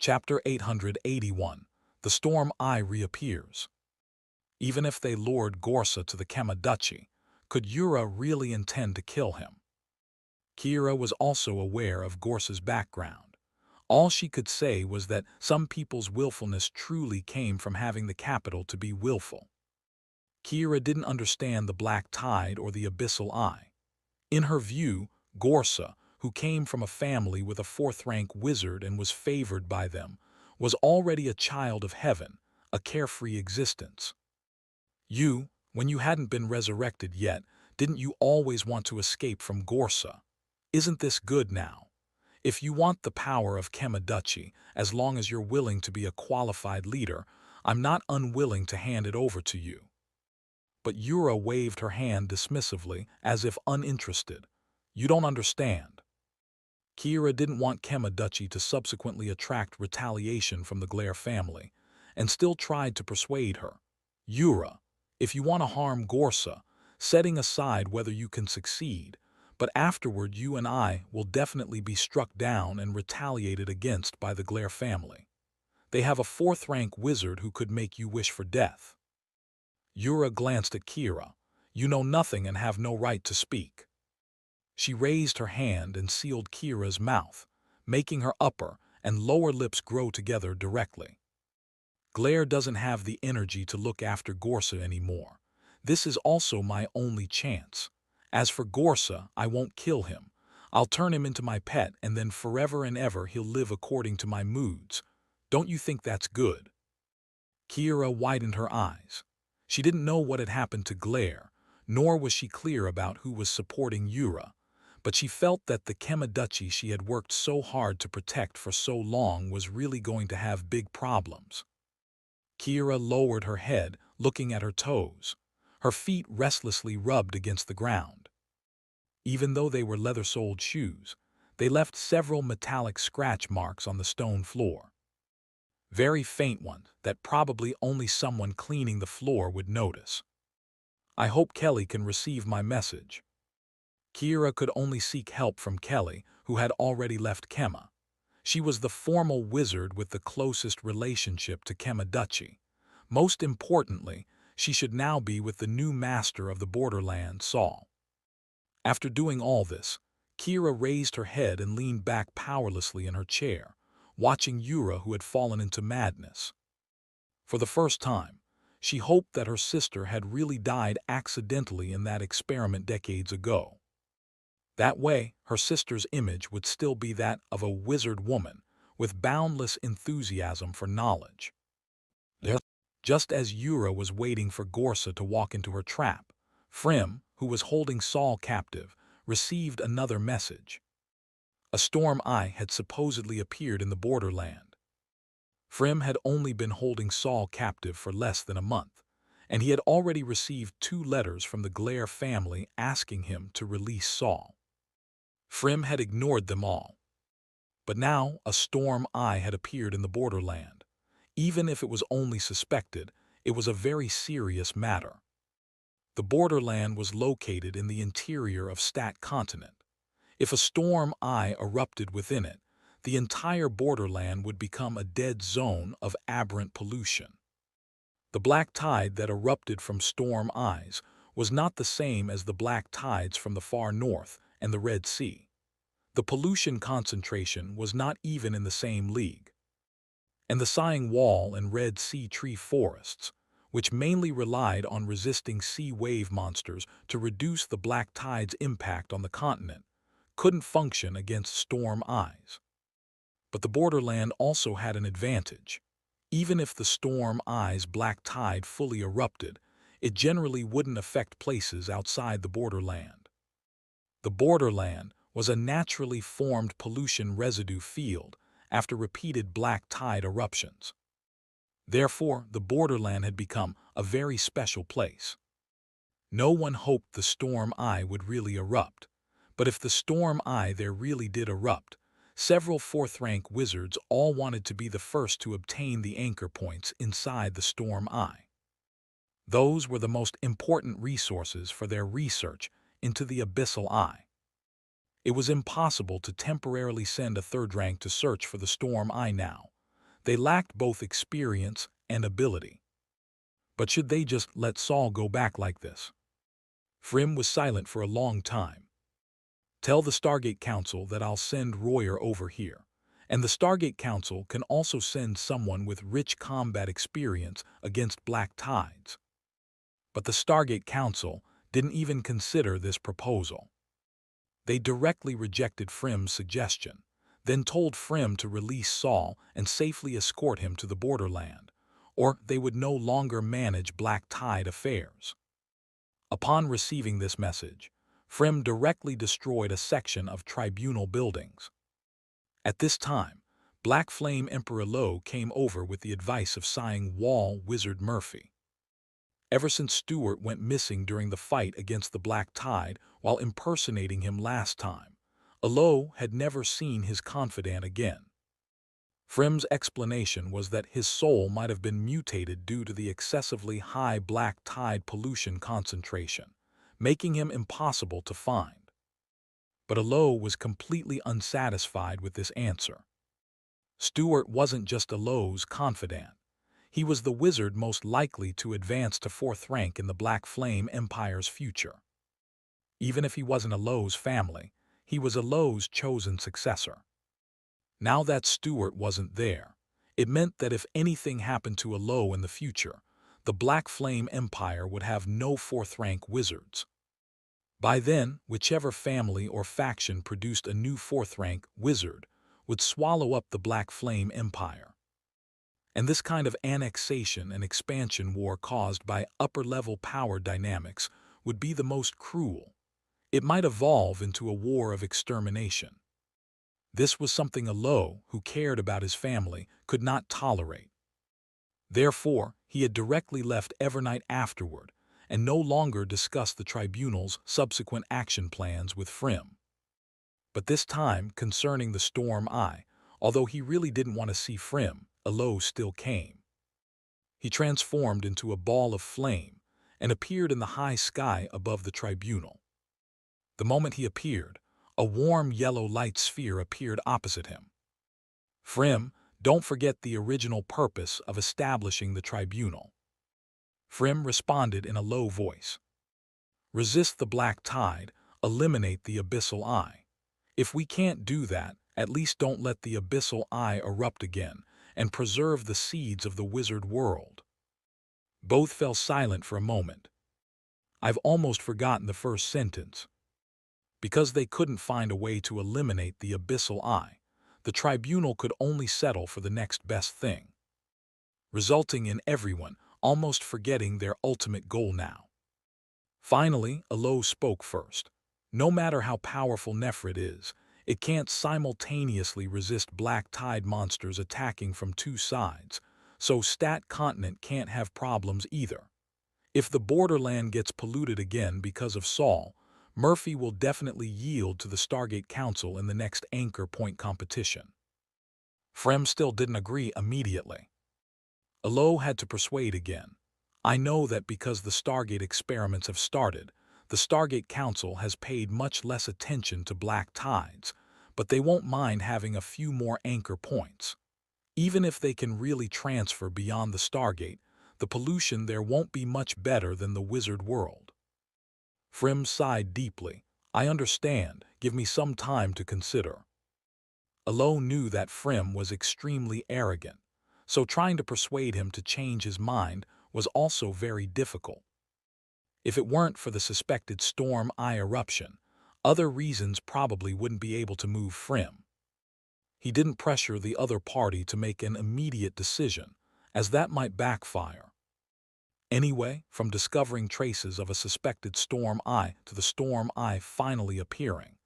Chapter 881. The Storm Eye reappears. Even if they lured Gorsa to the Kamaduchi, could Yura really intend to kill him? Kira was also aware of Gorsa's background. All she could say was that some people's willfulness truly came from having the capital to be willful. Kira didn't understand the Black Tide or the Abyssal Eye. In her view, Gorsa, who came from a family with a fourth-rank wizard and was favored by them, was already a child of heaven, a carefree existence. You, when you hadn't been resurrected yet, didn't you always want to escape from Gorsa? Isn't this good now? If you want the power of Kamaduchi, as long as you're willing to be a qualified leader, I'm not unwilling to hand it over to you. But Yura waved her hand dismissively, as if uninterested. You don't understand. Kira didn't want Kamaduchi to subsequently attract retaliation from the Glare family, and still tried to persuade her. Yura, if you want to harm Gorsa, setting aside whether you can succeed, but afterward you and I will definitely be struck down and retaliated against by the Glare family. They have a fourth-rank wizard who could make you wish for death. Yura glanced at Kira. You know nothing and have no right to speak. She raised her hand and sealed Kira's mouth, making her upper and lower lips grow together directly. Glare doesn't have the energy to look after Gorsa anymore. This is also my only chance. As for Gorsa, I won't kill him. I'll turn him into my pet and then forever and ever he'll live according to my moods. Don't you think that's good? Kira widened her eyes. She didn't know what had happened to Glare, nor was she clear about who was supporting Yura, but she felt that the Kamaduchi she had worked so hard to protect for so long was really going to have big problems. Kira lowered her head, looking at her toes. Her feet restlessly rubbed against the ground. Even though they were leather-soled shoes, they left several metallic scratch marks on the stone floor. Very faint ones that probably only someone cleaning the floor would notice. I hope Kelly can receive my message. Kira could only seek help from Kelly, who had already left Kema. She was the formal wizard with the closest relationship to Kamaduchi. Most importantly, she should now be with the new master of the borderland, Saul. After doing all this, Kira raised her head and leaned back powerlessly in her chair, watching Yura, who had fallen into madness. For the first time, she hoped that her sister had really died accidentally in that experiment decades ago. That way, her sister's image would still be that of a wizard woman with boundless enthusiasm for knowledge. Just as Yura was waiting for Gorsa to walk into her trap, Frim, who was holding Saul captive, received another message. A storm eye had supposedly appeared in the borderland. Frim had only been holding Saul captive for less than a month, and he had already received 2 letters from the Glare family asking him to release Saul. Frim had ignored them all. But now a storm eye had appeared in the borderland. Even if it was only suspected, it was a very serious matter. The borderland was located in the interior of Stat Continent. If a storm eye erupted within it, the entire borderland would become a dead zone of aberrant pollution. The black tide that erupted from storm eyes was not the same as the black tides from the far north and the Red Sea. The pollution concentration was not even in the same league. And the Sighing Wall and Red Sea tree forests, which mainly relied on resisting sea wave monsters to reduce the black tide's impact on the continent, couldn't function against storm eyes. But the borderland also had an advantage. Even if the storm eye's black tide fully erupted, it generally wouldn't affect places outside the borderland. The borderland was a naturally formed pollution residue field after repeated black tide eruptions. Therefore, the borderland had become a very special place. No one hoped the storm eye would really erupt, but if the storm eye there really did erupt, several fourth-rank wizards all wanted to be the first to obtain the anchor points inside the storm eye. Those were the most important resources for their research into the Abyssal Eye. It was impossible to temporarily send a third rank to search for the storm eye now, They lacked both experience and ability. But should they just let Saul go back like this? Frym was silent for a long time. Tell the Stargate Council that I'll send Royer over here. And the Stargate Council can also send someone with rich combat experience against black tides. But the Stargate Council didn't even consider this proposal. They directly rejected Frym's suggestion, then told Frym to release Saul and safely escort him to the borderland, or they would no longer manage black tide affairs. Upon receiving this message, Frym directly destroyed a section of tribunal buildings. At this time, Black Flame Emperor Lo came over with the advice of sighing Wall Wizard Murphy. Ever since Stuart went missing during the fight against the Black Tide while impersonating him last time, Lo had never seen his confidant again. Frym's explanation was that his soul might have been mutated due to the excessively high black tide pollution concentration, making him impossible to find. But Lo was completely unsatisfied with this answer. Stuart wasn't just Lo's confidant. He was the wizard most likely to advance to 4th rank in the Black Flame Empire's future. Even if he wasn't Lo's family, he was Lo's chosen successor. Now that Stuart wasn't there, it meant that if anything happened to Lo in the future, the Black Flame Empire would have no 4th rank wizards. By then, whichever family or faction produced a new 4th rank wizard would swallow up the Black Flame Empire. And this kind of annexation and expansion war caused by upper-level power dynamics would be the most cruel. It might evolve into a war of extermination. This was something Lo, who cared about his family, could not tolerate. Therefore, he had directly left Evernight afterward and no longer discussed the tribunal's subsequent action plans with Frym. But this time, concerning the Storm Eye, although he really didn't want to see Frym, Lo still came. He transformed into a ball of flame and appeared in the high sky above the tribunal. The moment he appeared, a warm yellow light sphere appeared opposite him. Frym, don't forget the original purpose of establishing the tribunal. Frym responded in a low voice. Resist the black tide, eliminate the abyssal eye. If we can't do that, at least don't let the abyssal eye erupt again and preserve the seeds of the wizard world. Both fell silent for a moment. I've almost forgotten the first sentence. Because they couldn't find a way to eliminate the abyssal eye, the tribunal could only settle for the next best thing, resulting in everyone almost forgetting their ultimate goal now. Finally, Lo spoke first. No matter how powerful Nefrit is, it can't simultaneously resist black tide monsters attacking from 2 sides, so Stat Continent can't have problems either. If the borderland gets polluted again because of Saul, Murphy will definitely yield to the Stargate Council in the next anchor point competition. Frym still didn't agree immediately. Lo had to persuade again. I know that because the Stargate experiments have started, the Stargate Council has paid much less attention to black tides, but they won't mind having a few more anchor points. Even if they can really transfer beyond the Stargate, the pollution there won't be much better than the wizard world. Frym sighed deeply. I understand. Give me some time to consider. Lo knew that Frym was extremely arrogant, so trying to persuade him to change his mind was also very difficult. If it weren't for the suspected Storm Eye eruption, other reasons probably wouldn't be able to move Frym. He didn't pressure the other party to make an immediate decision, as that might backfire. Anyway, from discovering traces of a suspected Storm Eye to the Storm Eye finally appearing,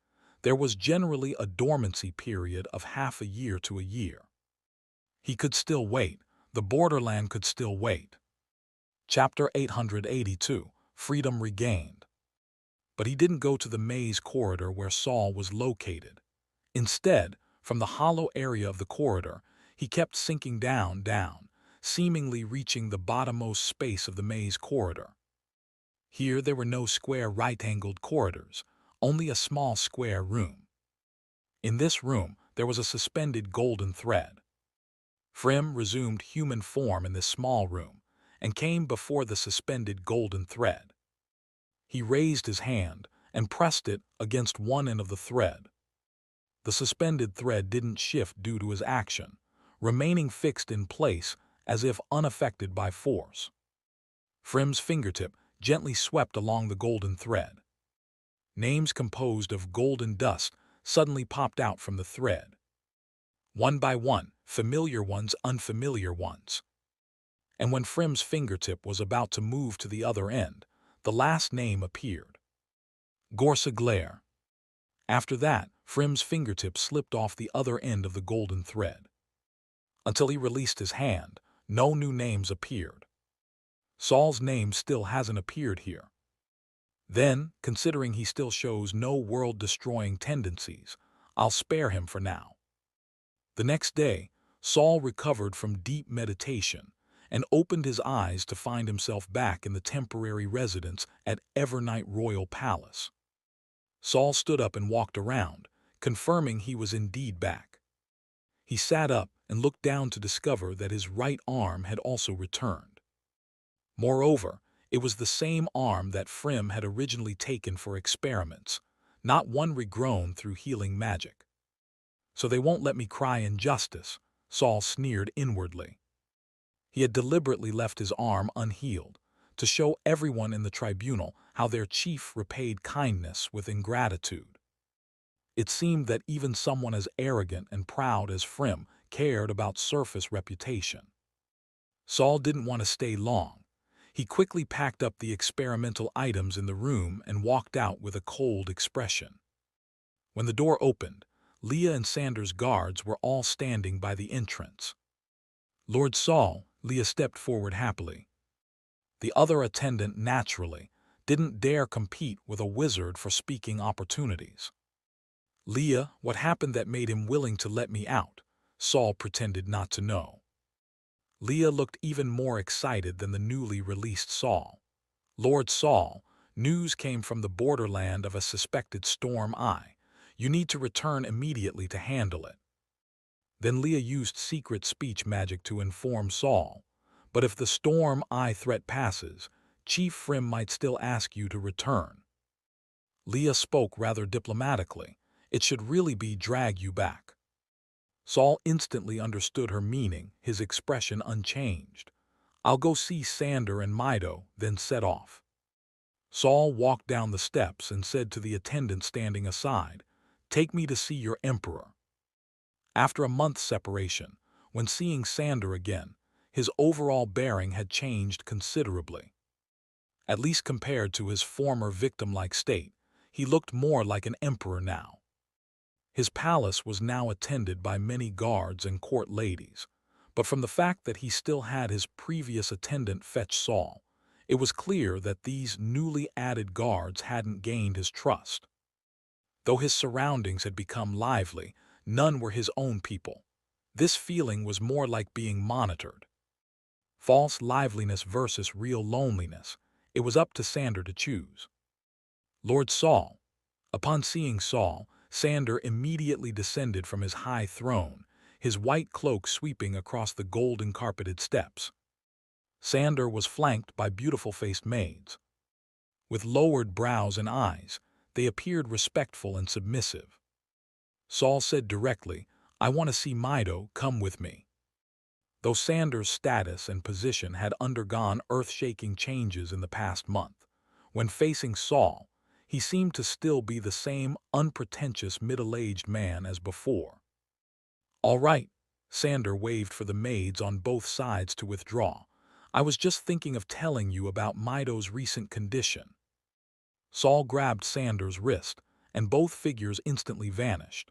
there was generally a dormancy period of half a year to a year. He could still wait. The borderland could still wait. Chapter 882, Freedom Regained. But he didn't go to the maze corridor where Saul was located. Instead, from the hollow area of the corridor, he kept sinking down, seemingly reaching the bottommost space of the maze corridor. Here there were no square right-angled corridors, only a small square room. In this room, there was a suspended golden thread. Frym resumed human form in this small room and came before the suspended golden thread. He raised his hand and pressed it against one end of the thread. The suspended thread didn't shift due to his action, remaining fixed in place as if unaffected by force. Frym's fingertip gently swept along the golden thread. Names composed of golden dust suddenly popped out from the thread. One by one, familiar ones, unfamiliar ones. And when Frym's fingertip was about to move to the other end, the last name appeared. Gorsa Glare. After that, Frym's fingertip slipped off the other end of the golden thread. Until he released his hand, no new names appeared. Saul's name still hasn't appeared here. Then, considering he still shows no world-destroying tendencies, I'll spare him for now. The next day, Saul recovered from deep meditation and opened his eyes to find himself back in the temporary residence at Evernight Royal Palace. Saul stood up and walked around, confirming he was indeed back. He sat up and looked down to discover that his right arm had also returned. Moreover, it was the same arm that Frym had originally taken for experiments, not one regrown through healing magic. So they won't let me cry injustice, Saul sneered inwardly. He had deliberately left his arm unhealed, to show everyone in the tribunal how their chief repaid kindness with ingratitude. It seemed that even someone as arrogant and proud as Frym cared about surface reputation. Saul didn't want to stay long. He quickly packed up the experimental items in the room and walked out with a cold expression. When the door opened, Leah and Sandor's guards were all standing by the entrance. Lord Saul, Leah stepped forward happily. The other attendant, naturally, didn't dare compete with a wizard for speaking opportunities. Leah, what happened that made him willing to let me out? Saul pretended not to know. Leah looked even more excited than the newly released Saul. Lord Saul, news came from the borderland of a suspected Storm Eye. You need to return immediately to handle it. Then Leah used secret speech magic to inform Saul. But if the Storm Eye threat passes, Chief Frym might still ask you to return. Leah spoke rather diplomatically. It should really be drag you back. Saul instantly understood her meaning, his expression unchanged. I'll go see Sandor and Mido, then set off. Saul walked down the steps and said to the attendant standing aside, take me to see your emperor. After a month's separation, when seeing Sandor again, his overall bearing had changed considerably. At least compared to his former victim-like state, he looked more like an emperor now. His palace was now attended by many guards and court ladies, but from the fact that he still had his previous attendant fetch Saul, it was clear that these newly added guards hadn't gained his trust. Though his surroundings had become lively, none were his own people. This feeling was more like being monitored. False liveliness versus real loneliness. It was up to Sandor to choose. Lord Saul. Upon seeing Saul, Sandor immediately descended from his high throne, his white cloak sweeping across the golden carpeted steps. Sandor was flanked by beautiful-faced maids. With lowered brows and eyes, they appeared respectful and submissive. Saul said directly, I want to see Mido, come with me. Though Sandor's status and position had undergone earth-shaking changes in the past month, when facing Saul, he seemed to still be the same unpretentious middle-aged man as before. All right, Sandor waved for the maids on both sides to withdraw. I was just thinking of telling you about Mido's recent condition. Saul grabbed Sandor's wrist, and both figures instantly vanished.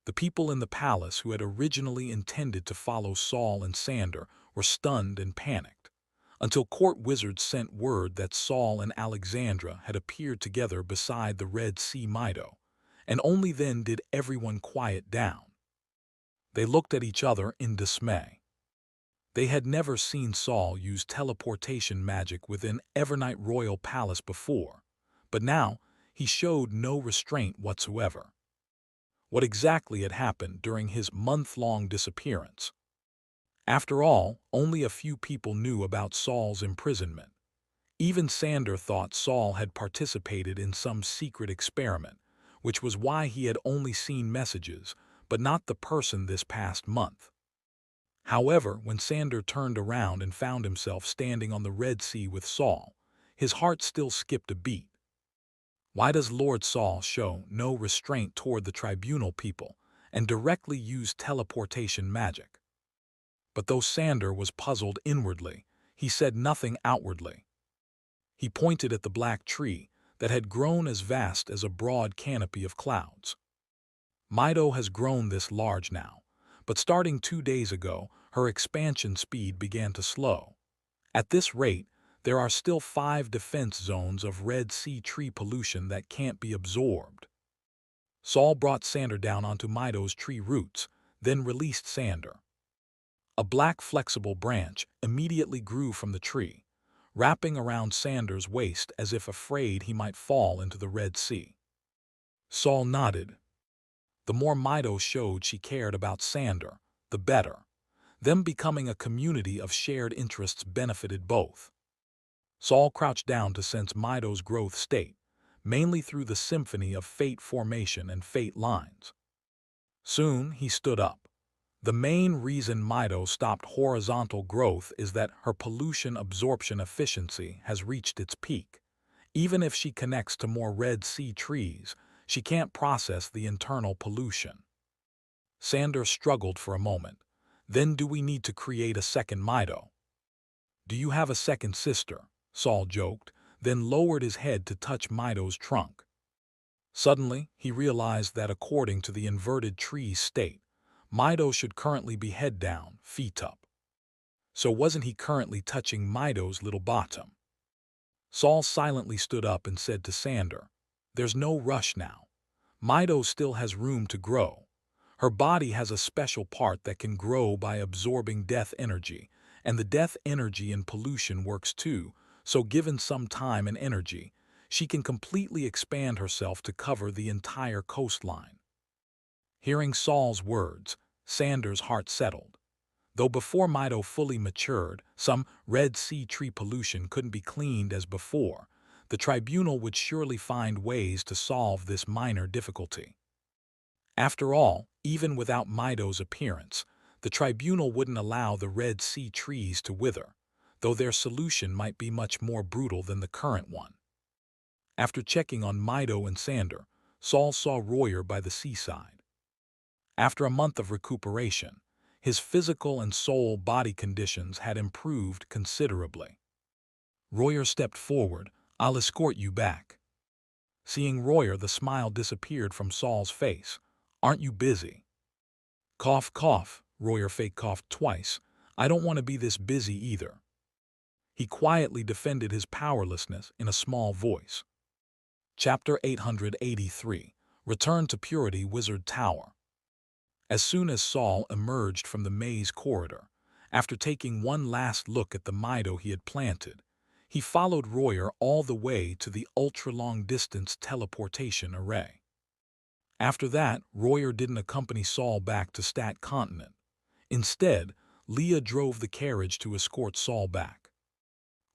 The people in the palace who had originally intended to follow Saul and Sandor were stunned and panicked, until court wizards sent word that Saul and Alexandra had appeared together beside the Red Sea Mido, and only then did everyone quiet down. They looked at each other in dismay. They had never seen Saul use teleportation magic within Evernight Royal Palace before, but now he showed no restraint whatsoever. What exactly had happened during his month-long disappearance? After all, only a few people knew about Saul's imprisonment. Even Sander thought Saul had participated in some secret experiment, which was why he had only seen messages, but not the person this past month. However, when Sander turned around and found himself standing on the Red Sea with Saul, his heart still skipped a beat. Why does Lord Saul show no restraint toward the tribunal people and directly use teleportation magic? But though Sander was puzzled inwardly, he said nothing outwardly. He pointed at the black tree that had grown as vast as a broad canopy of clouds. Mido has grown this large now, but starting 2 days ago, her expansion speed began to slow. At this rate, there are still 5 defense zones of Red Sea tree pollution that can't be absorbed. Saul brought Sander down onto Mido's tree roots, then released Sander. A black flexible branch immediately grew from the tree, wrapping around Sander's waist as if afraid he might fall into the Red Sea. Saul nodded. The more Mido showed she cared about Sander, the better. Them becoming a community of shared interests benefited both. Saul crouched down to sense Mido's growth state, mainly through the symphony of fate formation and fate lines. Soon he stood up. The main reason Mido stopped horizontal growth is that her pollution absorption efficiency has reached its peak. Even if she connects to more Red Sea trees, she can't process the internal pollution. Sander struggled for a moment. Then do we need to create a second Mido? Do you have a second sister? Saul joked, then lowered his head to touch Mido's trunk. Suddenly, he realized that according to the inverted tree's state, Mido should currently be head down, feet up. So wasn't he currently touching Mido's little bottom? Saul silently stood up and said to Sander, "There's no rush now. Mido still has room to grow. Her body has a special part that can grow by absorbing death energy, and the death energy in pollution works too, so given some time and energy, she can completely expand herself to cover the entire coastline." Hearing Saul's words, Sander's heart settled. Though before Mido fully matured, some Red Sea tree pollution couldn't be cleaned as before, the tribunal would surely find ways to solve this minor difficulty. After all, even without Mido's appearance, the tribunal wouldn't allow the Red Sea trees to wither, though their solution might be much more brutal than the current one. After checking on Mido and Sander, Saul saw Royer by the seaside. After a month of recuperation, his physical and soul body conditions had improved considerably. Royer stepped forward. "I'll escort you back." Seeing Royer, the smile disappeared from Saul's face. "Aren't you busy?" Cough, cough, Royer fake coughed twice. "I don't want to be this busy either." He quietly defended his powerlessness in a small voice. Chapter 883. Return to Purity Wizard Tower. As soon as Saul emerged from the maze corridor, after taking one last look at the Mido he had planted, he followed Royer all the way to the ultra-long-distance teleportation array. After that, Royer didn't accompany Saul back to Stat Continent. Instead, Leah drove the carriage to escort Saul back.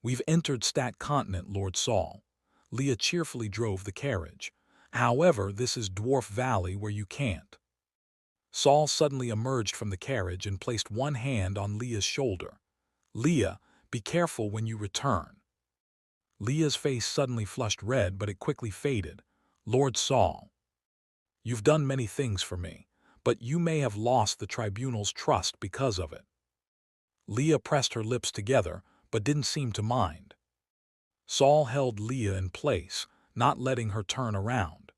"We've entered Stat Continent, Lord Saul." Leah cheerfully drove the carriage. "However, this is Dwarf Valley where you can't." Saul suddenly emerged from the carriage and placed one hand on Leah's shoulder. "Leah, be careful when you return." Leah's face suddenly flushed red, but it quickly faded. "Lord Saul, you've done many things for me, but you may have lost the tribunal's trust because of it." Leah pressed her lips together, but didn't seem to mind. Saul held Leah in place, not letting her turn around.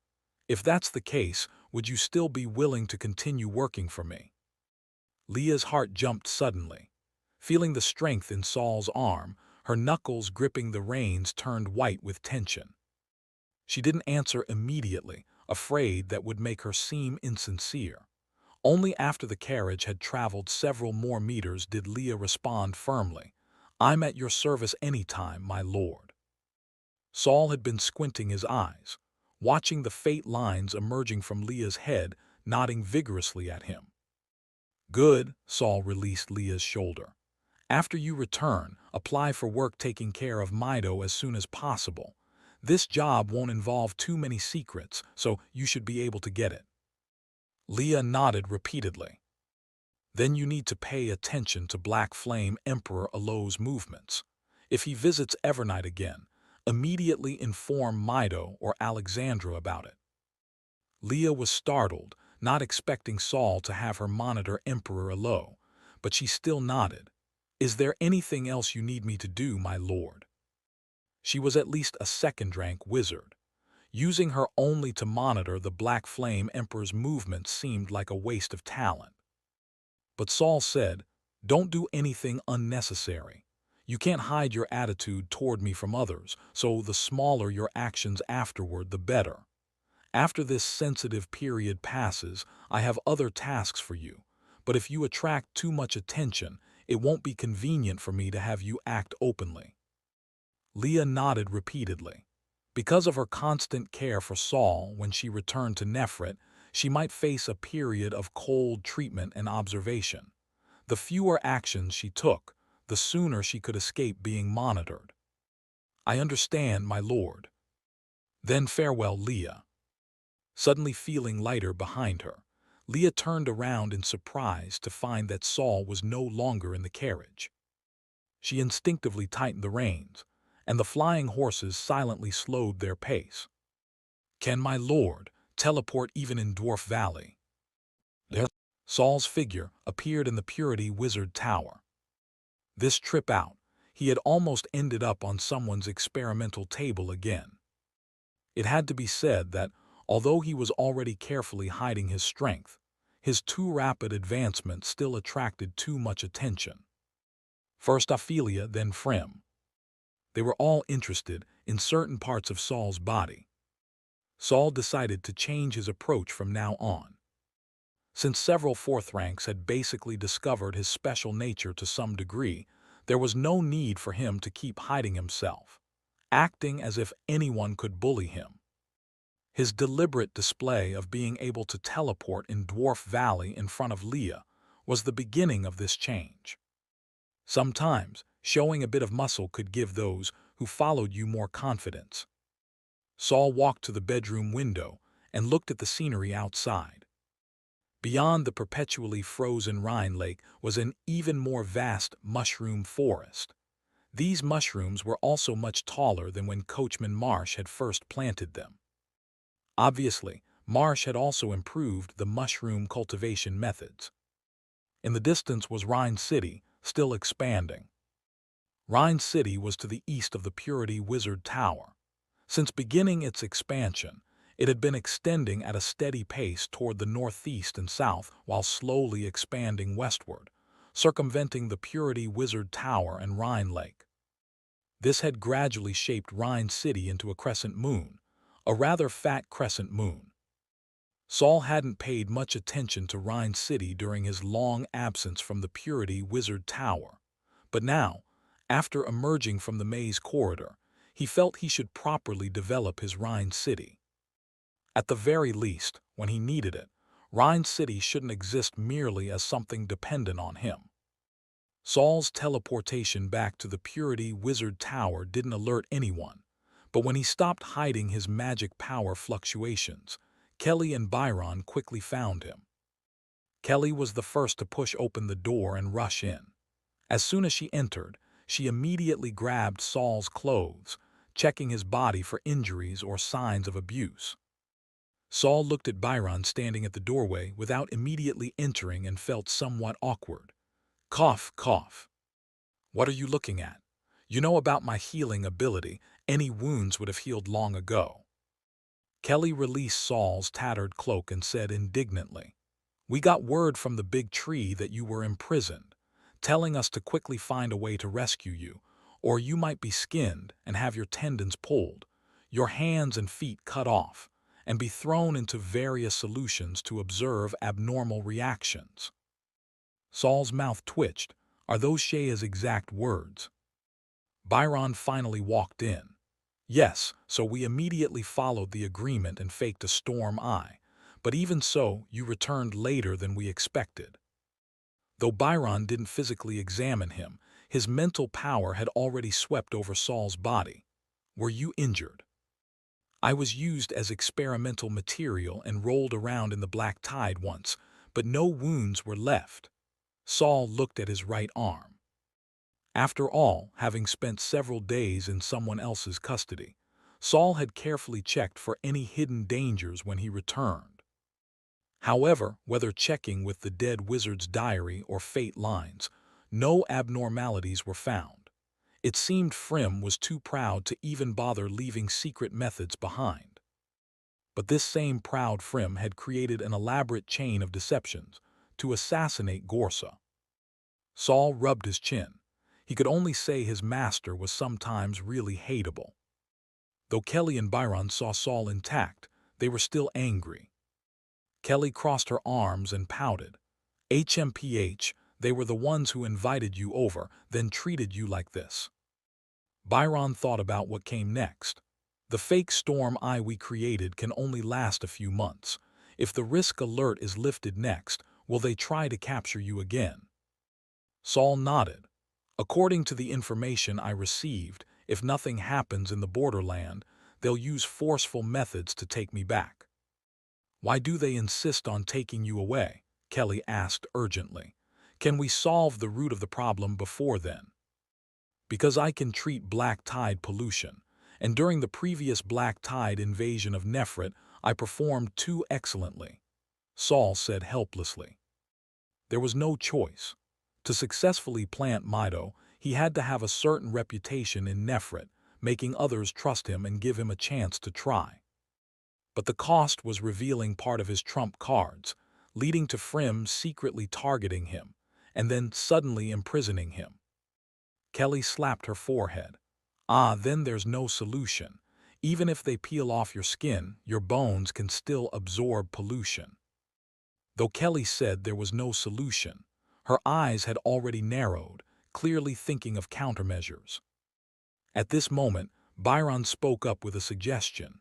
"If that's the case, would you still be willing to continue working for me?" Leah's heart jumped suddenly. Feeling the strength in Saul's arm, her knuckles gripping the reins turned white with tension. She didn't answer immediately, afraid that would make her seem insincere. Only after the carriage had traveled several more meters did Leah respond firmly. "I'm at your service anytime, my lord." Saul had been squinting his eyes, watching the fate lines emerging from Leah's head, nodding vigorously at him. Good, Saul released Leah's shoulder. After you return, apply for work taking care of Mido as soon as possible. This job won't involve too many secrets, so you should be able to get it. Leah nodded repeatedly. Then you need to pay attention to Black Flame Emperor Alo's movements. If he visits Evernight again, immediately inform Mido or Alexandra about it. Leah was startled, not expecting Saul to have her monitor Emperor Alo, but she still nodded. Is there anything else you need me to do, my lord? She was at least a second-rank wizard. Using her only to monitor the Black Flame Emperor's movements seemed like a waste of talent. But Saul said, don't do anything unnecessary. You can't hide your attitude toward me from others, so the smaller your actions afterward, the better. After this sensitive period passes, I have other tasks for you, but if you attract too much attention, it won't be convenient for me to have you act openly. Leah nodded repeatedly. Because of her constant care for Saul when she returned to Nefret, she might face a period of cold treatment and observation. The fewer actions she took, the sooner she could escape being monitored. I understand, my lord. Then farewell, Leah. Suddenly feeling lighter behind her, Leah turned around in surprise to find that Saul was no longer in the carriage. She instinctively tightened the reins, and the flying horses silently slowed their pace. Can my lord teleport even in Dwarf Valley? There, Saul's figure appeared in the Purity Wizard Tower. This trip out, he had almost ended up on someone's experimental table again. It had to be said that, although he was already carefully hiding his strength, his too rapid advancement still attracted too much attention. First Ophelia, then Frem. They were all interested in certain parts of Saul's body. Saul decided to change his approach from now on. Since several fourth ranks had basically discovered his special nature to some degree, there was no need for him to keep hiding himself, acting as if anyone could bully him. His deliberate display of being able to teleport in Dwarf Valley in front of Leah was the beginning of this change. Sometimes, showing a bit of muscle could give those who followed you more confidence. Saul walked to the bedroom window and looked at the scenery outside. Beyond the perpetually frozen Rhine Lake was an even more vast mushroom forest. These mushrooms were also much taller than when Coachman Marsh had first planted them. Obviously, Marsh had also improved the mushroom cultivation methods. In the distance was Rhine City, still expanding. Rhine City was to the east of the Purity Wizard Tower. Since beginning its expansion, it had been extending at a steady pace toward the northeast and south while slowly expanding westward, circumventing the Purity Wizard Tower and Rhine Lake. This had gradually shaped Rhine City into a crescent moon, a rather fat crescent moon. Saul hadn't paid much attention to Rhine City during his long absence from the Purity Wizard Tower, but now, after emerging from the maze corridor, he felt he should properly develop his Rhine City. At the very least, when he needed it, Rhine City shouldn't exist merely as something dependent on him. Saul's teleportation back to the Purity Wizard Tower didn't alert anyone, but when he stopped hiding his magic power fluctuations, Kelly and Byron quickly found him. Kelly was the first to push open the door and rush in. As soon as she entered, she immediately grabbed Saul's clothes, checking his body for injuries or signs of abuse. Saul looked at Byron standing at the doorway without immediately entering and felt somewhat awkward. Cough, cough. What are you looking at? You know about my healing ability. Any wounds would have healed long ago. Kelly released Saul's tattered cloak and said indignantly, We got word from the big tree that you were imprisoned, telling us to quickly find a way to rescue you, or you might be skinned and have your tendons pulled, your hands and feet cut off, and be thrown into various solutions to observe abnormal reactions. Saul's mouth twitched. Are those Shea's exact words? Byron finally walked in. Yes, so we immediately followed the agreement and faked a storm eye, but even so, you returned later than we expected. Though Byron didn't physically examine him, his mental power had already swept over Saul's body. "Were you injured?" "I was used as experimental material and rolled around in the black tide once, but no wounds were left." Saul looked at his right arm. After all, having spent several days in someone else's custody, Saul had carefully checked for any hidden dangers when he returned. However, whether checking with the dead wizard's diary or fate lines, no abnormalities were found. It seemed Frym was too proud to even bother leaving secret methods behind. But this same proud Frym had created an elaborate chain of deceptions to assassinate Gorsa. Saul rubbed his chin. He could only say his master was sometimes really hateable. Though Kelly and Byron saw Saul intact, they were still angry. Kelly crossed her arms and pouted. "HMPH, they were the ones who invited you over, then treated you like this." Byron thought about what came next. "The fake storm eye we created can only last a few months. If the risk alert is lifted next, will they try to capture you again?" Saul nodded. "According to the information I received, if nothing happens in the borderland, they'll use forceful methods to take me back." "Why do they insist on taking you away?" Kelly asked urgently. "Can we solve the root of the problem before then?" "Because I can treat black tide pollution, and during the previous black tide invasion of Nefret, I performed too excellently," Saul said helplessly. There was no choice. To successfully plant Mido, he had to have a certain reputation in Nefret, making others trust him and give him a chance to try. But the cost was revealing part of his trump cards, leading to Frym secretly targeting him, and then suddenly imprisoning him. Kelly slapped her forehead. "Ah, then there's no solution. Even if they peel off your skin, your bones can still absorb pollution." Though Kelly said there was no solution, her eyes had already narrowed, clearly thinking of countermeasures. At this moment, Byron spoke up with a suggestion.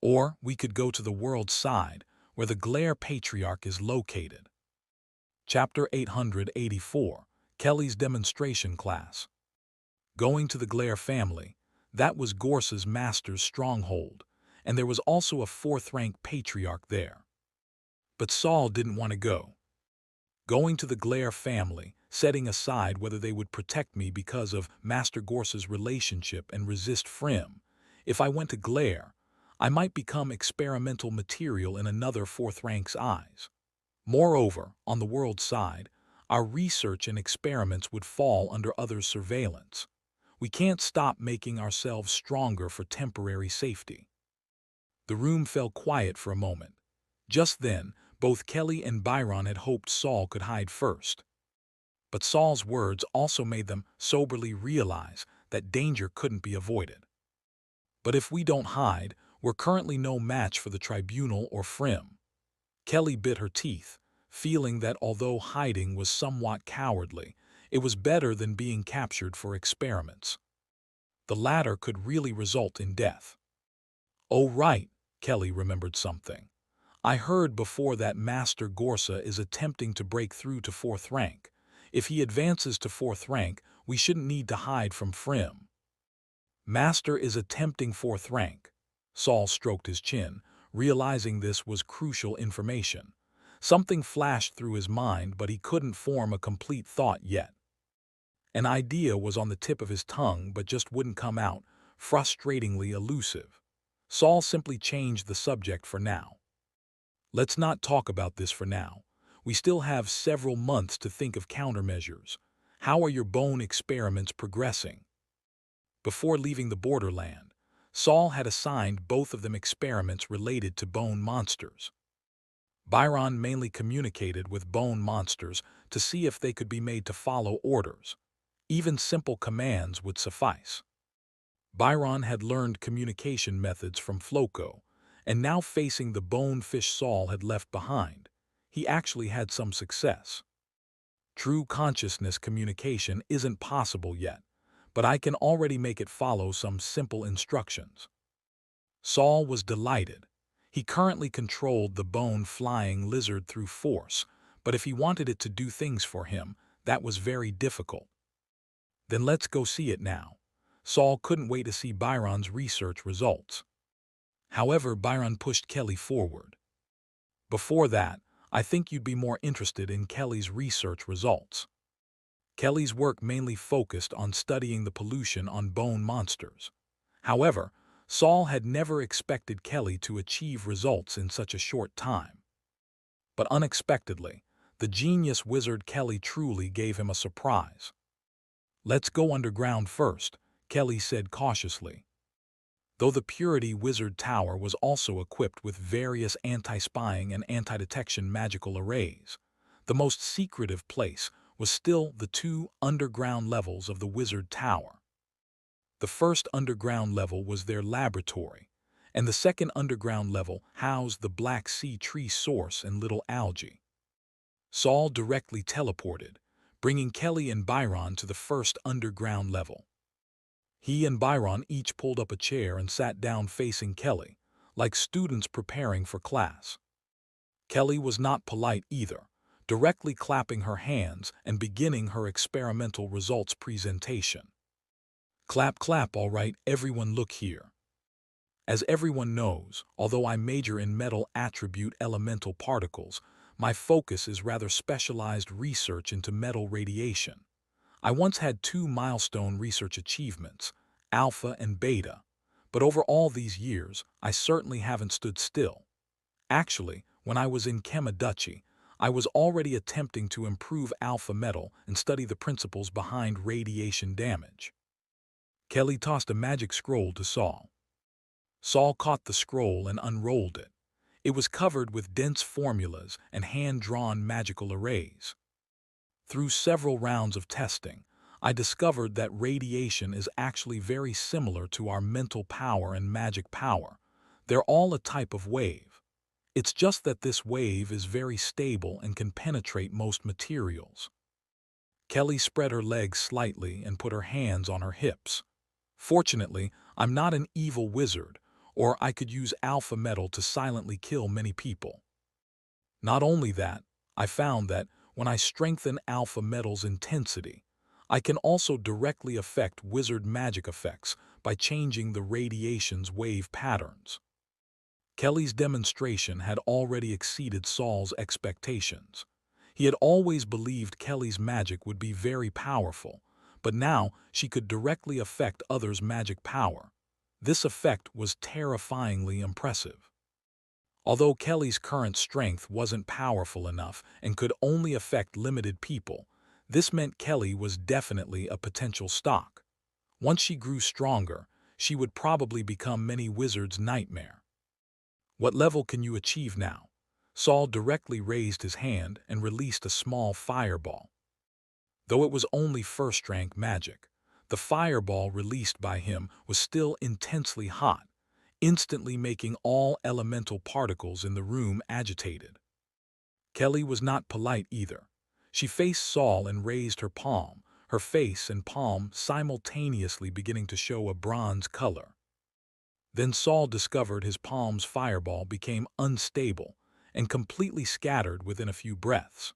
"Or we could go to the world's side, where the Glare Patriarch is located." Chapter 884, Kelly's Demonstration Class. Going to the Glare family, that was Gorsa's master's stronghold, and there was also a fourth-rank patriarch there. But Saul didn't want to go. Going to the Glare family, setting aside whether they would protect me because of Master Gorsa's relationship and resist Frym, if I went to Glare, I might become experimental material in another fourth rank's eyes. Moreover, on the world side, our research and experiments would fall under others' surveillance. We can't stop making ourselves stronger for temporary safety. The room fell quiet for a moment. Just then, both Kelly and Byron had hoped Saul could hide first. But Saul's words also made them soberly realize that danger couldn't be avoided. "But if we don't hide, we're currently no match for the tribunal or Frym." Kelly bit her teeth, feeling that although hiding was somewhat cowardly, it was better than being captured for experiments. The latter could really result in death. "Oh right," Kelly remembered something. "I heard before that Master Gorsa is attempting to break through to fourth rank. If he advances to fourth rank, we shouldn't need to hide from Frym." "Master is attempting fourth rank." Saul stroked his chin, realizing this was crucial information. Something flashed through his mind, but he couldn't form a complete thought yet. An idea was on the tip of his tongue but just wouldn't come out, frustratingly elusive. Saul simply changed the subject for now. "Let's not talk about this for now. We still have several months to think of countermeasures. How are your bone experiments progressing?" Before leaving the borderland, Saul had assigned both of them experiments related to bone monsters. Byron mainly communicated with bone monsters to see if they could be made to follow orders. Even simple commands would suffice. Byron had learned communication methods from Floco, and now facing the bone fish Saul had left behind, he actually had some success. True consciousness communication isn't possible yet, but I can already make it follow some simple instructions. Saul was delighted. He currently controlled the bone-flying lizard through force, but if he wanted it to do things for him, that was very difficult. Then let's go see it now. Saul couldn't wait to see Byron's research results. However, Byron pushed Kelly forward. Before that, I think you'd be more interested in Kelly's research results. Kelly's work mainly focused on studying the pollution on bone monsters. However, Saul had never expected Kelly to achieve results in such a short time. But unexpectedly, the genius wizard Kelly truly gave him a surprise. "Let's go underground first," Kelly said cautiously. Though the Purity Wizard Tower was also equipped with various anti-spying and anti-detection magical arrays, the most secretive place was still the two underground levels of the Wizard Tower. The first underground level was their laboratory, and the second underground level housed the Black Sea tree source and little algae. Saul directly teleported, bringing Kelly and Byron to the first underground level. He and Byron each pulled up a chair and sat down facing Kelly, like students preparing for class. Kelly was not polite either, directly clapping her hands and beginning her experimental results presentation. "Clap, clap, all right, everyone look here. As everyone knows, although I major in metal attribute elemental particles, my focus is rather specialized research into metal radiation. I once had two milestone research achievements, Alpha and Beta, but over all these years, I certainly haven't stood still. Actually, when I was in Kamaduchi, I was already attempting to improve Alpha metal and study the principles behind radiation damage." Kelly tossed a magic scroll to Saul. Saul caught the scroll and unrolled it. It was covered with dense formulas and hand-drawn magical arrays. "Through several rounds of testing, I discovered that radiation is actually very similar to our mental power and magic power. They're all a type of wave. It's just that this wave is very stable and can penetrate most materials." Kelly spread her legs slightly and put her hands on her hips. "Fortunately, I'm not an evil wizard, or I could use alpha metal to silently kill many people. Not only that, I found that when I strengthen alpha metal's intensity, I can also directly affect wizard magic effects by changing the radiation's wave patterns." Kelly's demonstration had already exceeded Saul's expectations. He had always believed Kelly's magic would be very powerful, but now she could directly affect others' magic power. This effect was terrifyingly impressive. Although Kelly's current strength wasn't powerful enough and could only affect limited people, this meant Kelly was definitely a potential stock. Once she grew stronger, she would probably become many wizards' nightmare. "What level can you achieve now?" Saul directly raised his hand and released a small fireball. Though it was only first-rank magic, the fireball released by him was still intensely hot, instantly making all elemental particles in the room agitated. Kelly was not polite either. She faced Saul and raised her palm, her face and palm simultaneously beginning to show a bronze color. Then Saul discovered his palm's fireball became unstable and completely scattered within a few breaths.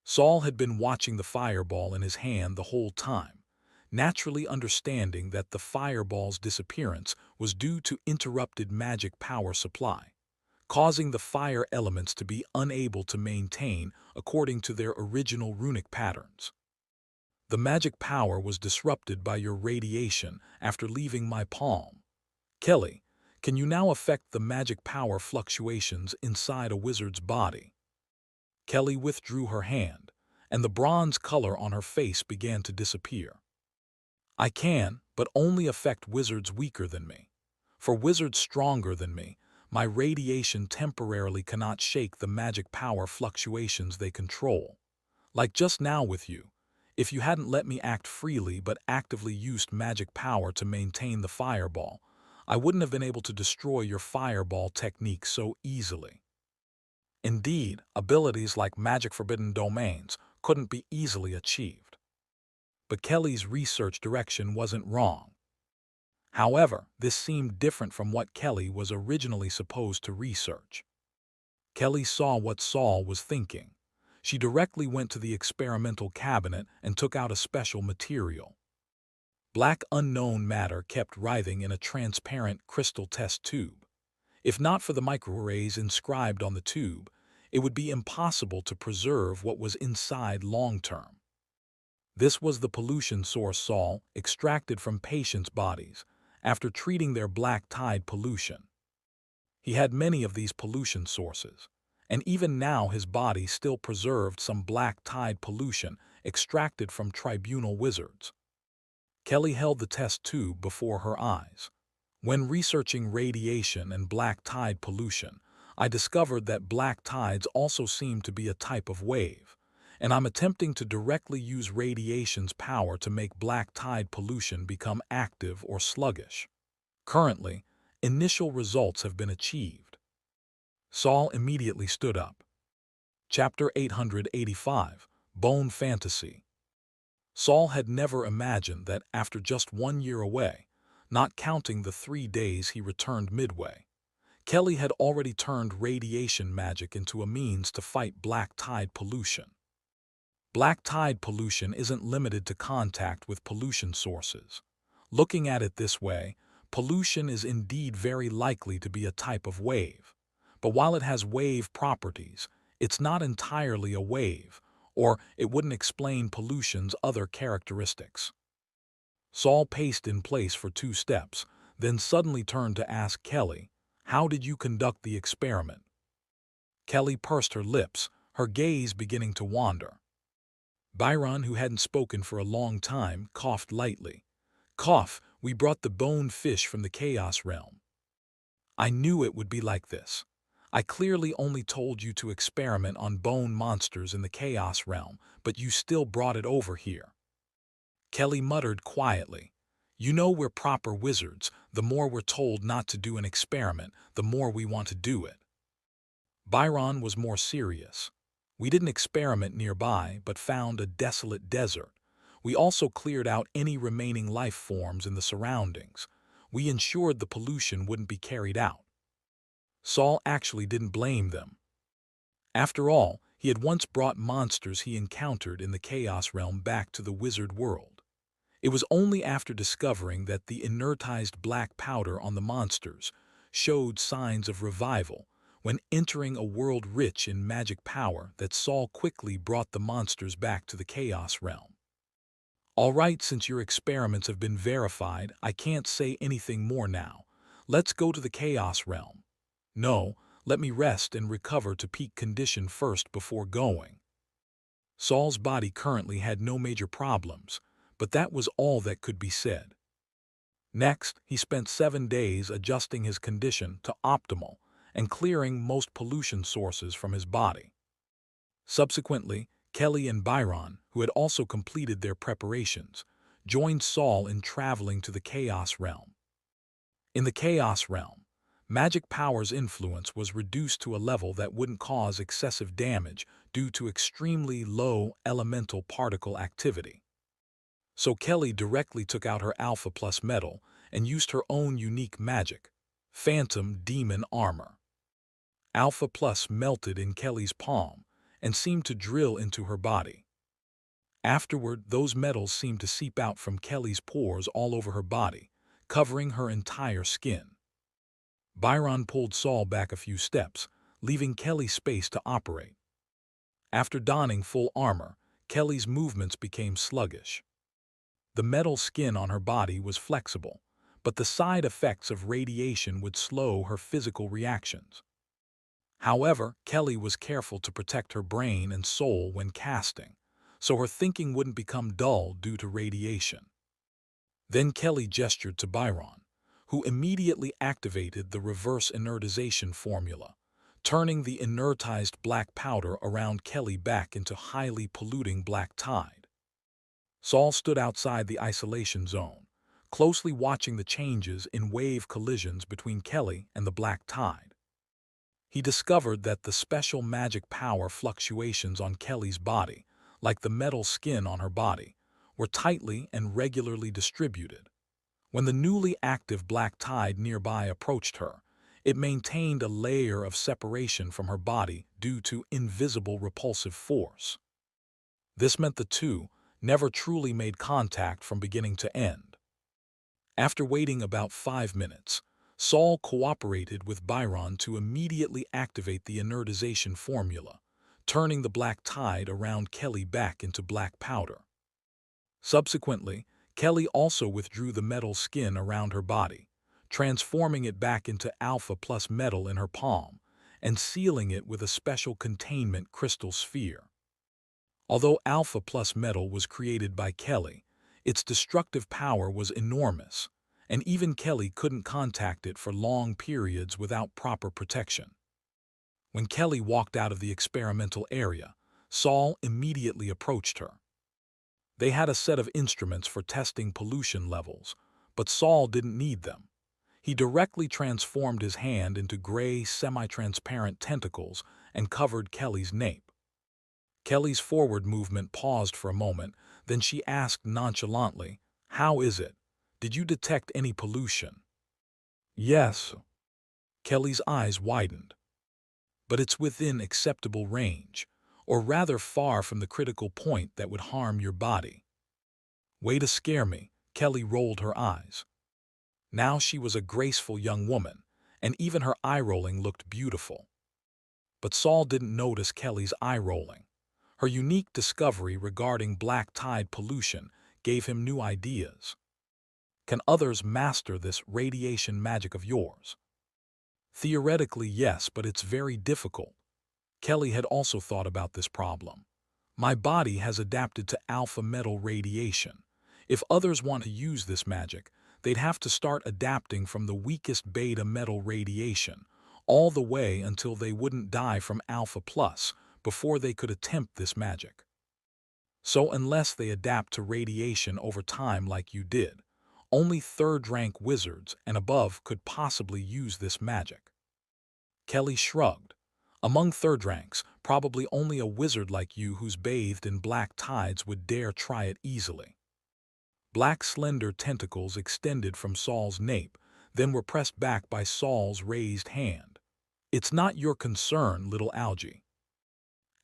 Saul had been watching the fireball in his hand the whole time, naturally understanding that the fireball's disappearance was due to interrupted magic power supply, causing the fire elements to be unable to maintain according to their original runic patterns. "The magic power was disrupted by your radiation after leaving my palm. Kelly, can you now affect the magic power fluctuations inside a wizard's body?" Kelly withdrew her hand, and the bronze color on her face began to disappear. "I can, but only affect wizards weaker than me. For wizards stronger than me, my radiation temporarily cannot shake the magic power fluctuations they control. Like just now with you, if you hadn't let me act freely but actively used magic power to maintain the fireball, I wouldn't have been able to destroy your fireball technique so easily. Indeed, abilities like magic forbidden domains couldn't be easily achieved." But Kelly's research direction wasn't wrong. However, this seemed different from what Kelly was originally supposed to research. Kelly saw what Saul was thinking. She directly went to the experimental cabinet and took out a special material. Black unknown matter kept writhing in a transparent crystal test tube. If not for the microarrays inscribed on the tube, it would be impossible to preserve what was inside long-term. This was the pollution source Saul extracted from patients' bodies after treating their black tide pollution. He had many of these pollution sources, and even now his body still preserved some black tide pollution extracted from tribunal wizards. Kelly held the test tube before her eyes. When researching radiation and black tide pollution, I discovered that black tides also seem to be a type of wave, and I'm attempting to directly use radiation's power to make black tide pollution become active or sluggish. Currently, initial results have been achieved. Saul immediately stood up. Chapter 885, Bone Fantasy. Saul had never imagined that after just 1 year away, not counting the 3 days he returned midway, Kelly had already turned radiation magic into a means to fight black tide pollution. Black tide pollution isn't limited to contact with pollution sources. Looking at it this way, pollution is indeed very likely to be a type of wave. But while it has wave properties, it's not entirely a wave, or it wouldn't explain pollution's other characteristics. Saul paced in place for 2 steps, then suddenly turned to ask Kelly, "How did you conduct the experiment?" Kelly pursed her lips, her gaze beginning to wander. Byron, who hadn't spoken for a long time, coughed lightly. "Cough, we brought the bone fish from the Chaos Realm. I knew it would be like this. I clearly only told you to experiment on bone monsters in the Chaos Realm, but you still brought it over here." Kelly muttered quietly. "You know we're proper wizards. The more we're told not to do an experiment, the more we want to do it." Byron was more serious. "We didn't experiment nearby, but found a desolate desert. We also cleared out any remaining life forms in the surroundings. We ensured the pollution wouldn't be carried out." Saul actually didn't blame them. After all, he had once brought monsters he encountered in the Chaos Realm back to the wizard world. It was only after discovering that the inertized black powder on the monsters showed signs of revival when entering a world rich in magic power that Saul quickly brought the monsters back to the Chaos Realm. "All right, since your experiments have been verified, I can't say anything more now. Let's go to the Chaos Realm." "No, let me rest and recover to peak condition first before going." Saul's body currently had no major problems, but that was all that could be said. Next, he spent 7 days adjusting his condition to optimal and clearing most pollution sources from his body. Subsequently, Kelly and Byron, who had also completed their preparations, joined Saul in traveling to the Chaos Realm. In the Chaos Realm, magic power's influence was reduced to a level that wouldn't cause excessive damage due to extremely low elemental particle activity. So Kelly directly took out her Alpha Plus metal and used her own unique magic, Phantom Demon Armor. Alpha Plus melted in Kelly's palm and seemed to drill into her body. Afterward, those metals seemed to seep out from Kelly's pores all over her body, covering her entire skin. Byron pulled Saul back a few steps, leaving Kelly space to operate. After donning full armor, Kelly's movements became sluggish. The metal skin on her body was flexible, but the side effects of radiation would slow her physical reactions. However, Kelly was careful to protect her brain and soul when casting, so her thinking wouldn't become dull due to radiation. Then Kelly gestured to Byron, who immediately activated the reverse inertization formula, turning the inertized black powder around Kelly back into highly polluting black tide. Saul stood outside the isolation zone, closely watching the changes in wave collisions between Kelly and the black tide. He discovered that the special magic power fluctuations on Kelly's body, like the metal skin on her body, were tightly and regularly distributed. When the newly active black tide nearby approached her, It maintained a layer of separation from her body due to invisible repulsive force. This meant the two never truly made contact from beginning to end. After waiting about 5 minutes, Saul cooperated with Byron to immediately activate the inertization formula, turning the black tide around Kelly back into black powder. Subsequently, Kelly also withdrew the metal skin around her body, transforming it back into Alpha Plus metal in her palm and sealing it with a special containment crystal sphere. Although Alpha Plus metal was created by Kelly, its destructive power was enormous, and even Kelly couldn't contact it for long periods without proper protection. When Kelly walked out of the experimental area, Saul immediately approached her. They had a set of instruments for testing pollution levels, but Saul didn't need them. He directly transformed his hand into gray, semi-transparent tentacles and covered Kelly's nape. Kelly's forward movement paused for a moment, then she asked nonchalantly, "How is it? Did you detect any pollution?" "Yes." Kelly's eyes widened. "But it's within acceptable range, or rather far from the critical point that would harm your body." "Way to scare me." Kelly rolled her eyes. Now she was a graceful young woman, and even her eye-rolling looked beautiful. But Saul didn't notice Kelly's eye-rolling. Her unique discovery regarding black tide pollution gave him new ideas. "Can others master this radiation magic of yours?" "Theoretically, yes, but it's very difficult." Kelly had also thought about this problem. "My body has adapted to alpha metal radiation. If others want to use this magic, they'd have to start adapting from the weakest beta metal radiation, all the way until they wouldn't die from alpha plus before they could attempt this magic. So unless they adapt to radiation over time like you did, only third-rank wizards and above could possibly use this magic." Kelly shrugged. "Among third ranks, probably only a wizard like you who's bathed in black tides would dare try it easily." Black slender tentacles extended from Saul's nape, then were pressed back by Saul's raised hand. "It's not your concern, little algae."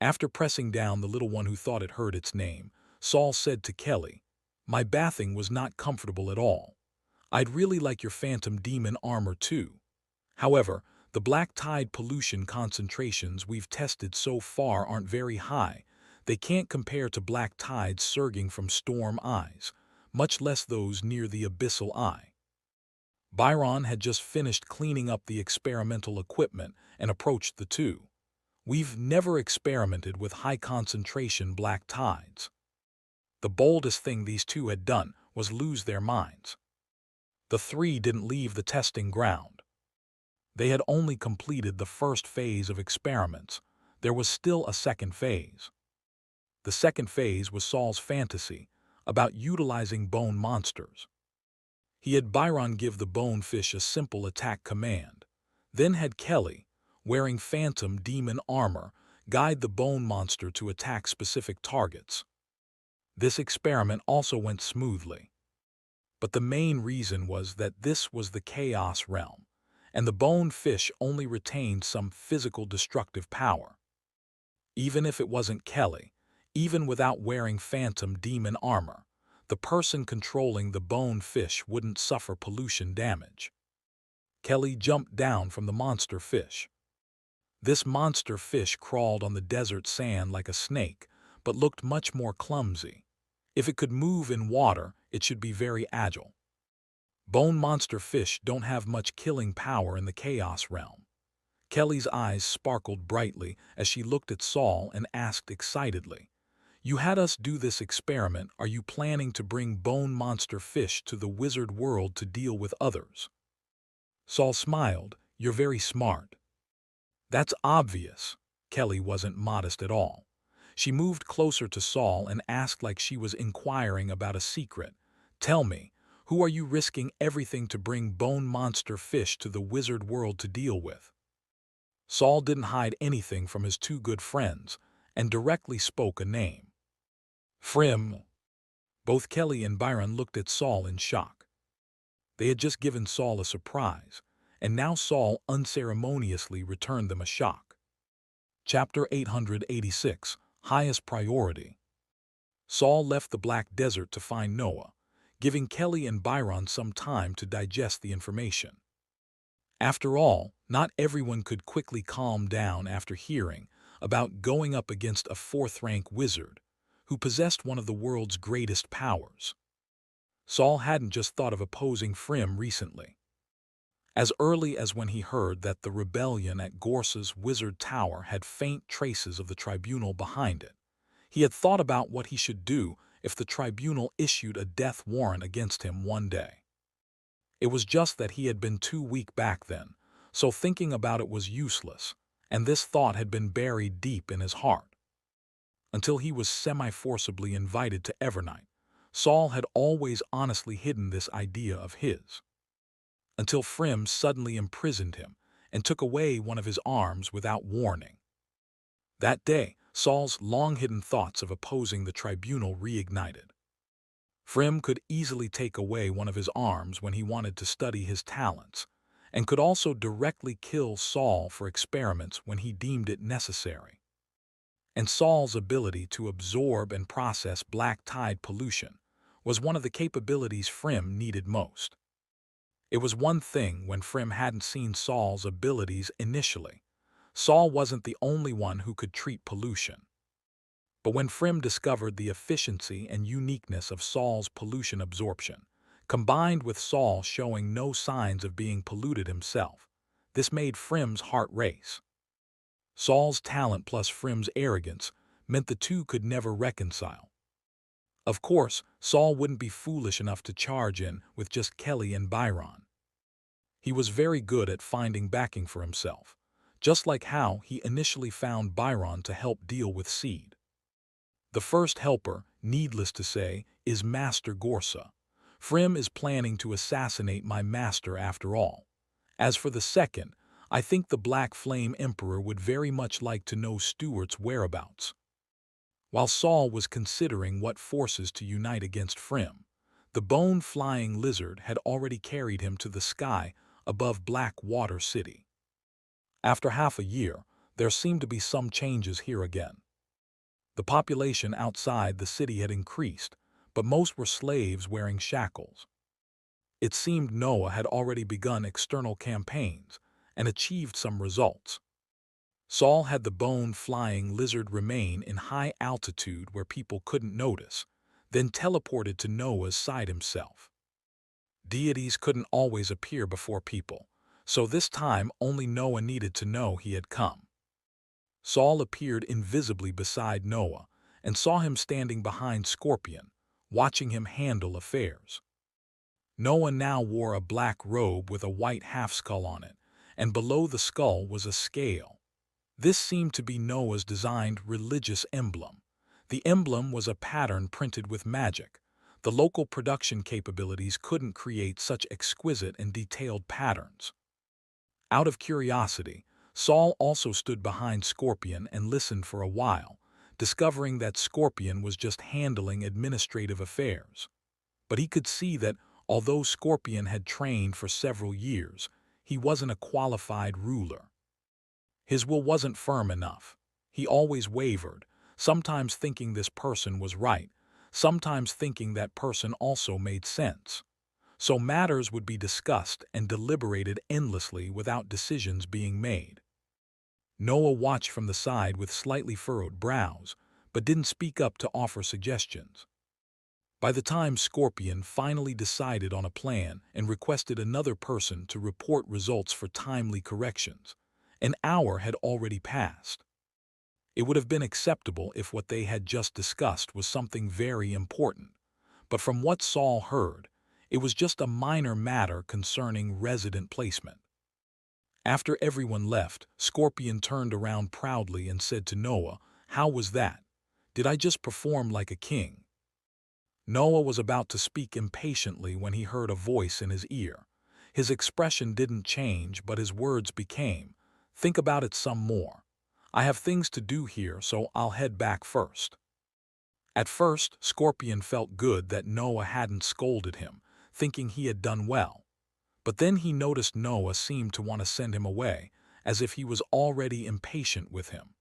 After pressing down the little one who thought it heard its name, Saul said to Kelly, "My bathing was not comfortable at all. I'd really like your phantom demon armor too. However, the black tide pollution concentrations we've tested so far aren't very high. They can't compare to black tides surging from storm eyes, much less those near the abyssal eye." Byron had just finished cleaning up the experimental equipment and approached the two. "We've never experimented with high-concentration black tides." The boldest thing these two had done was lose their minds. The three didn't leave the testing ground. They had only completed the first phase of experiments. There was still a second phase. The second phase was Saul's fantasy about utilizing bone monsters. He had Byron give the bonefish a simple attack command, then had Kelly, wearing phantom demon armor, guide the bone monster to attack specific targets. This experiment also went smoothly. But the main reason was that this was the Chaos Realm, and the bone fish only retained some physical destructive power. Even if it wasn't Kelly, even without wearing phantom demon armor, the person controlling the bone fish wouldn't suffer pollution damage. Kelly jumped down from the monster fish. This monster fish crawled on the desert sand like a snake, but looked much more clumsy. If it could move in water, it should be very agile. Bone monster fish don't have much killing power in the Chaos Realm. Kelly's eyes sparkled brightly as she looked at Saul and asked excitedly, "You had us do this experiment. Are you planning to bring bone monster fish to the wizard world to deal with others?" Saul smiled. "You're very smart." "That's obvious." Kelly wasn't modest at all. She moved closer to Saul and asked like she was inquiring about a secret, "Tell me, who are you risking everything to bring bone monster fish to the wizard world to deal with?" Saul didn't hide anything from his two good friends and directly spoke a name. "Frim." Both Kelly and Byron looked at Saul in shock. They had just given Saul a surprise, and now Saul unceremoniously returned them a shock. Chapter 886, Highest Priority. Saul left the Black Desert to find Noah, giving Kelly and Byron some time to digest the information. After all, not everyone could quickly calm down after hearing about going up against a fourth-rank wizard who possessed one of the world's greatest powers. Saul hadn't just thought of opposing Phrym recently. As early as when he heard that the rebellion at Gorsa's Wizard Tower had faint traces of the tribunal behind it, he had thought about what he should do if the tribunal issued a death warrant against him one day. It was just that he had been too weak back then, so thinking about it was useless, and this thought had been buried deep in his heart. Until he was semi-forcibly invited to Evernight, Saul had always honestly hidden this idea of his. Until Phrym suddenly imprisoned him and took away one of his arms without warning. That day, Saul's long-hidden thoughts of opposing the tribunal reignited. Phrym could easily take away one of his arms when he wanted to study his talents, and could also directly kill Saul for experiments when he deemed it necessary. And Saul's ability to absorb and process black tide pollution was one of the capabilities Phrym needed most. It was one thing when Phrym hadn't seen Saul's abilities initially. Saul wasn't the only one who could treat pollution. But when Phrym discovered the efficiency and uniqueness of Saul's pollution absorption, combined with Saul showing no signs of being polluted himself, this made Phrym's heart race. Saul's talent plus Phrym's arrogance meant the two could never reconcile. Of course, Saul wouldn't be foolish enough to charge in with just Kelly and Byron. He was very good at finding backing for himself, just like how he initially found Byron to help deal with Seed. The first helper, needless to say, is Master Gorsa. Phrym is planning to assassinate my master after all. As for the second, I think the Black Flame Emperor would very much like to know Stuart's whereabouts. While Saul was considering what forces to unite against Phrym, the bone-flying lizard had already carried him to the sky above Blackwater City. After half a year, there seemed to be some changes here again. The population outside the city had increased, but most were slaves wearing shackles. It seemed Noah had already begun external campaigns and achieved some results. Saul had the bone-flying lizard remain in high altitude where people couldn't notice, then teleported to Noah's side himself. Deities couldn't always appear before people, so this time only Noah needed to know he had come. Saul appeared invisibly beside Noah and saw him standing behind Scorpion, watching him handle affairs. Noah now wore a black robe with a white half-skull on it, and below the skull was a scale. This seemed to be Noah's designed religious emblem. The emblem was a pattern printed with magic. The local production capabilities couldn't create such exquisite and detailed patterns. Out of curiosity, Saul also stood behind Scorpion and listened for a while, discovering that Scorpion was just handling administrative affairs. But he could see that, although Scorpion had trained for several years, he wasn't a qualified ruler. His will wasn't firm enough. He always wavered, sometimes thinking this person was right, sometimes thinking that person also made sense. So matters would be discussed and deliberated endlessly without decisions being made. Noah watched from the side with slightly furrowed brows, but didn't speak up to offer suggestions. By the time Scorpion finally decided on a plan and requested another person to report results for timely corrections, an hour had already passed. It would have been acceptable if what they had just discussed was something very important, but from what Saul heard, it was just a minor matter concerning resident placement. After everyone left, Scorpion turned around proudly and said to Noah, "How was that? Did I just perform like a king?" Noah was about to speak impatiently when he heard a voice in his ear. His expression didn't change, but his words became, "Think about it some more. I have things to do here, so I'll head back first." At first, Scorpion felt good that Noah hadn't scolded him, thinking he had done well. But then he noticed Noah seemed to want to send him away, as if he was already impatient with him.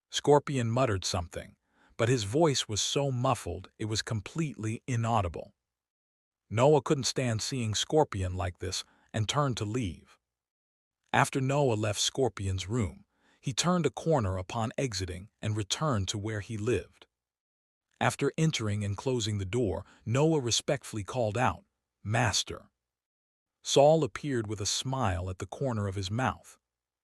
Scorpion muttered something, but his voice was so muffled it was completely inaudible. Noah couldn't stand seeing Scorpion like this and turned to leave. After Noah left Scorpion's room, he turned a corner upon exiting and returned to where he lived. After entering and closing the door, Noah respectfully called out, "Master." Saul appeared with a smile at the corner of his mouth.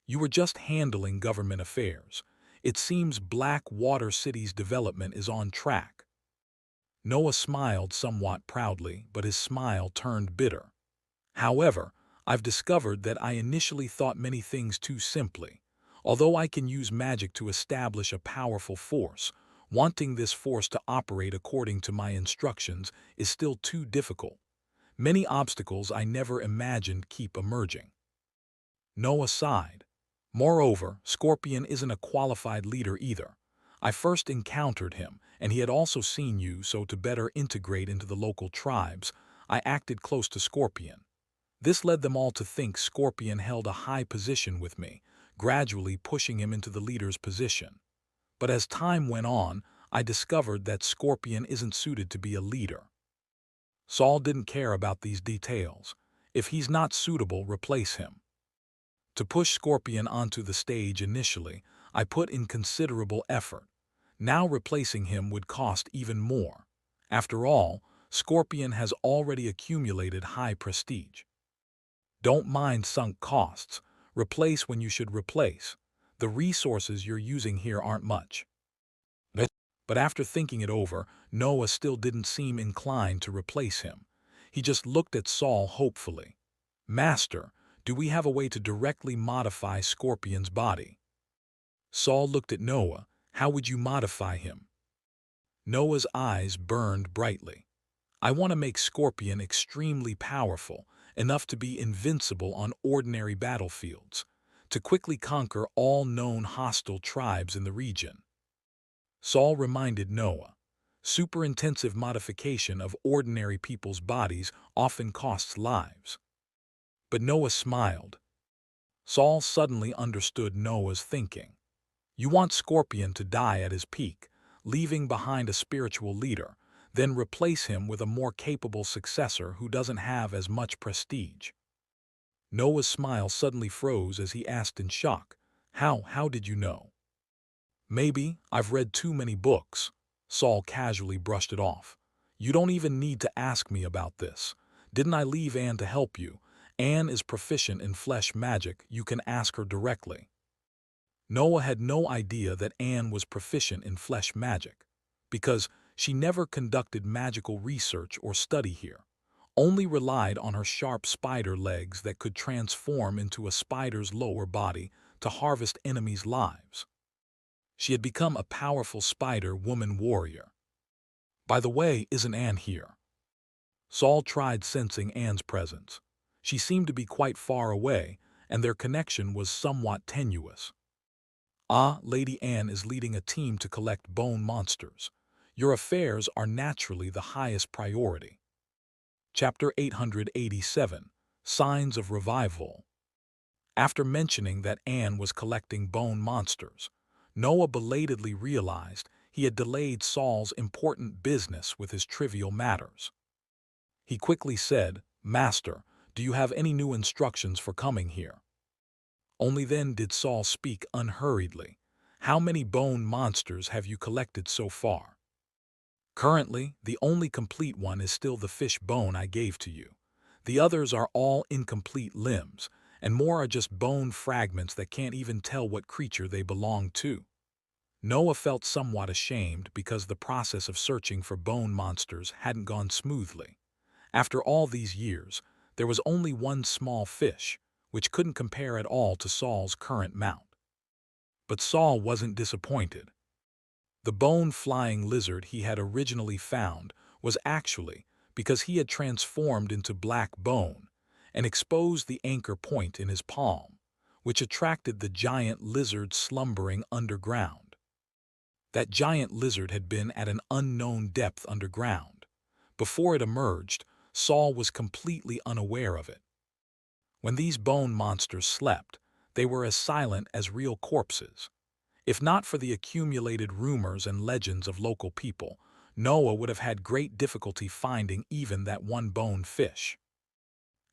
"You were just handling government affairs. It seems Blackwater City's development is on track." Noah smiled somewhat proudly, but his smile turned bitter. "However, I've discovered that I initially thought many things too simply. Although I can use magic to establish a powerful force, wanting this force to operate according to my instructions is still too difficult. Many obstacles I never imagined keep emerging." Noah sighed. "Moreover, Scorpion isn't a qualified leader either. I first encountered him, and he had also seen you, so to better integrate into the local tribes, I acted close to Scorpion. This led them all to think Scorpion held a high position with me, gradually pushing him into the leader's position. But as time went on, I discovered that Scorpion isn't suited to be a leader." Saul didn't care about these details. If he's not suitable, replace him. To push Scorpion onto the stage initially, I put in considerable effort. Now replacing him would cost even more. After all, Scorpion has already accumulated high prestige. Don't mind sunk costs. Replace when you should replace. The resources you're using here aren't much. But after thinking it over, Noah still didn't seem inclined to replace him. He just looked at Saul hopefully. "Master, do we have a way to directly modify Scorpion's body?" Saul looked at Noah. "How would you modify him?" Noah's eyes burned brightly. "I want to make Scorpion extremely powerful, enough to be invincible on ordinary battlefields, to quickly conquer all known hostile tribes in the region." Saul reminded Noah, "Super-intensive modification of ordinary people's bodies often costs lives." But Noah smiled. Saul suddenly understood Noah's thinking. You want Scorpion to die at his peak, leaving behind a spiritual leader, then replace him with a more capable successor who doesn't have as much prestige. Noah's smile suddenly froze as he asked in shock, How did you know?" "Maybe I've read too many books." Saul casually brushed it off. "You don't even need to ask me about this. Didn't I leave Anne to help you? Anne is proficient in flesh magic. You can ask her directly." Noah had no idea that Anne was proficient in flesh magic, because she never conducted magical research or study here, only relied on her sharp spider legs that could transform into a spider's lower body to harvest enemies' lives. She had become a powerful spider woman warrior. "By the way, isn't Anne here?" Saul tried sensing Anne's presence. She seemed to be quite far away, and their connection was somewhat tenuous. "Ah, Lady Anne is leading a team to collect bone monsters. Your affairs are naturally the highest priority." Chapter 887, Signs of Revival. After mentioning that Anne was collecting bone monsters, Noah belatedly realized he had delayed Saul's important business with his trivial matters. He quickly said, "Master, do you have any new instructions for coming here?" Only then did Saul speak unhurriedly. "How many bone monsters have you collected so far?" "Currently, the only complete one is still the fish bone I gave to you. The others are all incomplete limbs, and more are just bone fragments that can't even tell what creature they belong to." Noah felt somewhat ashamed because the process of searching for bone monsters hadn't gone smoothly. After all these years, there was only one small fish, which couldn't compare at all to Saul's current mount. But Saul wasn't disappointed. The bone-flying lizard he had originally found was actually because he had transformed into black bone and exposed the anchor point in his palm, which attracted the giant lizard slumbering underground. That giant lizard had been at an unknown depth underground. Before it emerged, Saul was completely unaware of it. When these bone monsters slept, they were as silent as real corpses. If not for the accumulated rumors and legends of local people, Noah would have had great difficulty finding even that one bone fish.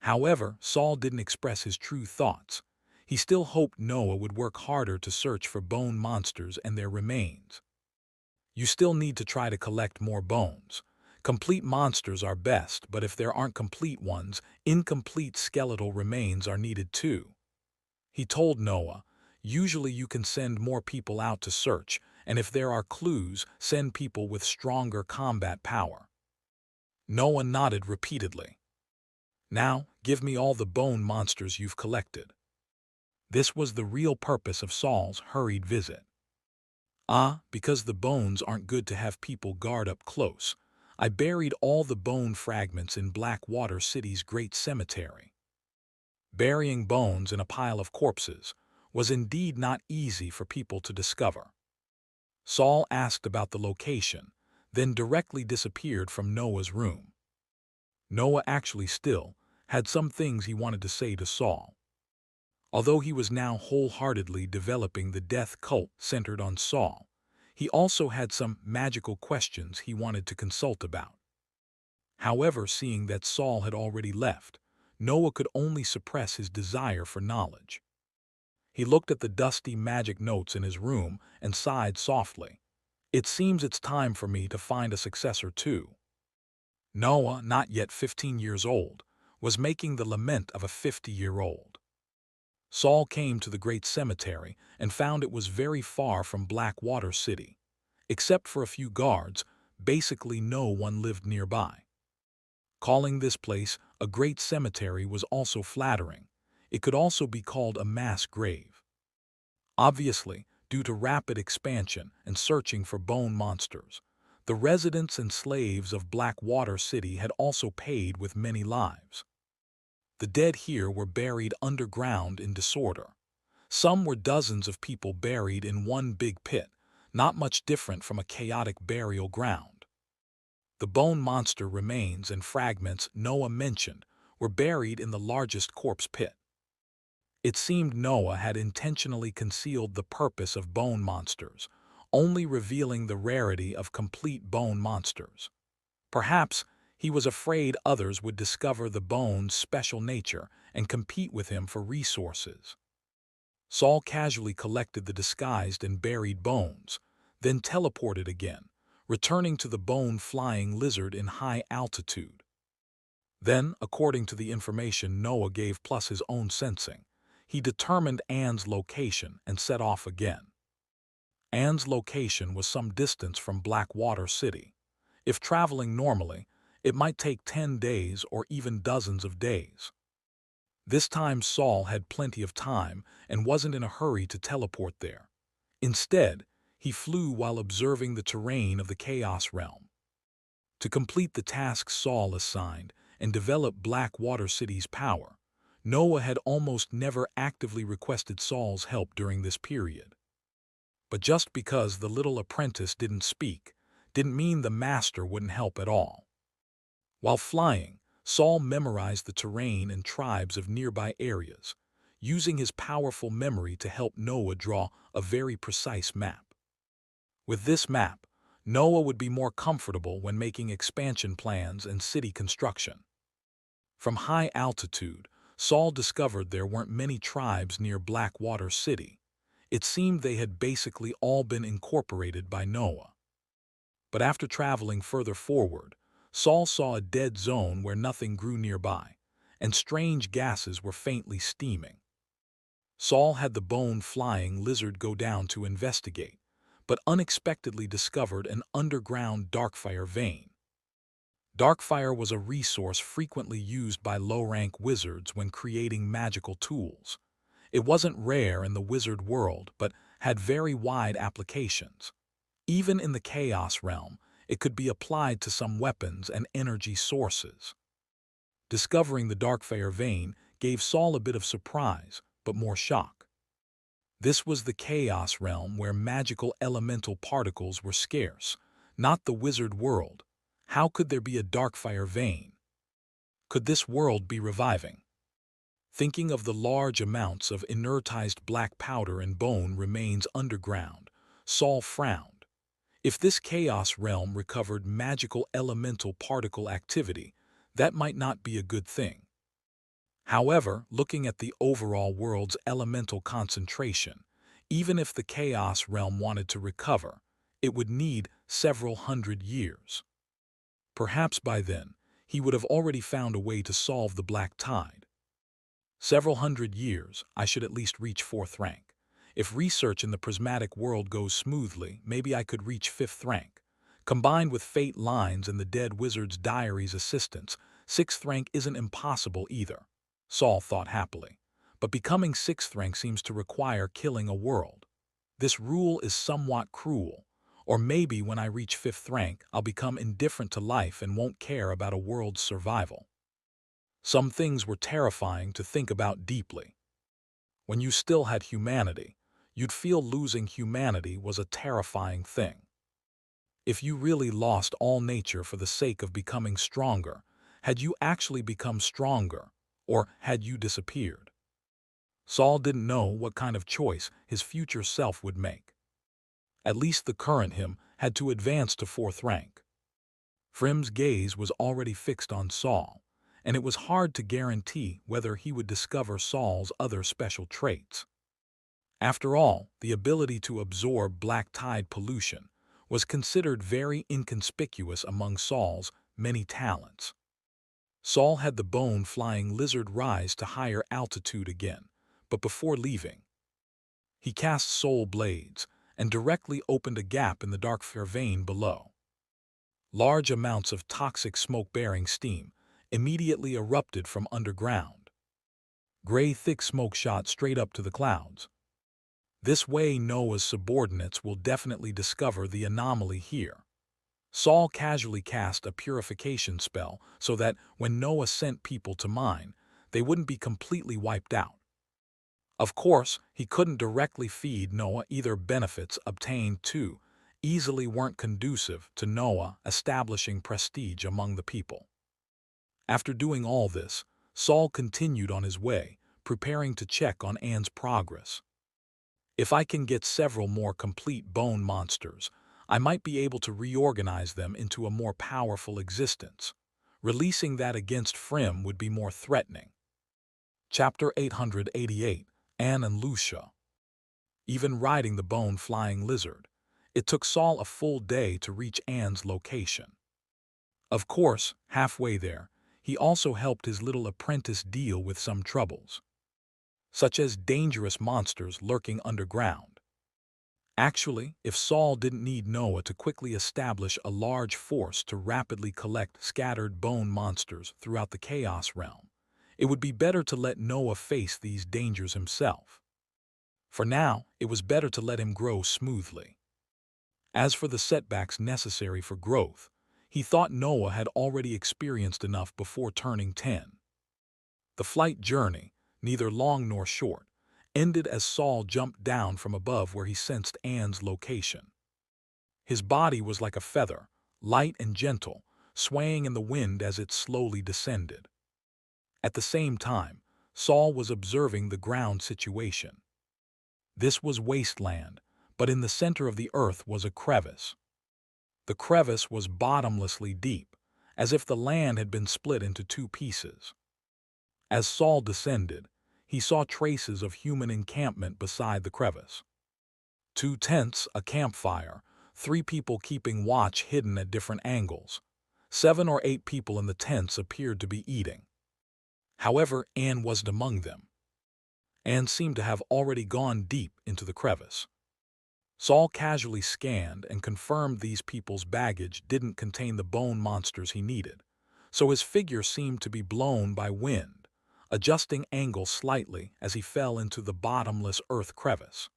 However, Saul didn't express his true thoughts. He still hoped Noah would work harder to search for bone monsters and their remains. You still need to try to collect more bones. Complete monsters are best, but if there aren't complete ones, incomplete skeletal remains are needed too. He told Noah, usually you can send more people out to search, and if there are clues, send people with stronger combat power. Noah nodded repeatedly. Now, give me all the bone monsters you've collected. This was the real purpose of Saul's hurried visit. Because the bones aren't good to have people guard up close, I buried all the bone fragments in Blackwater City's great cemetery. Burying bones in a pile of corpses was indeed not easy for people to discover. Saul asked about the location, then directly disappeared from Noah's room. Noah actually still had some things he wanted to say to Saul. Although he was now wholeheartedly developing the death cult centered on Saul, he also had some magical questions he wanted to consult about. However, seeing that Saul had already left, Noah could only suppress his desire for knowledge. He looked at the dusty magic notes in his room and sighed softly. It seems it's time for me to find a successor too. Noah, not yet 15 years old, was making the lament of a 50-year-old. Saul came to the great cemetery and found it was very far from Blackwater City. Except for a few guards, basically no one lived nearby. Calling this place a great cemetery was also flattering. It could also be called a mass grave. Obviously, due to rapid expansion and searching for bone monsters, the residents and slaves of Blackwater City had also paid with many lives. The dead here were buried underground in disorder. Some were dozens of people buried in one big pit, not much different from a chaotic burial ground. The bone monster remains and fragments Noah mentioned were buried in the largest corpse pit. It seemed Noah had intentionally concealed the purpose of bone monsters, only revealing the rarity of complete bone monsters. Perhaps he was afraid others would discover the bone's special nature and compete with him for resources. Saul casually collected the disguised and buried bones, then teleported again, returning to the bone-flying lizard in high altitude. Then, according to the information Noah gave plus his own sensing, he determined Anne's location and set off again. Anne's location was some distance from Blackwater City. If traveling normally, it might take 10 days or even dozens of days. This time Saul had plenty of time and wasn't in a hurry to teleport there. Instead, he flew while observing the terrain of the Chaos Realm. To complete the tasks Saul assigned and develop Blackwater City's power, Noah had almost never actively requested Saul's help during this period. But just because the little apprentice didn't speak, didn't mean the master wouldn't help at all. While flying, Saul memorized the terrain and tribes of nearby areas, using his powerful memory to help Noah draw a very precise map. With this map, Noah would be more comfortable when making expansion plans and city construction. From high altitude, Saul discovered there weren't many tribes near Blackwater City. It seemed they had basically all been incorporated by Noah. But after traveling further forward, Saul saw a dead zone where nothing grew nearby, and strange gases were faintly steaming. Saul had the bone-flying lizard go down to investigate, but unexpectedly discovered an underground darkfire vein. Darkfire was a resource frequently used by low-rank wizards when creating magical tools. It wasn't rare in the wizard world, but had very wide applications. Even in the Chaos Realm, it could be applied to some weapons and energy sources. Discovering the Darkfire vein gave Saul a bit of surprise, but more shock. This was the Chaos Realm where magical elemental particles were scarce, not the wizard world. How could there be a Darkfire vein? Could this world be reviving? Thinking of the large amounts of inertized black powder and bone remains underground, Saul frowned. If this chaos realm recovered magical elemental particle activity, that might not be a good thing. However, looking at the overall world's elemental concentration, even if the chaos realm wanted to recover, it would need several hundred years. Perhaps by then, he would have already found a way to solve the black tide. Several hundred years, I should at least reach 4th rank. If research in the prismatic world goes smoothly, maybe I could reach 5th rank. Combined with Fate Lines and the Dead Wizard's Diary's assistance, 6th rank isn't impossible either, Saul thought happily. But becoming 6th rank seems to require killing a world. This rule is somewhat cruel. Or maybe when I reach 5th rank, I'll become indifferent to life and won't care about a world's survival. Some things were terrifying to think about deeply. When you still had humanity, you'd feel losing humanity was a terrifying thing. If you really lost all nature for the sake of becoming stronger, had you actually become stronger, or had you disappeared? Saul didn't know what kind of choice his future self would make. At least the current him had to advance to 4th rank. Frim's gaze was already fixed on Saul, and it was hard to guarantee whether he would discover Saul's other special traits. After all, the ability to absorb black tide pollution was considered very inconspicuous among Saul's many talents. Saul had the bone-flying lizard rise to higher altitude again, but before leaving, he cast soul blades and directly opened a gap in the dark vein below. Large amounts of toxic smoke-bearing steam immediately erupted from underground. Gray thick smoke shot straight up to the clouds. This way Noah's subordinates will definitely discover the anomaly here. Saul casually cast a purification spell so that when Noah sent people to mine, they wouldn't be completely wiped out. Of course, he couldn't directly feed Noah either. Benefits obtained too easily weren't conducive to Noah establishing prestige among the people. After doing all this, Saul continued on his way, preparing to check on Anne's progress. If I can get several more complete bone monsters, I might be able to reorganize them into a more powerful existence. Releasing that against Frim would be more threatening. Chapter 888, Anne and Lucia. Even riding the bone-flying lizard, it took Saul a full day to reach Anne's location. Of course, halfway there, he also helped his little apprentice deal with some troubles, such as dangerous monsters lurking underground. Actually, if Saul didn't need Noah to quickly establish a large force to rapidly collect scattered bone monsters throughout the Chaos Realm, it would be better to let Noah face these dangers himself. For now, it was better to let him grow smoothly. As for the setbacks necessary for growth, he thought Noah had already experienced enough before turning 10. The flight journey, neither long nor short, ended as Saul jumped down from above where he sensed Anne's location. His body was like a feather, light and gentle, swaying in the wind as it slowly descended. At the same time, Saul was observing the ground situation. This was wasteland, but in the center of the earth was a crevice. The crevice was bottomlessly deep, as if the land had been split into two pieces. As Saul descended, he saw traces of human encampment beside the crevice. 2 tents, a campfire, 3 people keeping watch hidden at different angles. 7 or 8 people in the tents appeared to be eating. However, Anne wasn't among them. Anne seemed to have already gone deep into the crevice. Saul casually scanned and confirmed these people's baggage didn't contain the bone monsters he needed, so his figure seemed to be blown by wind, adjusting angle slightly as he fell into the bottomless earth crevice.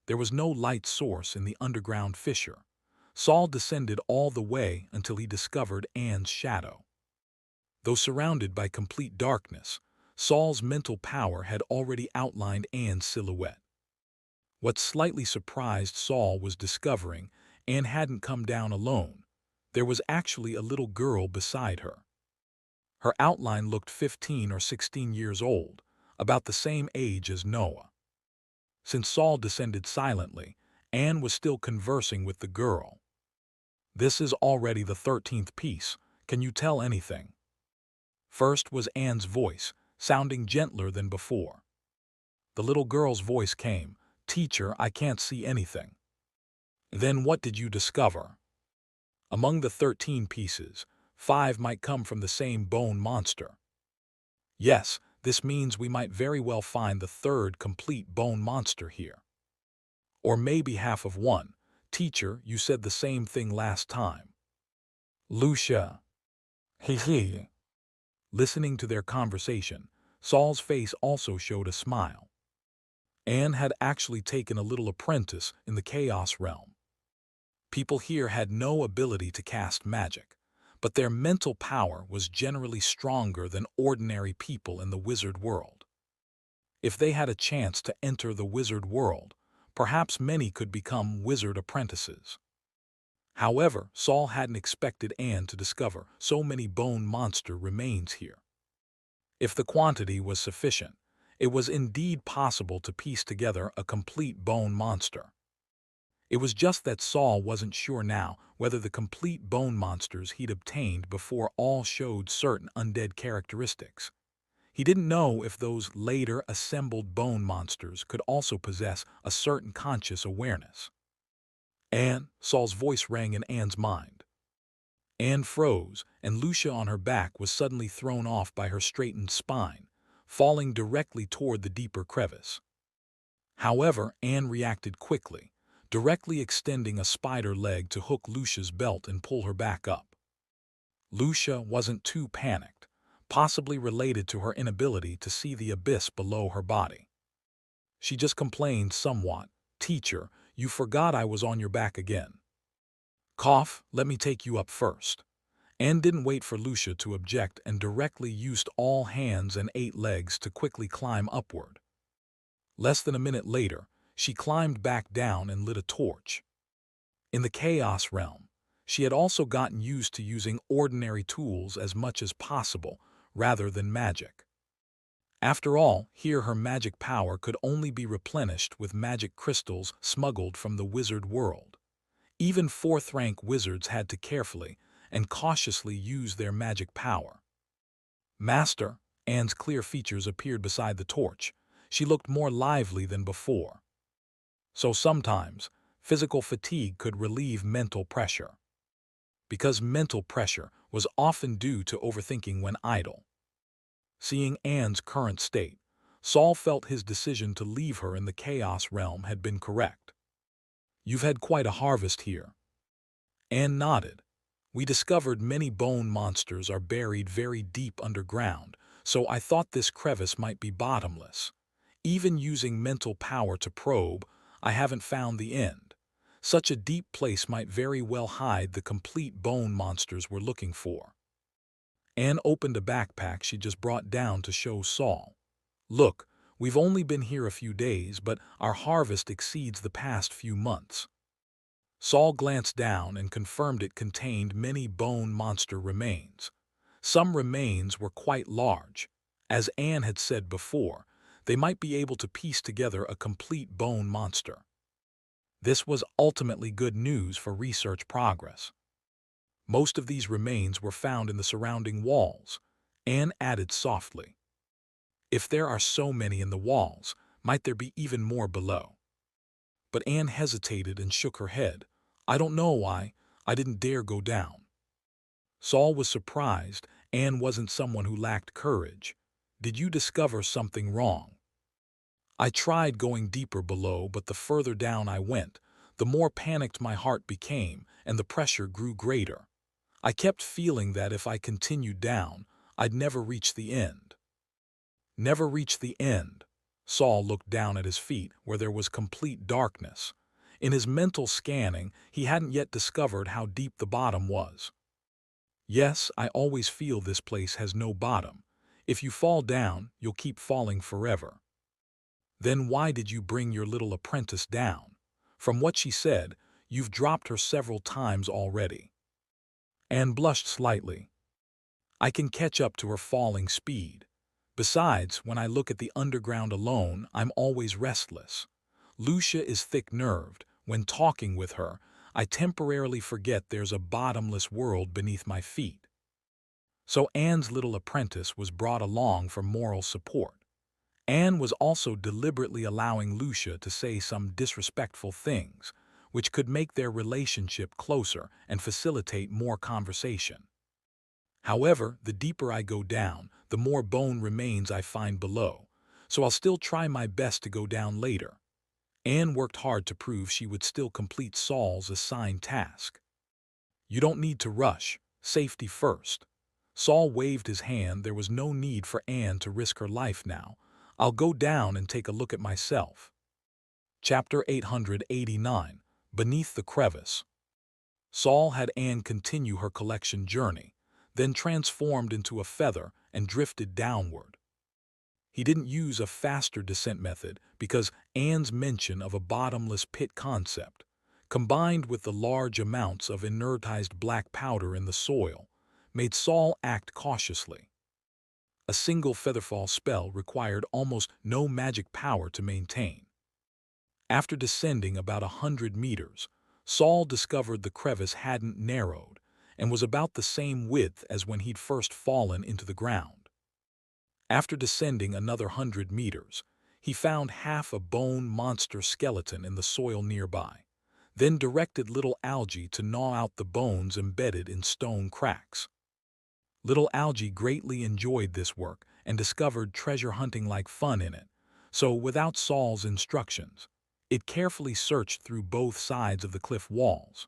There was no light source in the underground fissure. Saul descended all the way until he discovered Anne's shadow. Though surrounded by complete darkness, Saul's mental power had already outlined Anne's silhouette. What slightly surprised Saul was discovering Anne hadn't come down alone. There was actually a little girl beside her. Her outline looked 15 or 16 years old, about the same age as Noah. Since Saul descended silently, Anne was still conversing with the girl. "This is already the 13th piece. Can you tell anything?" First was Anne's voice, sounding gentler than before. The little girl's voice came, "Teacher, I can't see anything." "Then what did you discover?" "Among the 13 pieces, 5 might come from the same bone monster." "Yes, this means we might very well find the third complete bone monster here. Or maybe half of one. Teacher, you said the same thing last time." "Lucia." He. Listening to their conversation, Saul's face also showed a smile. Anne had actually taken a little apprentice in the Chaos Realm. People here had no ability to cast magic, but their mental power was generally stronger than ordinary people in the wizard world. If they had a chance to enter the wizard world, perhaps many could become wizard apprentices. However, Saul hadn't expected Anne to discover so many bone monster remains here. If the quantity was sufficient, it was indeed possible to piece together a complete bone monster. It was just that Saul wasn't sure now whether the complete bone monsters he'd obtained before all showed certain undead characteristics. He didn't know if those later assembled bone monsters could also possess a certain conscious awareness. "Anne," Saul's voice rang in Anne's mind. Anne froze, and Lucia on her back was suddenly thrown off by her straightened spine, falling directly toward the deeper crevice. However, Anne reacted quickly, directly extending a spider leg to hook Lucia's belt and pull her back up. Lucia wasn't too panicked, possibly related to her inability to see the abyss below her body. She just complained somewhat, "Teacher, you forgot I was on your back again." "Cough, let me take you up first." Anne didn't wait for Lucia to object and directly used all hands and 8 legs to quickly climb upward. Less than a minute later, she climbed back down and lit a torch. In the Chaos Realm, she had also gotten used to using ordinary tools as much as possible, rather than magic. After all, here her magic power could only be replenished with magic crystals smuggled from the wizard world. Even 4th-rank wizards had to carefully and cautiously use their magic power. "Master," Anne's clear features appeared beside the torch. She looked more lively than before. So sometimes, physical fatigue could relieve mental pressure. Because mental pressure was often due to overthinking when idle. Seeing Anne's current state, Saul felt his decision to leave her in the Chaos Realm had been correct. "You've had quite a harvest here." Anne nodded. "We discovered many bone monsters are buried very deep underground, so I thought this crevice might be bottomless. Even using mental power to probe, I haven't found the end. Such a deep place might very well hide the complete bone monsters we're looking for." Anne opened a backpack she just brought down to show Saul. "Look, we've only been here a few days, but our harvest exceeds the past few months." Saul glanced down and confirmed it contained many bone monster remains. Some remains were quite large. As Anne had said before, they might be able to piece together a complete bone monster. This was ultimately good news for research progress. Most of these remains were found in the surrounding walls. Anne added softly, "If there are so many in the walls, might there be even more below?" But Anne hesitated and shook her head. "I don't know why. I didn't dare go down." Saul was surprised. Anne wasn't someone who lacked courage. "Did you discover something wrong?" "I tried going deeper below, but the further down I went, the more panicked my heart became and the pressure grew greater. I kept feeling that if I continued down, I'd never reach the end." Never reach the end. Saul looked down at his feet where there was complete darkness. In his mental scanning, he hadn't yet discovered how deep the bottom was. "Yes, I always feel this place has no bottom. If you fall down, you'll keep falling forever." "Then why did you bring your little apprentice down? From what she said, you've dropped her several times already." Anne blushed slightly. I can catch up to her falling speed. Besides, when I look at the underground alone, I'm always restless. Lucia is thick-nerved. When talking with her, I temporarily forget there's a bottomless world beneath my feet. So Anne's little apprentice was brought along for moral support. Anne was also deliberately allowing Lucia to say some disrespectful things, which could make their relationship closer and facilitate more conversation. However, the deeper I go down, the more bone remains I find below, so I'll still try my best to go down later. Anne worked hard to prove she would still complete Saul's assigned task. You don't need to rush, safety first. Saul waved his hand. There was no need for Anne to risk her life now. I'll go down and take a look at myself. Chapter 889, Beneath the Crevice. Saul had Anne continue her collection journey, then transformed into a feather and drifted downward. He didn't use a faster descent method because Anne's mention of a bottomless pit concept, combined with the large amounts of inertized black powder in the soil, made Saul act cautiously. A single featherfall spell required almost no magic power to maintain. After descending about 100 meters, Saul discovered the crevice hadn't narrowed and was about the same width as when he'd first fallen into the ground. After descending another 100 meters, he found half a bone monster skeleton in the soil nearby, then directed little Algae to gnaw out the bones embedded in stone cracks. Little Algae greatly enjoyed this work and discovered treasure hunting like fun in it, so without Saul's instructions, it carefully searched through both sides of the cliff walls.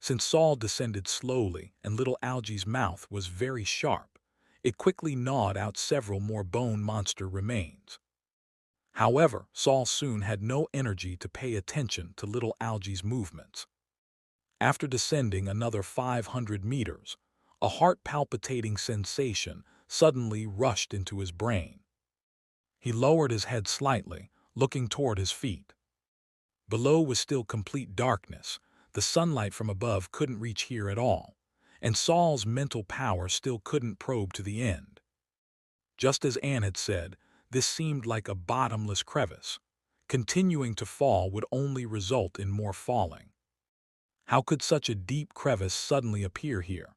Since Saul descended slowly and little Algae's mouth was very sharp, it quickly gnawed out several more bone monster remains. However, Saul soon had no energy to pay attention to little Algae's movements. After descending another 500 meters, a heart-palpitating sensation suddenly rushed into his brain. He lowered his head slightly, looking toward his feet. Below was still complete darkness. The sunlight from above couldn't reach here at all, and Saul's mental power still couldn't probe to the end. Just as Anne had said, this seemed like a bottomless crevice. Continuing to fall would only result in more falling. How could such a deep crevice suddenly appear here?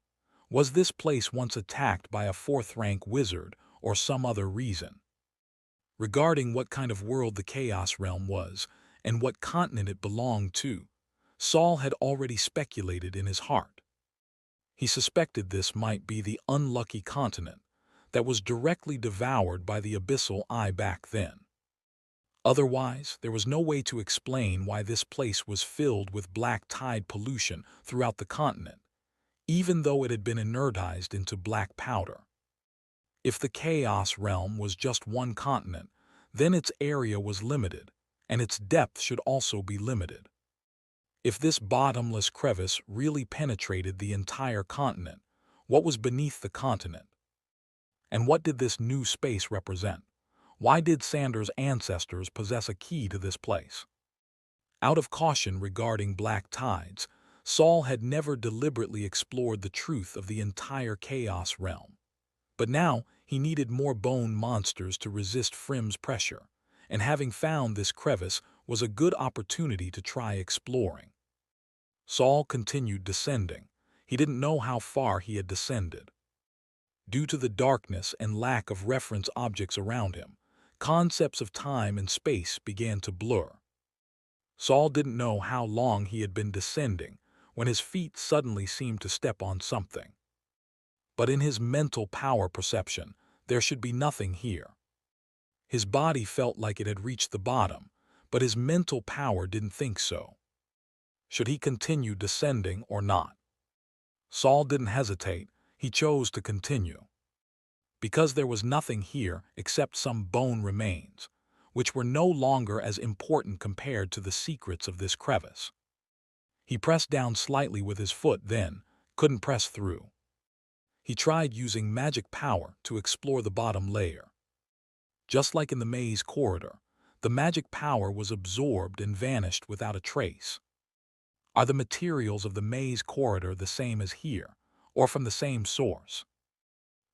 Was this place once attacked by a fourth-rank wizard or some other reason? Regarding what kind of world the Chaos Realm was and what continent it belonged to, Saul had already speculated in his heart. He suspected this might be the unlucky continent that was directly devoured by the Abyssal Eye back then. Otherwise, there was no way to explain why this place was filled with black tide pollution throughout the continent, even though it had been inertized into black powder. If the Chaos Realm was just one continent, then its area was limited, and its depth should also be limited. If this bottomless crevice really penetrated the entire continent, what was beneath the continent? And what did this new space represent? Why did Sandor's ancestors possess a key to this place? Out of caution regarding black tides, Saul had never deliberately explored the truth of the entire Chaos Realm. But now he needed more bone monsters to resist Frim's pressure, and having found this crevice was a good opportunity to try exploring. Saul continued descending. He didn't know how far he had descended. Due to the darkness and lack of reference objects around him, concepts of time and space began to blur. Saul didn't know how long he had been descending when his feet suddenly seemed to step on something. But in his mental power perception, there should be nothing here. His body felt like it had reached the bottom, but his mental power didn't think so. Should he continue descending or not? Saul didn't hesitate. He chose to continue. Because there was nothing here except some bone remains, which were no longer as important compared to the secrets of this crevice. He pressed down slightly with his foot, then couldn't press through. He tried using magic power to explore the bottom layer. Just like in the maze corridor, the magic power was absorbed and vanished without a trace. Are the materials of the maze corridor the same as here, or from the same source?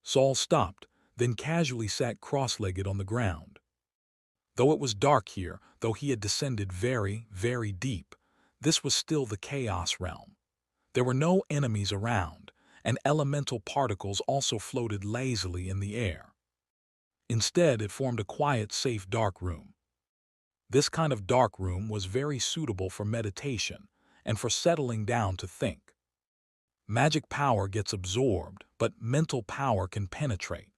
Saul stopped, then casually sat cross-legged on the ground. Though it was dark here, though he had descended very, very deep, this was still the Chaos Realm. There were no enemies around, and elemental particles also floated lazily in the air. Instead, it formed a quiet, safe dark room. This kind of dark room was very suitable for meditation and for settling down to think. Magic power gets absorbed, but mental power can penetrate.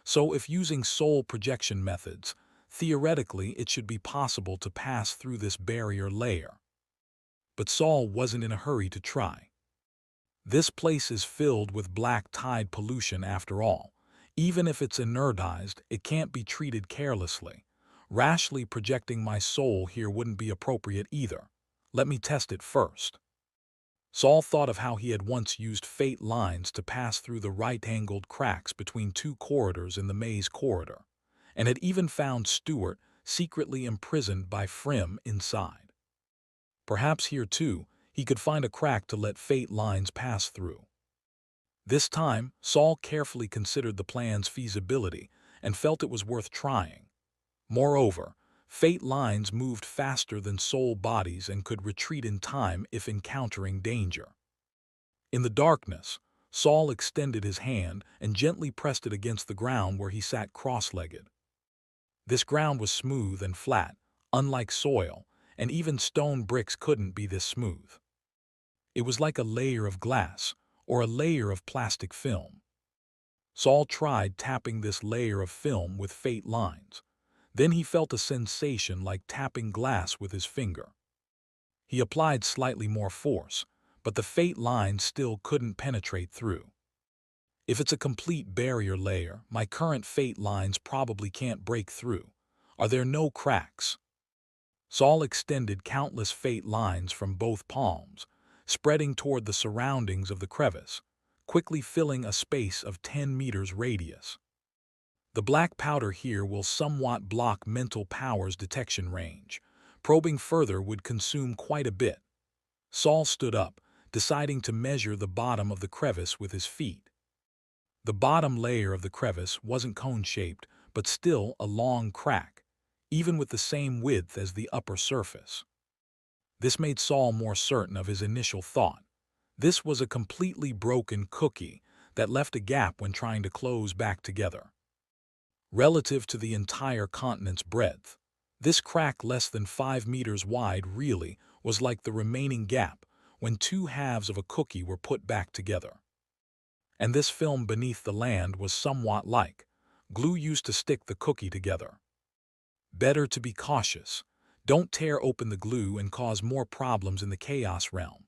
So if using soul projection methods, theoretically it should be possible to pass through this barrier layer. But Saul wasn't in a hurry to try. This place is filled with black tide pollution after all. Even if it's inertized, it can't be treated carelessly. Rashly projecting my soul here wouldn't be appropriate either. Let me test it first. Saul thought of how he had once used fate lines to pass through the right-angled cracks between two corridors in the maze corridor, and had even found Stuart secretly imprisoned by Frym inside. Perhaps here too, he could find a crack to let fate lines pass through. This time, Saul carefully considered the plan's feasibility and felt it was worth trying. Moreover, fate lines moved faster than soul bodies and could retreat in time if encountering danger. In the darkness, Saul extended his hand and gently pressed it against the ground where he sat cross-legged. This ground was smooth and flat, unlike soil, and even stone bricks couldn't be this smooth. It was like a layer of glass or a layer of plastic film. Saul tried tapping this layer of film with fate lines. Then he felt a sensation like tapping glass with his finger. He applied slightly more force, but the fate line still couldn't penetrate through. If it's a complete barrier layer, my current fate lines probably can't break through. Are there no cracks? Saul extended countless fate lines from both palms, spreading toward the surroundings of the crevice, quickly filling a space of 10 meters radius. The black powder here will somewhat block mental power's detection range. Probing further would consume quite a bit. Saul stood up, deciding to measure the bottom of the crevice with his feet. The bottom layer of the crevice wasn't cone-shaped, but still a long crack, even with the same width as the upper surface. This made Saul more certain of his initial thought. This was a completely broken cookie that left a gap when trying to close back together. Relative to the entire continent's breadth, this crack less than 5 meters wide really was like the remaining gap when two halves of a cookie were put back together. And this film beneath the land was somewhat like glue used to stick the cookie together. Better to be cautious. Don't tear open the glue and cause more problems in the Chaos Realm.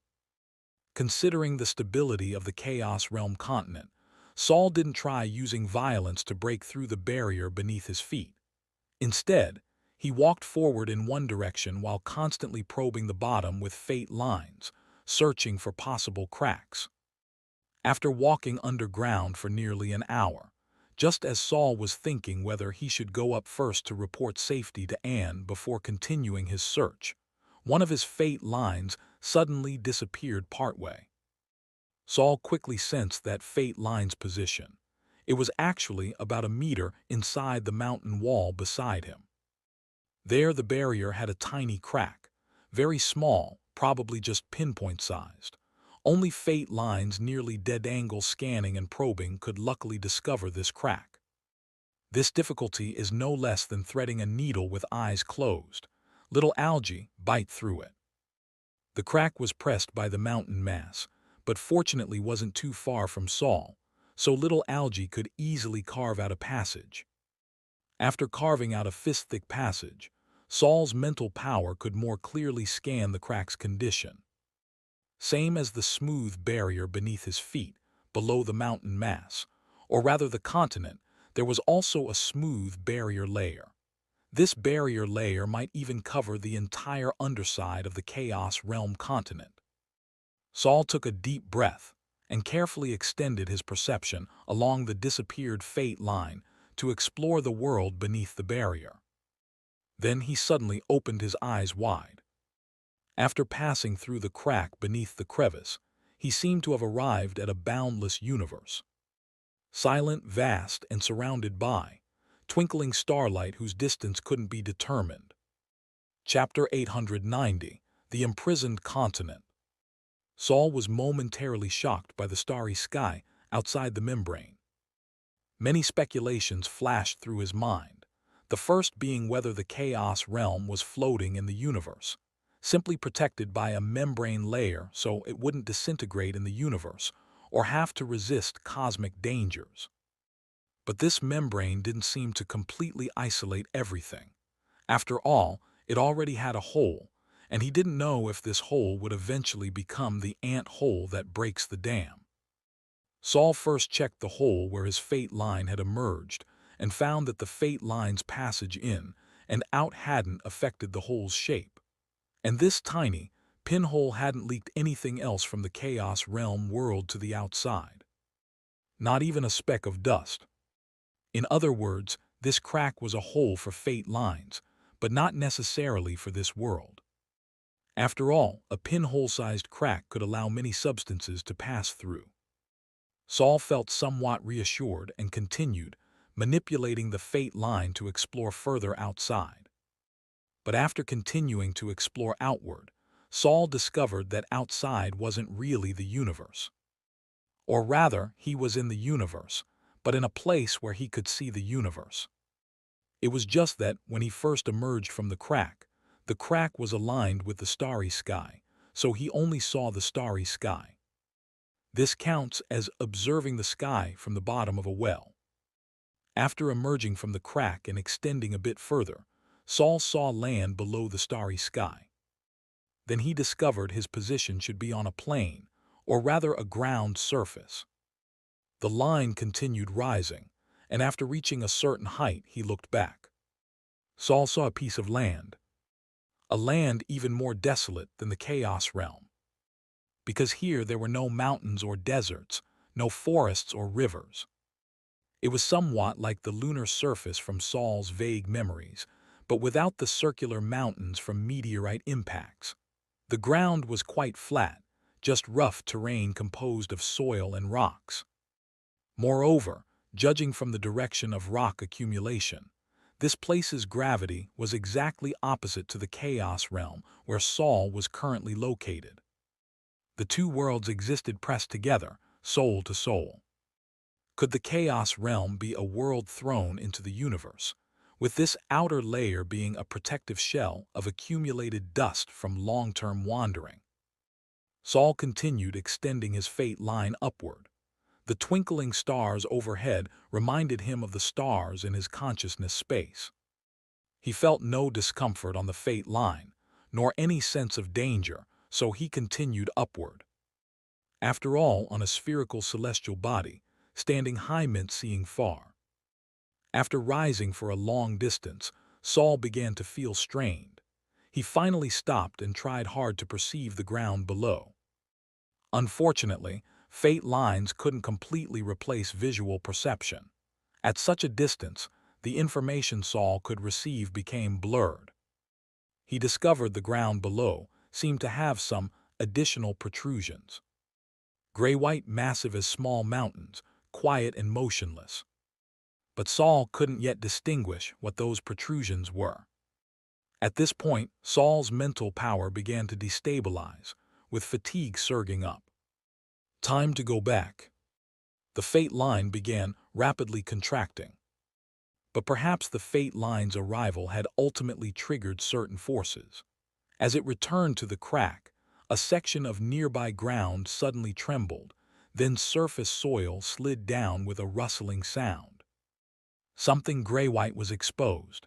Considering the stability of the Chaos Realm continent, Saul didn't try using violence to break through the barrier beneath his feet. Instead, he walked forward in one direction while constantly probing the bottom with fate lines, searching for possible cracks. After walking underground for nearly an hour, just as Saul was thinking whether he should go up first to report safety to Anne before continuing his search, one of his fate lines suddenly disappeared partway. Saul quickly sensed that fate line's position. It was actually about a meter inside the mountain wall beside him. There the barrier had a tiny crack, very small, probably just pinpoint-sized. Only fate lines nearly dead-angle scanning and probing could luckily discover this crack. This difficulty is no less than threading a needle with eyes closed. Little algae bite through it. The crack was pressed by the mountain mass, but fortunately wasn't too far from Saul, so little algae could easily carve out a passage. After carving out a fist-thick passage, Saul's mental power could more clearly scan the crack's condition. Same as the smooth barrier beneath his feet, below the mountain mass, or rather the continent, there was also a smooth barrier layer. This barrier layer might even cover the entire underside of the Chaos Realm continent. Saul took a deep breath and carefully extended his perception along the disappeared fate line to explore the world beneath the barrier. Then he suddenly opened his eyes wide. After passing through the crack beneath the crevice, he seemed to have arrived at a boundless universe. silent, vast, and surrounded by twinkling starlight whose distance couldn't be determined. Chapter 890, The Imprisoned Continent. Saul was momentarily shocked by the starry sky outside the membrane. Many speculations flashed through his mind, the first being whether the Chaos Realm was floating in the universe, simply protected by a membrane layer so it wouldn't disintegrate in the universe or have to resist cosmic dangers. But this membrane didn't seem to completely isolate everything. After all, it already had a hole, and he didn't know if this hole would eventually become the ant hole that breaks the dam. Saul first checked the hole where his fate line had emerged and found that the fate line's passage in and out hadn't affected the hole's shape. And this tiny pinhole hadn't leaked anything else from the Chaos Realm world to the outside. Not even a speck of dust. In other words, this crack was a hole for fate lines, but not necessarily for this world. After all, a pinhole-sized crack could allow many substances to pass through. Saul felt somewhat reassured and continued, manipulating the fate line to explore further outside. But after continuing to explore outward, Saul discovered that outside wasn't really the universe. Or rather, he was in the universe, but in a place where he could see the universe. It was just that when he first emerged from the crack was aligned with the starry sky, so he only saw the starry sky. This counts as observing the sky from the bottom of a well. After emerging from the crack and extending a bit further, Saul saw land below the starry sky. Then he discovered his position should be on a plain, or rather a ground surface. The line continued rising, and after reaching a certain height, he looked back. Saul saw a piece of land. A land even more desolate than the Chaos Realm. Because here there were no mountains or deserts, no forests or rivers. It was somewhat like the lunar surface from Saul's vague memories, but without the circular mountains from meteorite impacts. The ground was quite flat, just rough terrain composed of soil and rocks. Moreover, judging from the direction of rock accumulation, this place's gravity was exactly opposite to the Chaos Realm where Saul was currently located. The two worlds existed pressed together, soul to soul. Could the Chaos Realm be a world thrown into the universe, with this outer layer being a protective shell of accumulated dust from long-term wandering? Saul continued extending his fate line upward. The twinkling stars overhead reminded him of the stars in his consciousness space. He felt no discomfort on the fate line, nor any sense of danger, so he continued upward. After all, on a spherical celestial body, standing high meant seeing far. After rising for a long distance, Saul began to feel strained. He finally stopped and tried hard to perceive the ground below. Unfortunately, fate lines couldn't completely replace visual perception. At such a distance, the information Saul could receive became blurred. He discovered the ground below seemed to have some additional protrusions. Gray-white, massive as small mountains, quiet and motionless. But Saul couldn't yet distinguish what those protrusions were. At this point, Saul's mental power began to destabilize, with fatigue surging up. Time to go back. The fate line began rapidly contracting. But perhaps the fate line's arrival had ultimately triggered certain forces. As it returned to the crack, a section of nearby ground suddenly trembled, then surface soil slid down with a rustling sound. Something gray-white was exposed.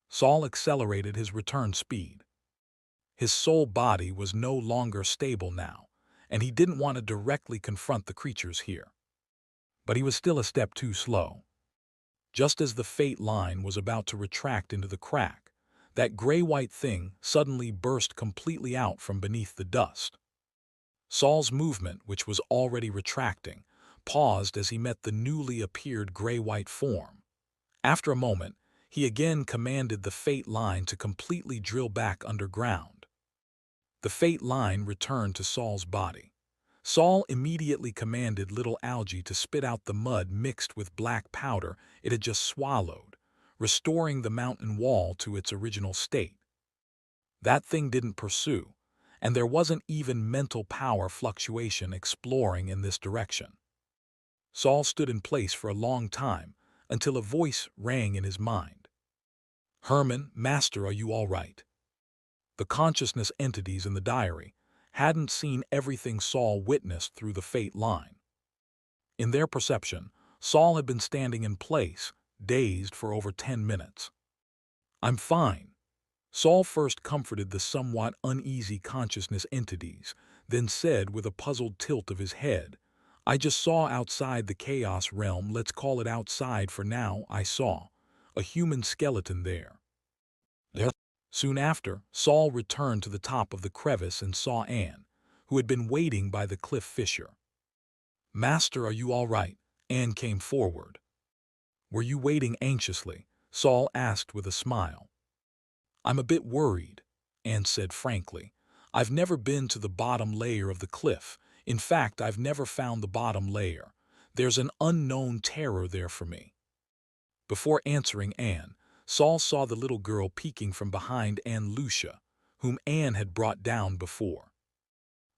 Saul accelerated his return speed. His soul body was no longer stable now, and he didn't want to directly confront the creatures here. But he was still a step too slow. Just as the fate line was about to retract into the crack, that gray-white thing suddenly burst completely out from beneath the dust. Saul's movement, which was already retracting, paused as he met the newly appeared gray-white form. After a moment, he again commanded the fate line to completely drill back underground. The fate line returned to Saul's body. Saul immediately commanded little Algae to spit out the mud mixed with black powder it had just swallowed, restoring the mountain wall to its original state. That thing didn't pursue, and there wasn't even mental power fluctuation exploring in this direction. Saul stood in place for a long time until a voice rang in his mind. "Herman, Master, are you all right?" The consciousness entities in the diary hadn't seen everything Saul witnessed through the fate line. In their perception, Saul had been standing in place, dazed for over 10 minutes. "I'm fine." Saul first comforted the somewhat uneasy consciousness entities, then said with a puzzled tilt of his head, "I just saw outside the chaos realm, let's call it outside for now, I saw a human skeleton there." Soon after, Saul returned to the top of the crevice and saw Anne, who had been waiting by the cliff fissure. "Master, are you all right?" Anne came forward. "Were you waiting anxiously?" Saul asked with a smile. "I'm a bit worried," Anne said frankly. "I've never been to the bottom layer of the cliff. In fact, I've never found the bottom layer. There's an unknown terror there for me." Before answering Anne, Saul saw the little girl peeking from behind Anne Lucia, whom Anne had brought down before.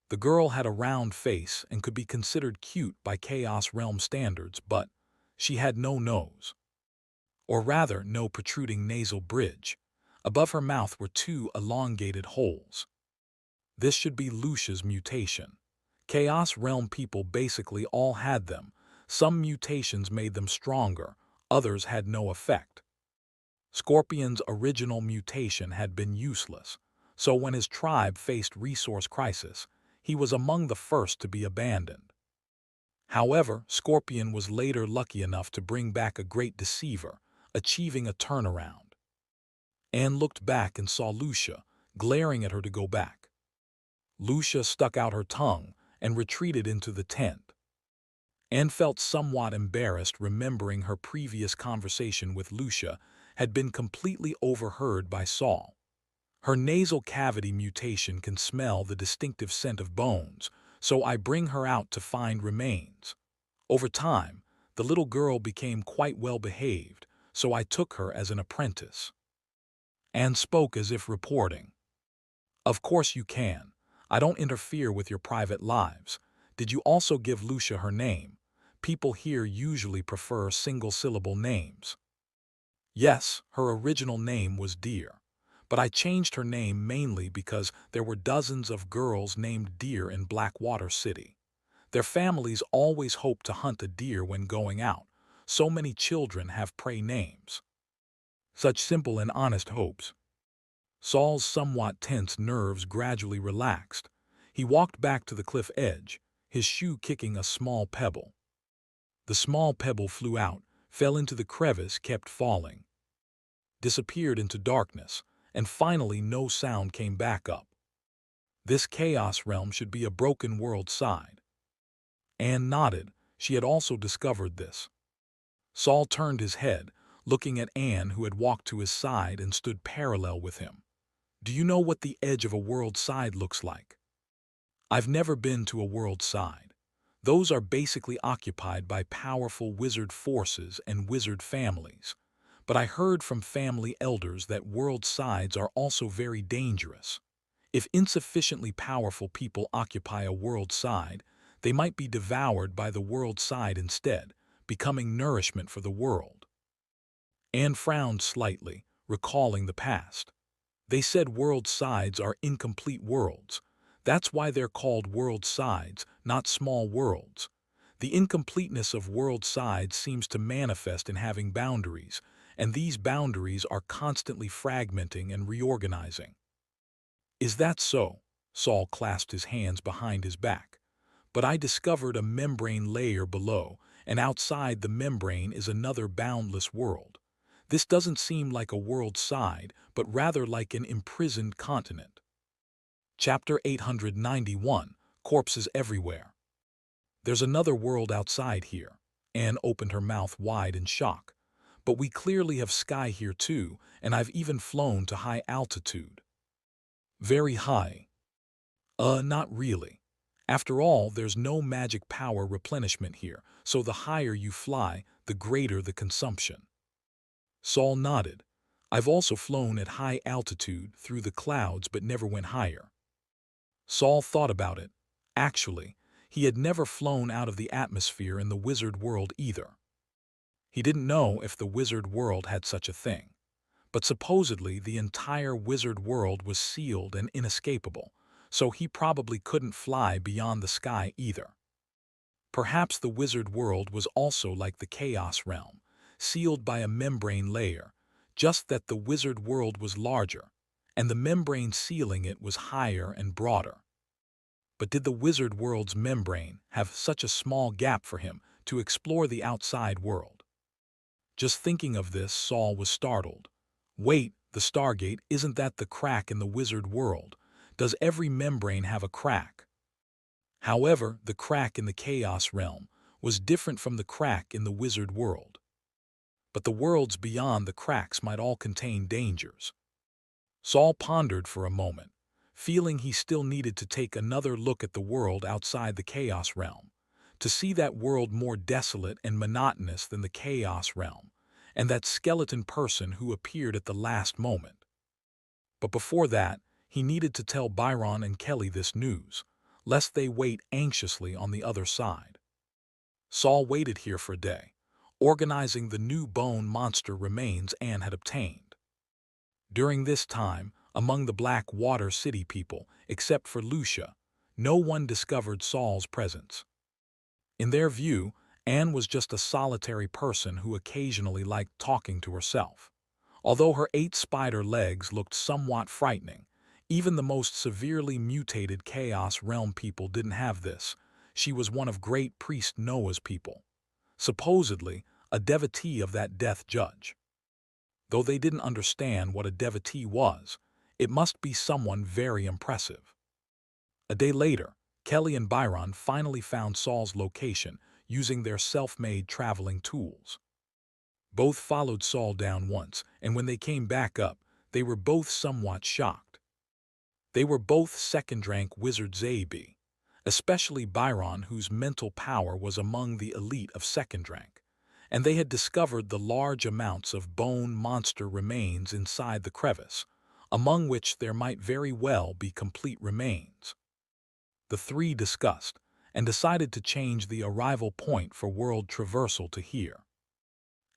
The girl had a round face and could be considered cute by Chaos Realm standards, but she had no nose. Or rather, no protruding nasal bridge. Above her mouth were two elongated holes. This should be Lucia's mutation. Chaos Realm people basically all had them. Some mutations made them stronger, others had no effect. Scorpion's original mutation had been useless, so when his tribe faced resource crisis, he was among the first to be abandoned. However, Scorpion was later lucky enough to bring back a great deceiver, achieving a turnaround. Anne looked back and saw Lucia, glaring at her to go back. Lucia stuck out her tongue and retreated into the tent. Anne felt somewhat embarrassed remembering her previous conversation with Lucia had been completely overheard by Saul. Her nasal cavity mutation can smell the distinctive scent of bones, so I bring her out to find remains. Over time, the little girl became quite well behaved, so I took her as an apprentice. Anne spoke as if reporting. "Of course you can. I don't interfere with your private lives. Did you also give Lucia her name? People here usually prefer single-syllable names." "Yes, her original name was Deer, but I changed her name mainly because there were dozens of girls named Deer in Blackwater City. Their families always hope to hunt a deer when going out. So many children have prey names. Such simple and honest hopes." Saul's somewhat tense nerves gradually relaxed. He walked back to the cliff edge, his shoe kicking a small pebble. The small pebble flew out, fell into the crevice, kept falling, disappeared into darkness, and finally no sound came back up. This chaos realm should be a broken world side. Anne nodded. She had also discovered this. Saul turned his head, looking at Anne, who had walked to his side and stood parallel with him. "Do you know what the edge of a world side looks like?" "I've never been to a world side. Those are basically occupied by powerful wizard forces and wizard families. But I heard from family elders that world sides are also very dangerous. If insufficiently powerful people occupy a world side, they might be devoured by the world side instead, becoming nourishment for the world." Anne frowned slightly, recalling the past. They said world sides are incomplete worlds. That's why they're called world sides, not small worlds. The incompleteness of world sides seems to manifest in having boundaries, and these boundaries are constantly fragmenting and reorganizing. "Is that so?" Saul clasped his hands behind his back. "But I discovered a membrane layer below, and outside the membrane is another boundless world. This doesn't seem like a world side, but rather like an imprisoned continent." Chapter 891, Corpses Everywhere. "There's another world outside here." Anne opened her mouth wide in shock. "But we clearly have sky here too, and I've even flown to high altitude." "Very high." Not really." After all, there's no magic power replenishment here, so the higher you fly, the greater the consumption. Saul nodded. I've also flown at high altitude through the clouds but never went higher. Saul thought about it. Actually, he had never flown out of the atmosphere in the wizard world either. He didn't know if the wizard world had such a thing. But supposedly the entire wizard world was sealed and inescapable, so he probably couldn't fly beyond the sky either. Perhaps the wizard world was also like the Chaos Realm, sealed by a membrane layer, just that the wizard world was larger, and the membrane sealing it was higher and broader. But did the wizard world's membrane have such a small gap for him to explore the outside world? Just thinking of this, Saul was startled. Wait, the Stargate, isn't that the crack in the wizard world? Does every membrane have a crack? However, the crack in the Chaos Realm was different from the crack in the wizard world. But the worlds beyond the cracks might all contain dangers. Saul pondered for a moment, feeling he still needed to take another look at the world outside the Chaos Realm, to see that world more desolate and monotonous than the Chaos Realm, and that skeleton person who appeared at the last moment. But before that, he needed to tell Byron and Kelly this news, lest they wait anxiously on the other side. Saul waited here for a day, organizing the new bone monster remains Anne had obtained. During this time, among the Black Water City people, except for Lucia, no one discovered Saul's presence. In their view, Anne was just a solitary person who occasionally liked talking to herself. Although her 8 spider legs looked somewhat frightening, even the most severely mutated Chaos Realm people didn't have this. She was one of great priest Noah's people, supposedly a devotee of that death judge. Though they didn't understand what a devotee was, it must be someone very impressive. A day later, Kelly and Byron finally found Saul's location using their self-made traveling tools. Both followed Saul down once, and when they came back up, they were both somewhat shocked. They were both second-rank wizards AB, especially Byron, whose mental power was among the elite of second rank, and they had discovered the large amounts of bone monster remains inside the crevice, among which there might very well be complete remains. The three discussed and decided to change the arrival point for world traversal to here.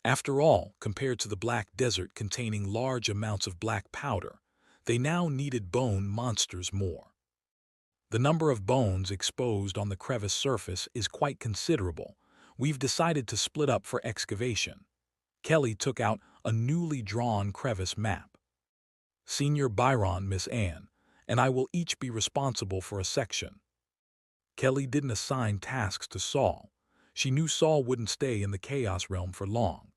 After all, compared to the Black Desert containing large amounts of black powder, they now needed bone monsters more. The number of bones exposed on the crevice surface is quite considerable. We've decided to split up for excavation. Kelly took out a newly drawn crevice map. Senior Byron, Miss Anne, and I will each be responsible for a section. Kelly didn't assign tasks to Saul. She knew Saul wouldn't stay in the Chaos Realm for long.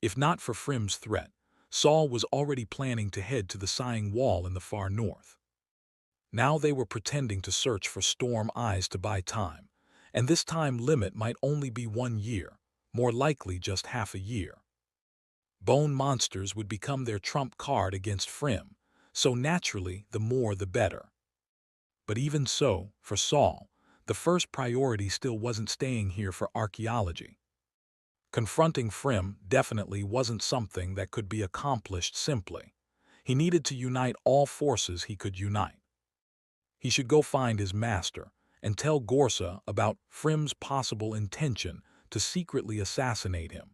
If not for Frim's threat, Saul was already planning to head to the Sighing Wall in the far north. Now they were pretending to search for Storm Eyes to buy time, and this time limit might only be 1 year, more likely just half a year. Bone monsters would become their trump card against Frim, so naturally the more the better. But even so, for Saul, the first priority still wasn't staying here for archaeology. Confronting Frim definitely wasn't something that could be accomplished simply. He needed to unite all forces he could unite. He should go find his master and tell Gorsa about Frim's possible intention to secretly assassinate him.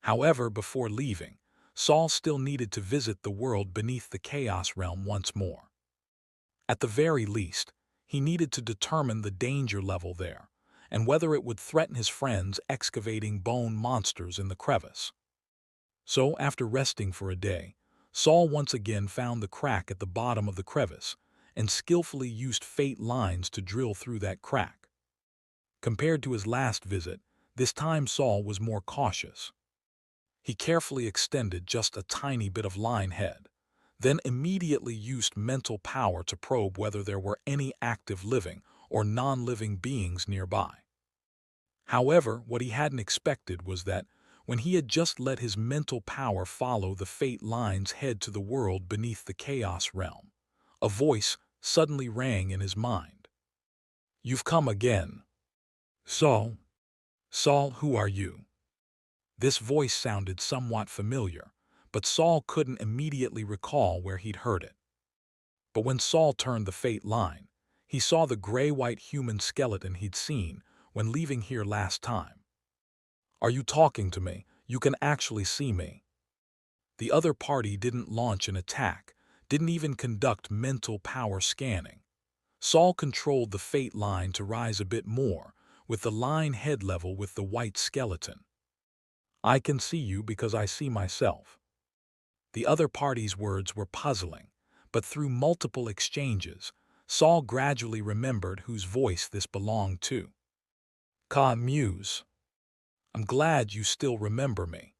However, before leaving, Saul still needed to visit the world beneath the Chaos Realm once more. At the very least, he needed to determine the danger level there, and whether it would threaten his friends excavating bone monsters in the crevice. So, after resting for a day, Saul once again found the crack at the bottom of the crevice and skillfully used fate lines to drill through that crack. Compared to his last visit, this time Saul was more cautious. He carefully extended just a tiny bit of line head, then immediately used mental power to probe whether there were any active living or non-living beings nearby. However, what he hadn't expected was that, when he had just let his mental power follow the fate lines head to the world beneath the Chaos Realm, a voice suddenly rang in his mind. You've come again. Saul, Saul, who are you? This voice sounded somewhat familiar, but Saul couldn't immediately recall where he'd heard it. But when Saul turned the fate line, he saw the gray-white human skeleton he'd seen when leaving here last time. Are you talking to me? You can actually see me. The other party didn't launch an attack, didn't even conduct mental power scanning. Saul controlled the fate line to rise a bit more, with the line head level with the white skeleton. I can see you because I see myself. The other party's words were puzzling, but through multiple exchanges, Saul gradually remembered whose voice this belonged to. Ka Muse. I'm glad you still remember me.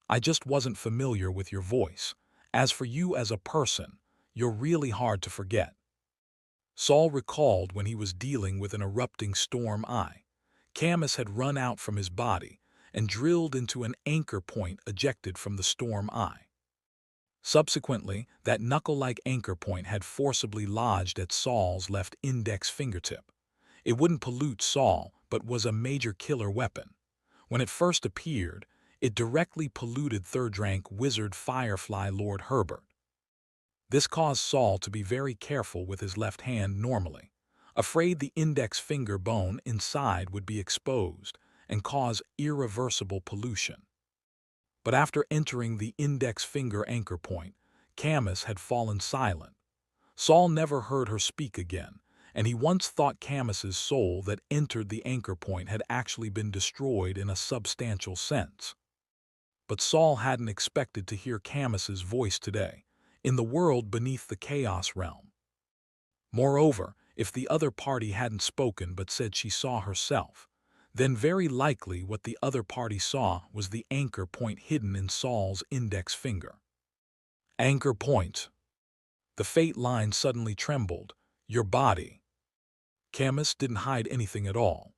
I just wasn't familiar with your voice. As for you as a person, you're really hard to forget. Saul recalled when he was dealing with an erupting storm eye. Camus had run out from his body and drilled into an anchor point ejected from the storm eye. Subsequently, that knuckle-like anchor point had forcibly lodged at Saul's left index fingertip. It wouldn't pollute Saul, but was a major killer weapon. When it first appeared, it directly polluted third-rank wizard Firefly Lord Herbert. This caused Saul to be very careful with his left hand normally, afraid the index finger bone inside would be exposed and cause irreversible pollution. But after entering the index finger anchor point, Camus had fallen silent. Saul never heard her speak again, and he once thought Camus's soul that entered the anchor point had actually been destroyed in a substantial sense. But Saul hadn't expected to hear Camus's voice today, in the world beneath the Chaos Realm. Moreover, if the other party hadn't spoken but said she saw herself, then very likely what the other party saw was the anchor point hidden in Saul's index finger. Anchor point. The fate line suddenly trembled. Your body. Camus didn't hide anything at all.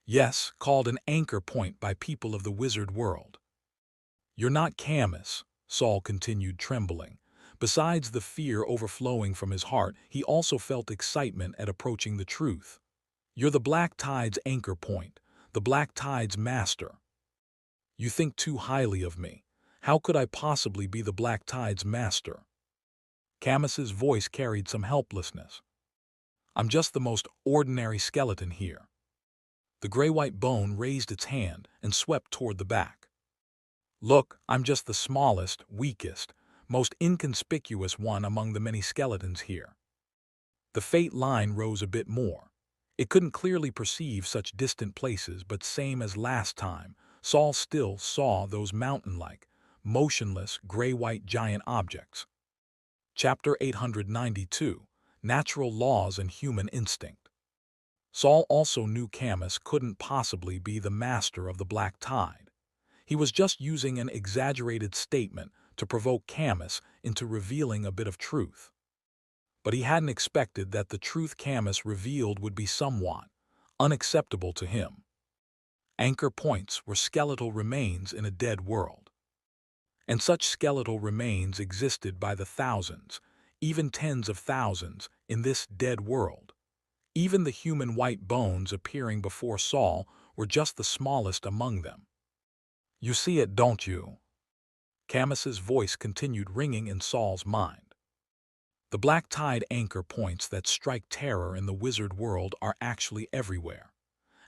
Yes, called an anchor point by people of the wizard world. You're not Camus, Saul continued, trembling. Besides the fear overflowing from his heart, he also felt excitement at approaching the truth. You're the Black Tide's anchor point, the Black Tide's master. You think too highly of me. How could I possibly be the Black Tide's master? Camus's voice carried some helplessness. I'm just the most ordinary skeleton here. The gray-white bone raised its hand and swept toward the back. Look, I'm just the smallest, weakest, most inconspicuous one among the many skeletons here. The fate line rose a bit more. It couldn't clearly perceive such distant places, but same as last time, Saul still saw those mountain-like, motionless, gray-white giant objects. Chapter 892, Natural Laws and Human Instinct. Saul also knew Camus couldn't possibly be the master of the Black Tide. He was just using an exaggerated statement to provoke Camus into revealing a bit of truth. But he hadn't expected that the truth Camus revealed would be somewhat unacceptable to him. Anchor points were skeletal remains in a dead world. And such skeletal remains existed by the thousands, even tens of thousands, in this dead world. Even the human white bones appearing before Saul were just the smallest among them. You see it, don't you? Camus's voice continued ringing in Saul's mind. The Black Tide anchor points that strike terror in the wizard world are actually everywhere.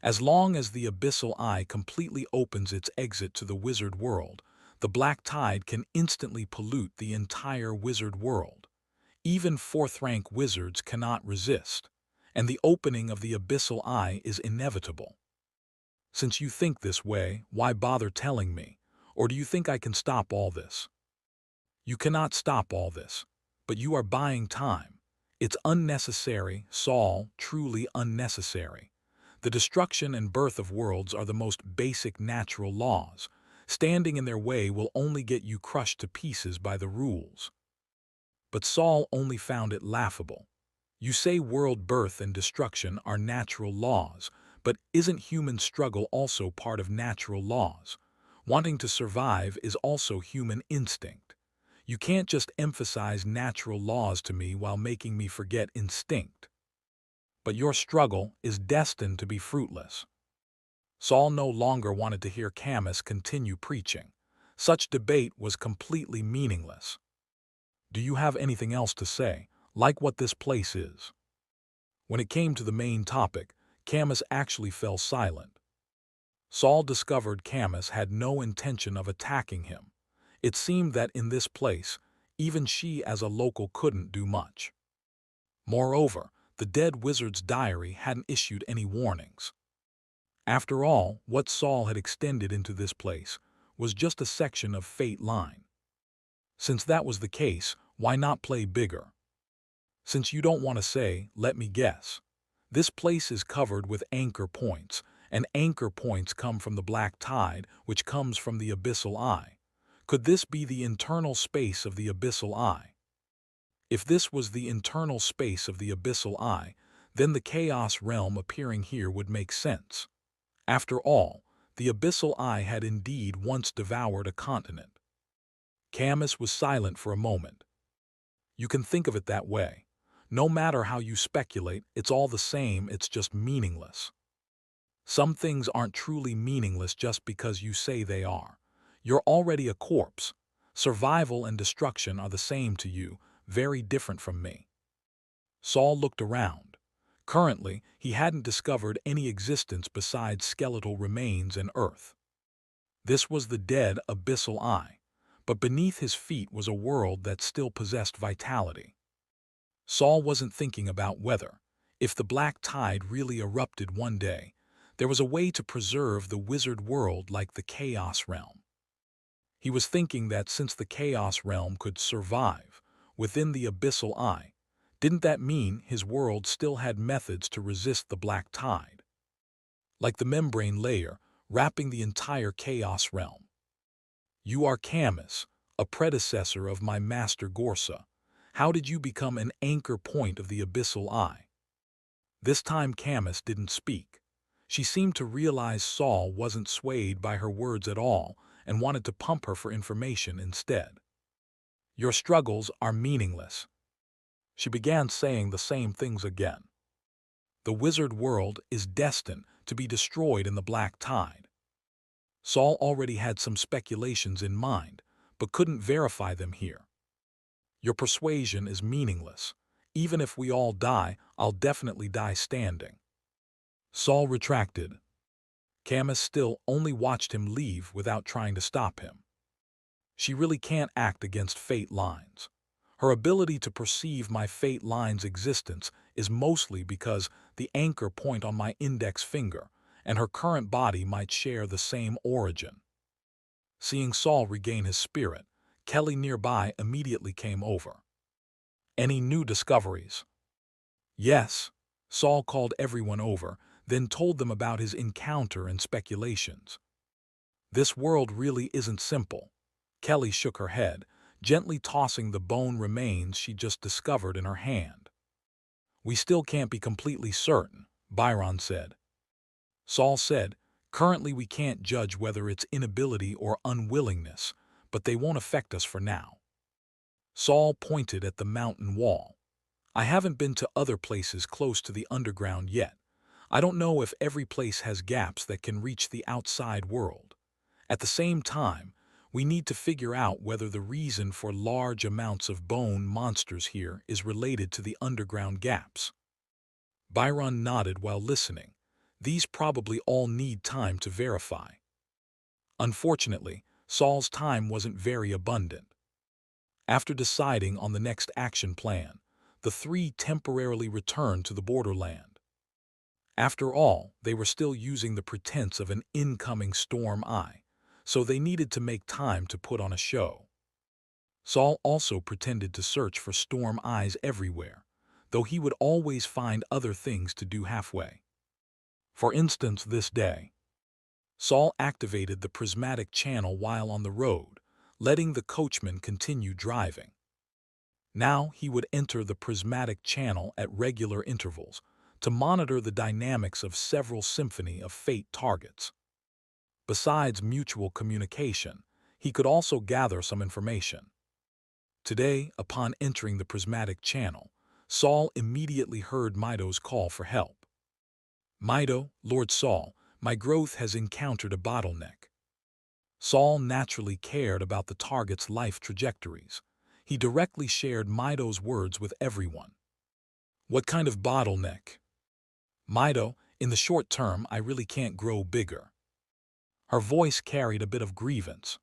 As long as the Abyssal Eye completely opens its exit to the wizard world, the Black Tide can instantly pollute the entire wizard world. Even fourth-rank wizards cannot resist, and the opening of the Abyssal Eye is inevitable. Since you think this way, why bother telling me? Or do you think I can stop all this? You cannot stop all this, but you are buying time. It's unnecessary, Saul, truly unnecessary. The destruction and birth of worlds are the most basic natural laws. Standing in their way will only get you crushed to pieces by the rules. But Saul only found it laughable. You say world birth and destruction are natural laws, but isn't human struggle also part of natural laws? Wanting to survive is also human instinct. You can't just emphasize natural laws to me while making me forget instinct. but your struggle is destined to be fruitless. Saul no longer wanted to hear Camus continue preaching. Such debate was completely meaningless. Do you have anything else to say, like what this place is? When it came to the main topic, Camus actually fell silent. Saul discovered Camus had no intention of attacking him. It seemed that in this place, even she as a local couldn't do much. Moreover, the dead wizard's diary hadn't issued any warnings. After all, what Saul had extended into this place was just a section of Fate Line. Since that was the case, why not play bigger? Since you don't want to say, let me guess. This place is covered with anchor points, and anchor points come from the black tide, which comes from the abyssal eye. Could this be the internal space of the abyssal eye? If this was the internal space of the abyssal eye, then the chaos realm appearing here would make sense. After all, the abyssal eye had indeed once devoured a continent. Camus was silent for a moment. You can think of it that way. No matter how you speculate, it's all the same, it's just meaningless. Some things aren't truly meaningless just because you say they are. You're already a corpse. Survival and destruction are the same to you, very different from me. Saul looked around. Currently, he hadn't discovered any existence besides skeletal remains and earth. This was the dead abyssal eye, but beneath his feet was a world that still possessed vitality. Saul wasn't thinking about whether, if the black tide really erupted one day, there was a way to preserve the wizard world like the Chaos Realm. He was thinking that since the Chaos Realm could survive within the abyssal eye, didn't that mean his world still had methods to resist the black tide? Like the membrane layer wrapping the entire Chaos Realm. You are Camus, a predecessor of my master Gorsa. How did you become an anchor point of the abyssal eye? This time Camus didn't speak. She seemed to realize Saul wasn't swayed by her words at all and wanted to pump her for information instead. Your struggles are meaningless. She began saying the same things again. The wizard world is destined to be destroyed in the black tide. Saul already had some speculations in mind, but couldn't verify them here. Your persuasion is meaningless. Even if we all die, I'll definitely die standing. Saul retracted. Camus still only watched him leave without trying to stop him. She really can't act against fate lines. Her ability to perceive my fate line's existence is mostly because the anchor point on my index finger and her current body might share the same origin. Seeing Saul regain his spirit, Kelly nearby immediately came over. Any new discoveries? Yes. Saul called everyone over, then told them about his encounter and speculations. This world really isn't simple. Kelly shook her head, gently tossing the bone remains she just discovered in her hand. We still can't be completely certain, Byron said. Saul said, currently we can't judge whether it's inability or unwillingness, but they won't affect us for now. Saul pointed at the mountain wall. I haven't been to other places close to the underground yet. I don't know if every place has gaps that can reach the outside world. At the same time, we need to figure out whether the reason for large amounts of bone monsters here is related to the underground gaps. Byron nodded while listening. These probably all need time to verify. Unfortunately, Saul's time wasn't very abundant. After deciding on the next action plan, the three temporarily returned to the borderland. After all, they were still using the pretense of an incoming storm eye, so they needed to make time to put on a show. Saul also pretended to search for storm eyes everywhere, though he would always find other things to do halfway. For instance, this day, Saul activated the prismatic channel while on the road, letting the coachman continue driving. Now he would enter the prismatic channel at regular intervals to monitor the dynamics of several symphony of fate targets. Besides mutual communication, he could also gather some information. Today, upon entering the prismatic channel, Saul immediately heard Mido's call for help. Mido, Lord Saul, my growth has encountered a bottleneck. Saul naturally cared about the target's life trajectories. He directly shared Mido's words with everyone. What kind of bottleneck? Mido, in the short term, I really can't grow bigger. Her voice carried a bit of grievance.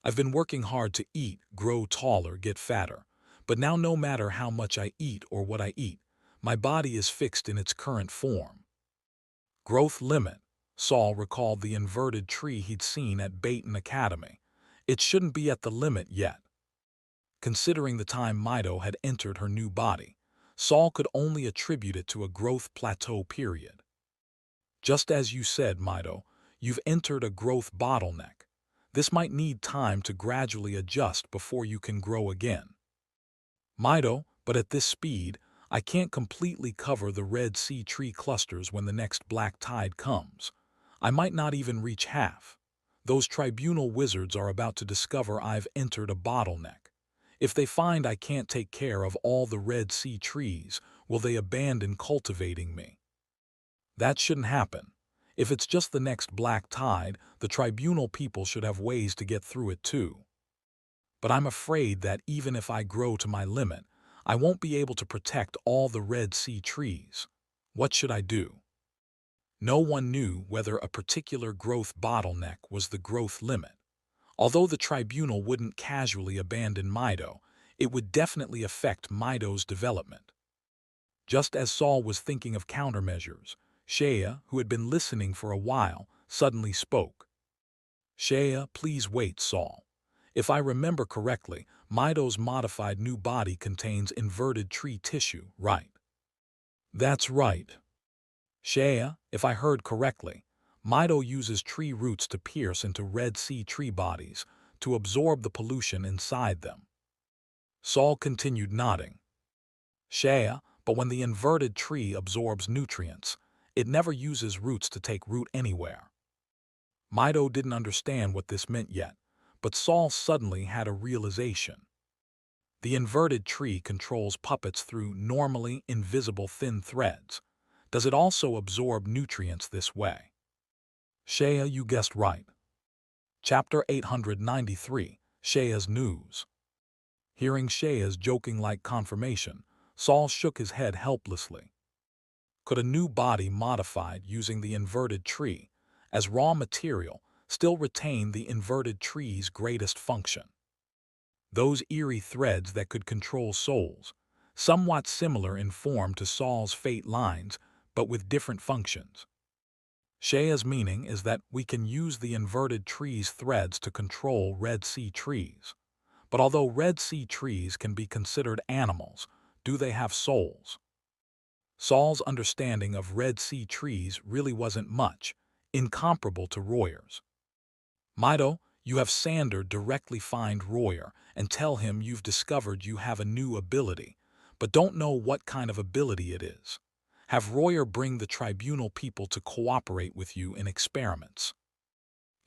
I've been working hard to eat, grow taller, get fatter. But now no matter how much I eat or what I eat, my body is fixed in its current form. Growth limit. Saul recalled the inverted tree he'd seen at Baton Academy. It shouldn't be at the limit yet. Considering the time Mido had entered her new body, Saul could only attribute it to a growth plateau period. Just as you said, Mido, you've entered a growth bottleneck. This might need time to gradually adjust before you can grow again. Mido, but at this speed, I can't completely cover the Red Sea tree clusters when the next black tide comes. I might not even reach half. Those tribunal wizards are about to discover I've entered a bottleneck. If they find I can't take care of all the Red Sea trees, will they abandon cultivating me? That shouldn't happen. If it's just the next black tide, the tribunal people should have ways to get through it too. But I'm afraid that even if I grow to my limit, I won't be able to protect all the Red Sea trees. What should I do? No one knew whether a particular growth bottleneck was the growth limit. Although the tribunal wouldn't casually abandon Mido, it would definitely affect Mido's development. Just as Saul was thinking of countermeasures, Shea, who had been listening for a while, suddenly spoke. Shea, please wait, Saul. If I remember correctly, Mido's modified new body contains inverted tree tissue, right? That's right. Shea, if I heard correctly, Mido uses tree roots to pierce into Red Sea tree bodies to absorb the pollution inside them. Saul continued nodding. Shea, but when the inverted tree absorbs nutrients, it never uses roots to take root anywhere. Mido didn't understand what this meant yet, but Saul suddenly had a realization. The inverted tree controls puppets through normally invisible thin threads. Does it also absorb nutrients this way? Shea, you guessed right. Chapter 893, Shea's News. Hearing Shea's joking-like confirmation, Saul shook his head helplessly. Could a new body modified using the inverted tree as raw material still retain the inverted tree's greatest function? Those eerie threads that could control souls, somewhat similar in form to Saul's fate lines, but with different functions. Shea's meaning is that we can use the inverted tree's threads to control Red Sea trees. But although Red Sea trees can be considered animals, do they have souls? Saul's understanding of Red Sea trees really wasn't much, incomparable to Royer's. Mido, you have Sander directly find Royer and tell him you've discovered you have a new ability, but don't know what kind of ability it is. Have Royer bring the tribunal people to cooperate with you in experiments.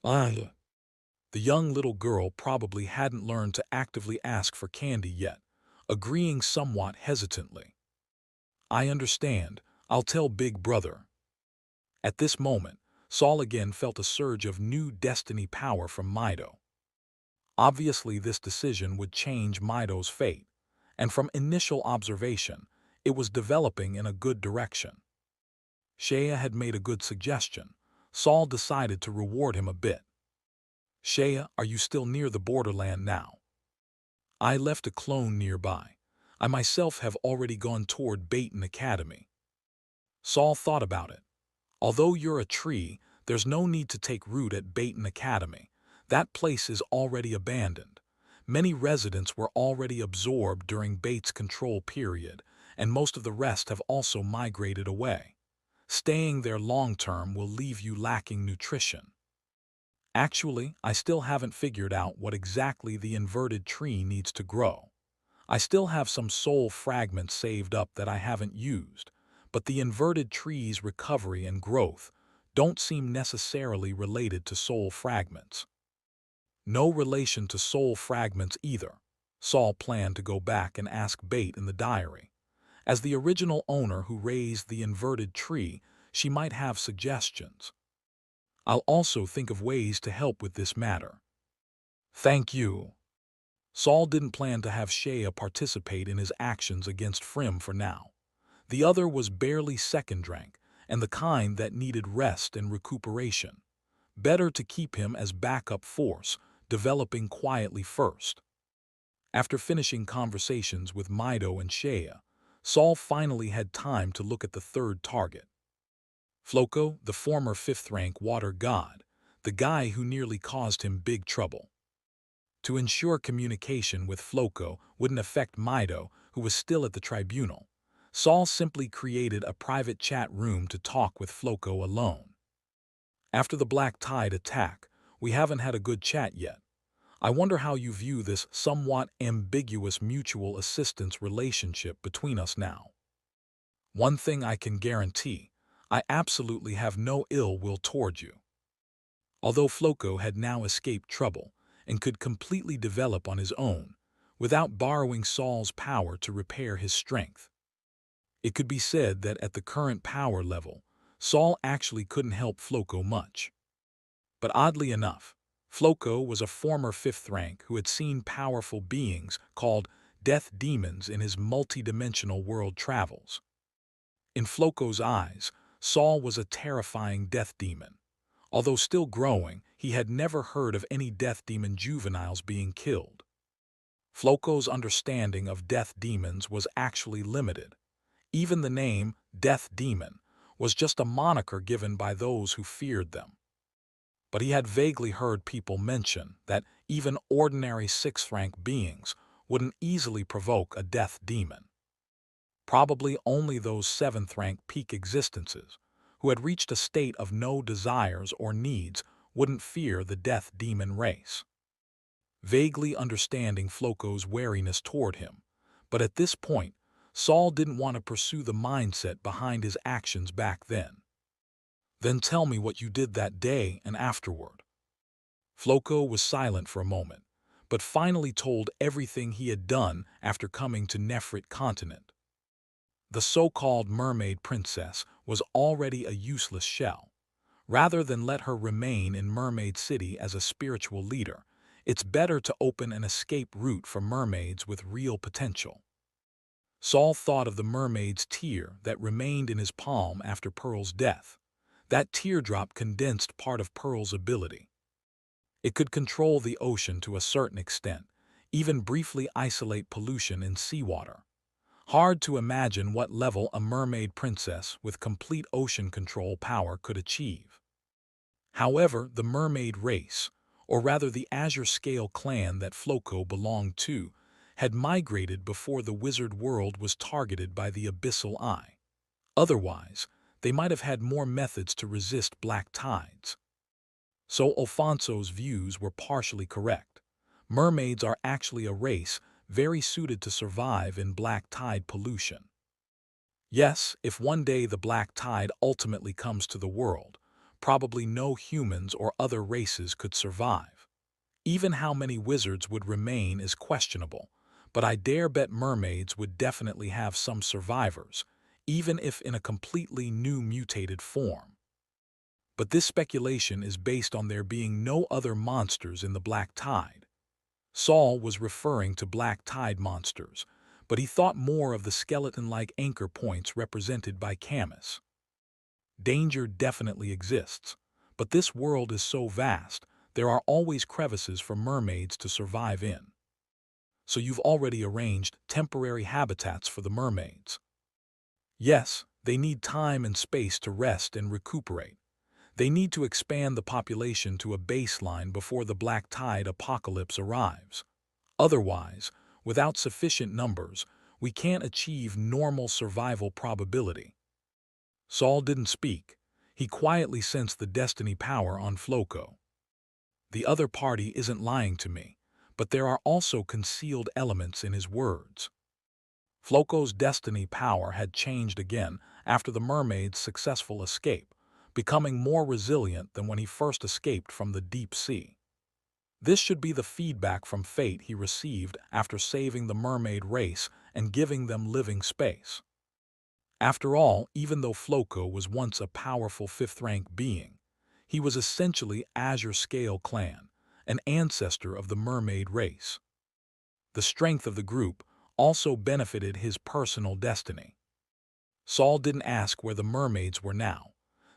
The young little girl probably hadn't learned to actively ask for candy yet, agreeing somewhat hesitantly. I understand. I'll tell Big Brother. At this moment, Saul again felt a surge of new destiny power from Mido. Obviously, this decision would change Mido's fate, and from initial observation, it was developing in a good direction. Shea had made a good suggestion. Saul decided to reward him a bit. Shea, are you still near the borderland now? I left a clone nearby. I myself have already gone toward Baton Academy. Saul thought about it. Although you're a tree, there's no need to take root at Baton Academy. That place is already abandoned. Many residents were already absorbed during Bates' control period, and most of the rest have also migrated away. Staying there long-term will leave you lacking nutrition. Actually, I still haven't figured out what exactly the inverted tree needs to grow. I still have some soul fragments saved up that I haven't used, but the inverted tree's recovery and growth don't seem necessarily related to soul fragments. No relation to soul fragments either. Saul planned to go back and ask Bate in the diary. As the original owner who raised the inverted tree, she might have suggestions. I'll also think of ways to help with this matter. Thank you. Saul didn't plan to have Shea participate in his actions against Frim for now. The other was barely second rank, and the kind that needed rest and recuperation. Better to keep him as backup force, developing quietly first. After finishing conversations with Mido and Shea, Saul finally had time to look at the third target. Floco, the former fifth-rank water god, the guy who nearly caused him big trouble. To ensure communication with Floco wouldn't affect Mido, who was still at the tribunal, Saul simply created a private chat room to talk with Floco alone. After the Black Tide attack, we haven't had a good chat yet. I wonder how you view this somewhat ambiguous mutual assistance relationship between us now. One thing I can guarantee, I absolutely have no ill will toward you. Although Floco had now escaped trouble and could completely develop on his own, without borrowing Saul's power to repair his strength. It could be said that at the current power level, Saul actually couldn't help Floco much. But oddly enough, Floco was a former fifth rank who had seen powerful beings called death demons in his multi-dimensional world travels. In Floco's eyes, Saul was a terrifying death demon. Although still growing, he had never heard of any death demon juveniles being killed. Floco's understanding of death demons was actually limited. Even the name, Death Demon, was just a moniker given by those who feared them. But he had vaguely heard people mention that even ordinary sixth-rank beings wouldn't easily provoke a death demon. Probably only those seventh-rank peak existences, who had reached a state of no desires or needs, wouldn't fear the death demon race. Vaguely understanding Floco's wariness toward him, but at this point, Saul didn't want to pursue the mindset behind his actions back then. Then tell me what you did that day and afterward. Floco was silent for a moment, but finally told everything he had done after coming to Nefrit Continent. The so-called mermaid princess was already a useless shell. Rather than let her remain in Mermaid City as a spiritual leader, it's better to open an escape route for mermaids with real potential. Saul thought of the mermaid's tear that remained in his palm after Pearl's death. That teardrop condensed part of Pearl's ability. It could control the ocean to a certain extent, even briefly isolate pollution in seawater. Hard to imagine what level a mermaid princess with complete ocean control power could achieve. However, the mermaid race, or rather the Azure Scale clan that Floco belonged to, had migrated before the wizard world was targeted by the Abyssal Eye. Otherwise, they might have had more methods to resist black tides. So Alfonso's views were partially correct. Mermaids are actually a race very suited to survive in black tide pollution. Yes, if one day the black tide ultimately comes to the world, probably no humans or other races could survive. Even how many wizards would remain is questionable, but I dare bet mermaids would definitely have some survivors, even if in a completely new mutated form. But this speculation is based on there being no other monsters in the black tide. Saul was referring to black tide monsters, but he thought more of the skeleton-like anchor points represented by Camus. Danger definitely exists, but this world is so vast, there are always crevices for mermaids to survive in. So you've already arranged temporary habitats for the mermaids. Yes, they need time and space to rest and recuperate. They need to expand the population to a baseline before the black tide apocalypse arrives. Otherwise, without sufficient numbers, we can't achieve normal survival probability. Saul didn't speak. He quietly sensed the destiny power on Floco. The other party isn't lying to me, but there are also concealed elements in his words. Floco's destiny power had changed again after the mermaid's successful escape, becoming more resilient than when he first escaped from the deep sea. This should be the feedback from fate he received after saving the mermaid race and giving them living space. After all, even though Floco was once a powerful fifth-rank being, he was essentially Azure Scale Clan, an ancestor of the mermaid race. The strength of the group also benefited his personal destiny. Saul didn't ask where the mermaids were now.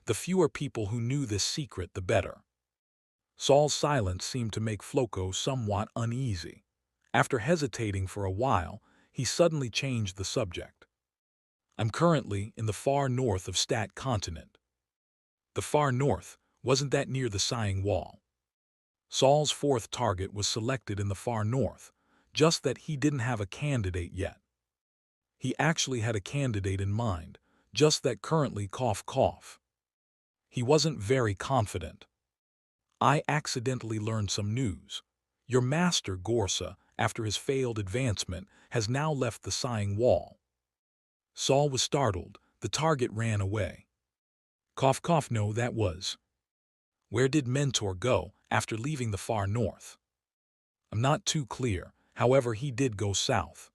The fewer people who knew this secret, the better. Saul's silence seemed to make Floco somewhat uneasy. After hesitating for a while, he suddenly changed the subject. I'm currently in the far north of Stat Continent. The far north, wasn't that near the Sighing Wall? Saul's fourth target was selected in the far north, just that he didn't have a candidate yet. He actually had a candidate in mind, just that currently cough cough. He wasn't very confident. I accidentally learned some news. Your master, Gorsa, after his failed advancement, has now left the Sighing Wall. Saul was startled. The target ran away. Cough cough, no, that was. Where did Mentor go after leaving the far north? I'm not too clear, however he did go south.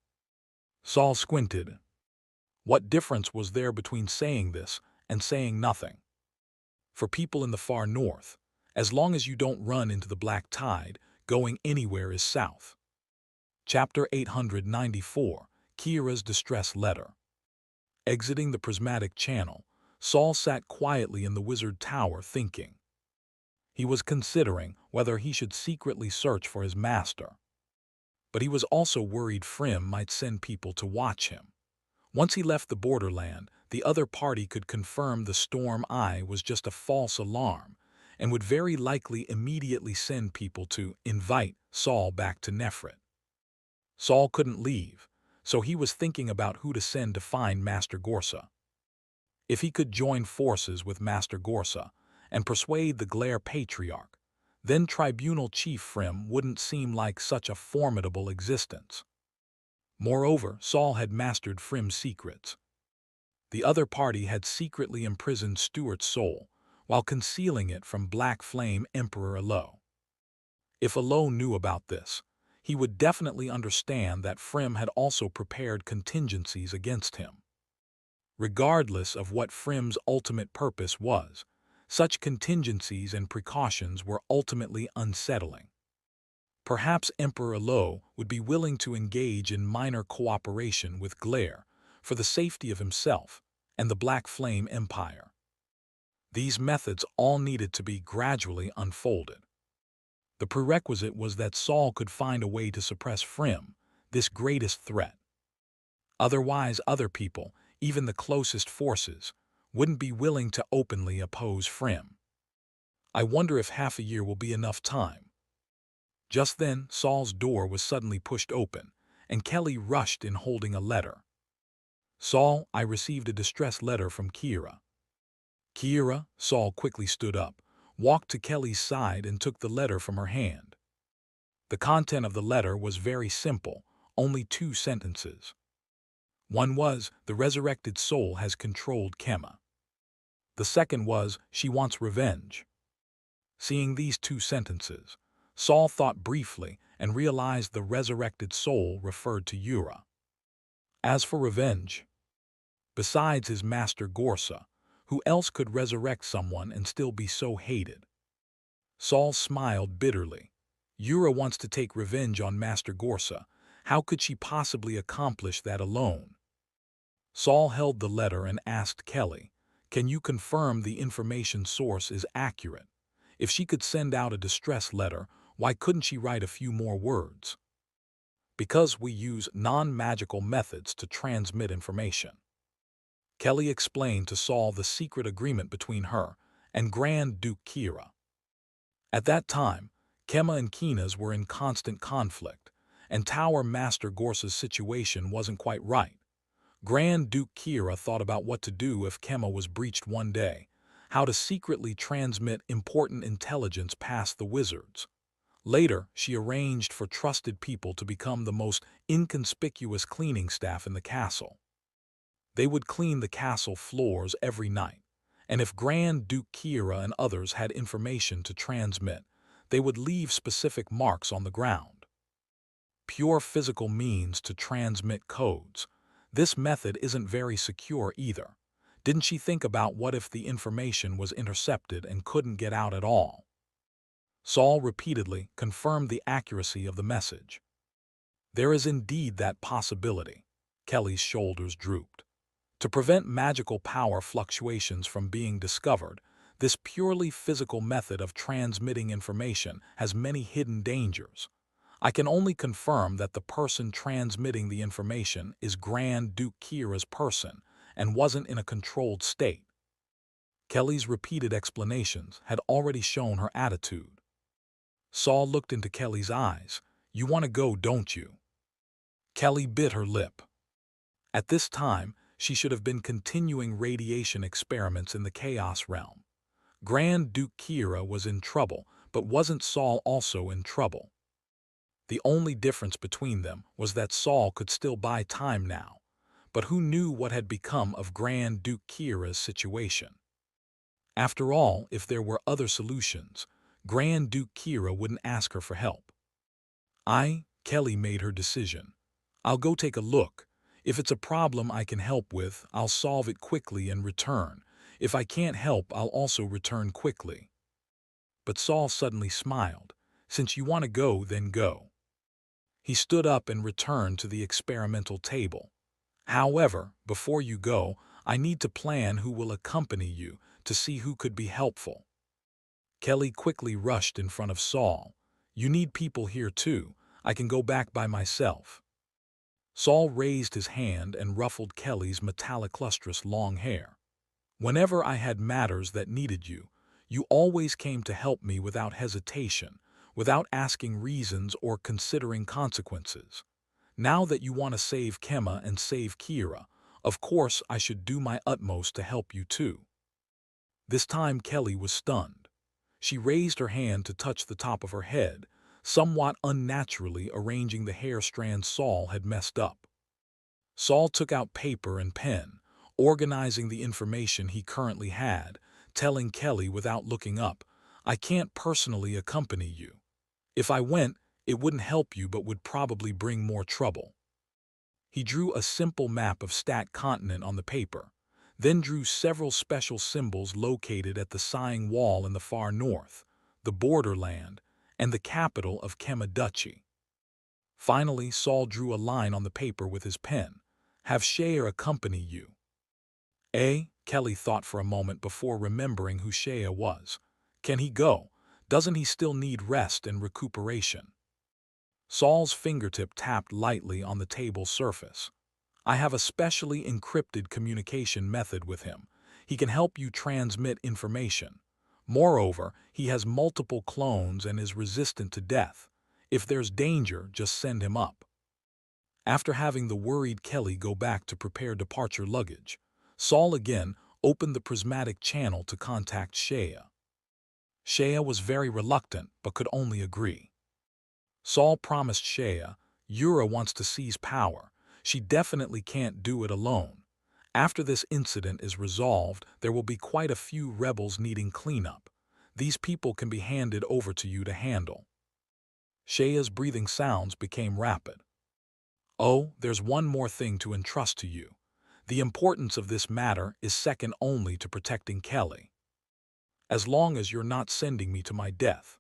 Saul squinted. What difference was there between saying this and saying nothing? For people in the far north, as long as you don't run into the black tide, going anywhere is south. Chapter 894, Kira's Distress Letter. Exiting the prismatic channel, Saul sat quietly in the wizard tower thinking. He was considering whether he should secretly search for his master. But he was also worried Frim might send people to watch him. Once he left the borderland, the other party could confirm the Storm Eye was just a false alarm and would very likely immediately send people to invite Saul back to Nefret. Saul couldn't leave, so he was thinking about who to send to find Master Gorsa. If he could join forces with Master Gorsa and persuade the Glare Patriarch, then Tribunal Chief Frim wouldn't seem like such a formidable existence. Moreover, Saul had mastered Frim's secrets. The other party had secretly imprisoned Stuart's soul, while concealing it from Black Flame Emperor Alo. If Alo knew about this, he would definitely understand that Frim had also prepared contingencies against him. Regardless of what Frim's ultimate purpose was, such contingencies and precautions were ultimately unsettling. Perhaps Emperor Alo would be willing to engage in minor cooperation with Glare for the safety of himself and the Black Flame Empire. These methods all needed to be gradually unfolded. The prerequisite was that Saul could find a way to suppress Frim, this greatest threat. Otherwise, other people, even the closest forces, wouldn't be willing to openly oppose Frim. I wonder if half a year will be enough time. Just then, Saul's door was suddenly pushed open, and Kelly rushed in holding a letter. Saul, I received a distress letter from Kira. Kira, Saul quickly stood up, walked to Kelly's side and took the letter from her hand. The content of the letter was very simple, only 2 sentences. One was, the resurrected soul has controlled Kema. The second was, she wants revenge. Seeing these 2 sentences, Saul thought briefly and realized the resurrected soul referred to Yura. As for revenge, besides his master Gorsa, who else could resurrect someone and still be so hated? Saul smiled bitterly. Yura wants to take revenge on Master Gorsa. How could she possibly accomplish that alone? Saul held the letter and asked Kelly, can you confirm the information source is accurate? If she could send out a distress letter, why couldn't she write a few more words? Because we use non-magical methods to transmit information. Kelly explained to Saul the secret agreement between her and Grand Duke Kira. At that time, Kema and Kinas were in constant conflict, and Tower Master Gorsa's situation wasn't quite right. Grand Duke Kira thought about what to do if Kema was breached one day, how to secretly transmit important intelligence past the wizards. Later, she arranged for trusted people to become the most inconspicuous cleaning staff in the castle. They would clean the castle floors every night, and if Grand Duke Kira and others had information to transmit, they would leave specific marks on the ground. Pure physical means to transmit codes. This method isn't very secure either. Didn't she think about what if the information was intercepted and couldn't get out at all? Saul repeatedly confirmed the accuracy of the message. There is indeed that possibility. Kelly's shoulders drooped. To prevent magical power fluctuations from being discovered, this purely physical method of transmitting information has many hidden dangers. I can only confirm that the person transmitting the information is Grand Duke Kira's person and wasn't in a controlled state. Kelly's repeated explanations had already shown her attitude. Saul looked into Kelly's eyes. "You want to go, don't you?" Kelly bit her lip. At this time, she should have been continuing radiation experiments in the Chaos Realm. Grand Duke Kira was in trouble, but wasn't Saul also in trouble? The only difference between them was that Saul could still buy time now, but who knew what had become of Grand Duke Kira's situation? After all, if there were other solutions, Grand Duke Kira wouldn't ask her for help. Kelly made her decision. I'll go take a look. If it's a problem I can help with, I'll solve it quickly and return. If I can't help, I'll also return quickly. But Saul suddenly smiled. Since you want to go, then go. He stood up and returned to the experimental table. However, before you go, I need to plan who will accompany you to see who could be helpful. Kelly quickly rushed in front of Saul. You need people here too. I can go back by myself. Saul raised his hand and ruffled Kelly's metallic lustrous long hair. Whenever I had matters that needed you, you always came to help me without hesitation, without asking reasons or considering consequences. Now that you want to save Kema and save Kira, of course I should do my utmost to help you too. This time Kelly was stunned. She raised her hand to touch the top of her head, somewhat unnaturally arranging the hair strands Saul had messed up. Saul took out paper and pen, organizing the information he currently had, telling Kelly without looking up, I can't personally accompany you. If I went, it wouldn't help you but would probably bring more trouble. He drew a simple map of Stat Continent on the paper, then drew several special symbols located at the Sighing Wall in the far north, the borderland, and the capital of Kema Duchy. Finally, Saul drew a line on the paper with his pen. Have Shea accompany you. Kelly thought for a moment before remembering who Shea was. Can he go? Doesn't he still need rest and recuperation? Saul's fingertip tapped lightly on the table surface. I have a specially encrypted communication method with him. He can help you transmit information. Moreover, he has multiple clones and is resistant to death. If there's danger, just send him up. After having the worried Kelly go back to prepare departure luggage, Saul again opened the prismatic channel to contact Shea. Shea was very reluctant but could only agree. Saul promised Shea, Yura wants to seize power. She definitely can't do it alone. After this incident is resolved, there will be quite a few rebels needing cleanup. These people can be handed over to you to handle. Shea's breathing sounds became rapid. Oh, there's one more thing to entrust to you. The importance of this matter is second only to protecting Kelly. As long as you're not sending me to my death.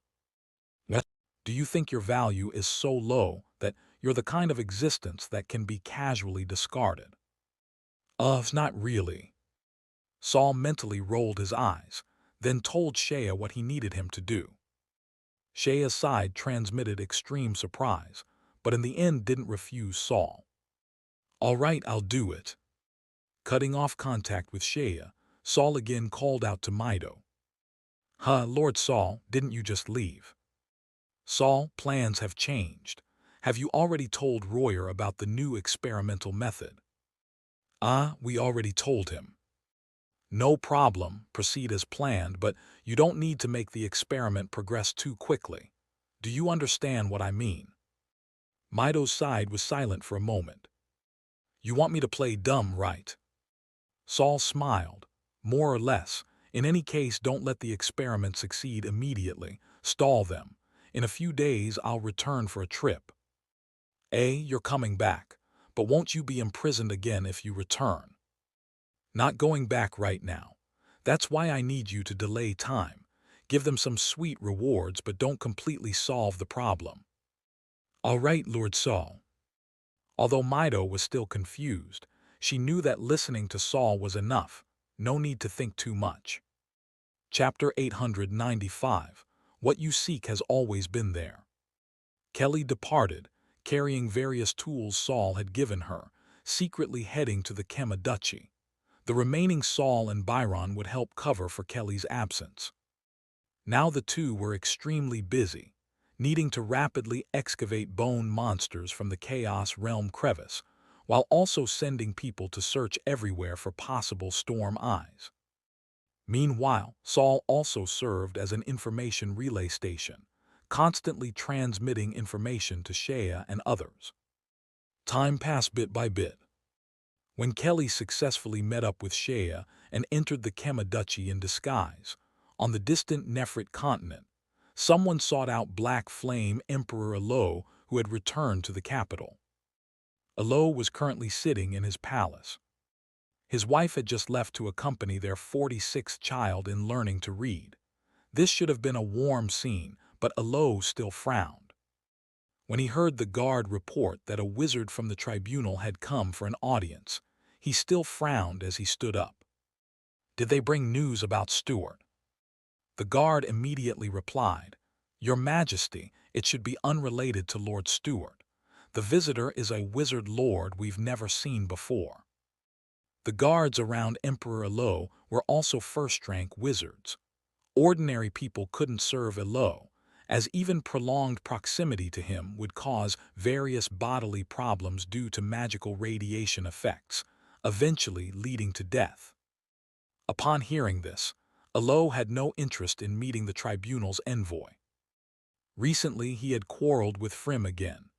Do you think your value is so low that you're the kind of existence that can be casually discarded? Not really. Saul mentally rolled his eyes, then told Shea what he needed him to do. Shea's side transmitted extreme surprise, but in the end didn't refuse Saul. All right, I'll do it. Cutting off contact with Shea, Saul again called out to Mido. Lord Saul, didn't you just leave? Saul, plans have changed. Have you already told Royer about the new experimental method? We already told him. No problem, proceed as planned, but you don't need to make the experiment progress too quickly. Do you understand what I mean? Mido's side was silent for a moment. You want me to play dumb, right? Saul smiled. More or less. In any case, don't let the experiment succeed immediately. Stall them. In a few days, I'll return for a trip. You're coming back. but won't you be imprisoned again if you return? Not going back right now. That's why I need you to delay time. Give them some sweet rewards, but don't completely solve the problem. All right, Lord Saul. Although Mido was still confused, she knew that listening to Saul was enough. No need to think too much. Chapter 895. What you seek has always been there. Kelly departed, carrying various tools Saul had given her, secretly heading to the Kamaduchi. The remaining Saul and Byron would help cover for Kelly's absence. Now the two were extremely busy, needing to rapidly excavate bone monsters from the Chaos Realm crevice, while also sending people to search everywhere for possible storm eyes. Meanwhile, Saul also served as an information relay station, constantly transmitting information to Shea and others. Time passed bit by bit. When Kelly successfully met up with Shea and entered the Kamaduchi in disguise, on the distant Nefrit continent, someone sought out Black Flame Emperor Alo, who had returned to the capital. Alo was currently sitting in his palace. His wife had just left to accompany their 46th child in learning to read. This should have been a warm scene, but Alo still frowned. When he heard the guard report that a wizard from the tribunal had come for an audience, he still frowned as he stood up. Did they bring news about Stuart? The guard immediately replied, Your Majesty, it should be unrelated to Lord Stuart. The visitor is a wizard lord we've never seen before. The guards around Emperor Alo were also first-rank wizards. Ordinary people couldn't serve Alo, as even prolonged proximity to him would cause various bodily problems due to magical radiation effects, eventually leading to death. Upon hearing this, Alo had no interest in meeting the tribunal's envoy. Recently he had quarreled with Frim again.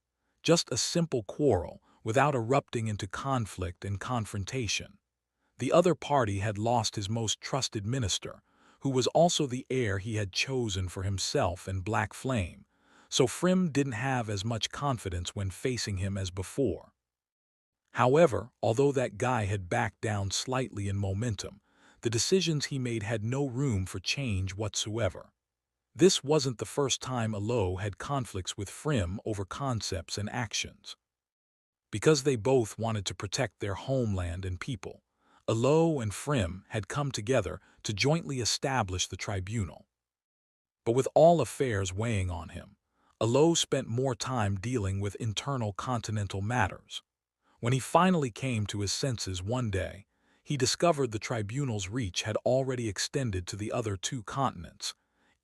Just a simple quarrel, without erupting into conflict and confrontation. The other party had lost his most trusted minister, who was also the heir he had chosen for himself and Black Flame, so Frim didn't have as much confidence when facing him as before. However, although that guy had backed down slightly in momentum, the decisions he made had no room for change whatsoever. This wasn't the first time Alo had conflicts with Frim over concepts and actions. Because they both wanted to protect their homeland and people, Alo and Frim had come together to jointly establish the tribunal. But with all affairs weighing on him, Alo spent more time dealing with internal continental matters. When he finally came to his senses one day, he discovered the tribunal's reach had already extended to the other two continents,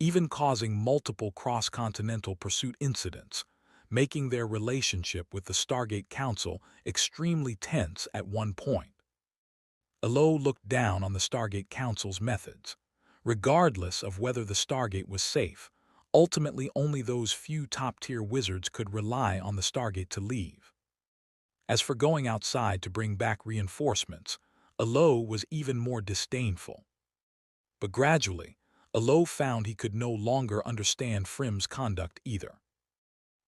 even causing multiple cross-continental pursuit incidents, making their relationship with the Stargate Council extremely tense at one point. Alo looked down on the Stargate Council's methods. Regardless of whether the Stargate was safe, ultimately only those few top-tier wizards could rely on the Stargate to leave. As for going outside to bring back reinforcements, Alo was even more disdainful. But gradually, Alo found he could no longer understand Frim's conduct either.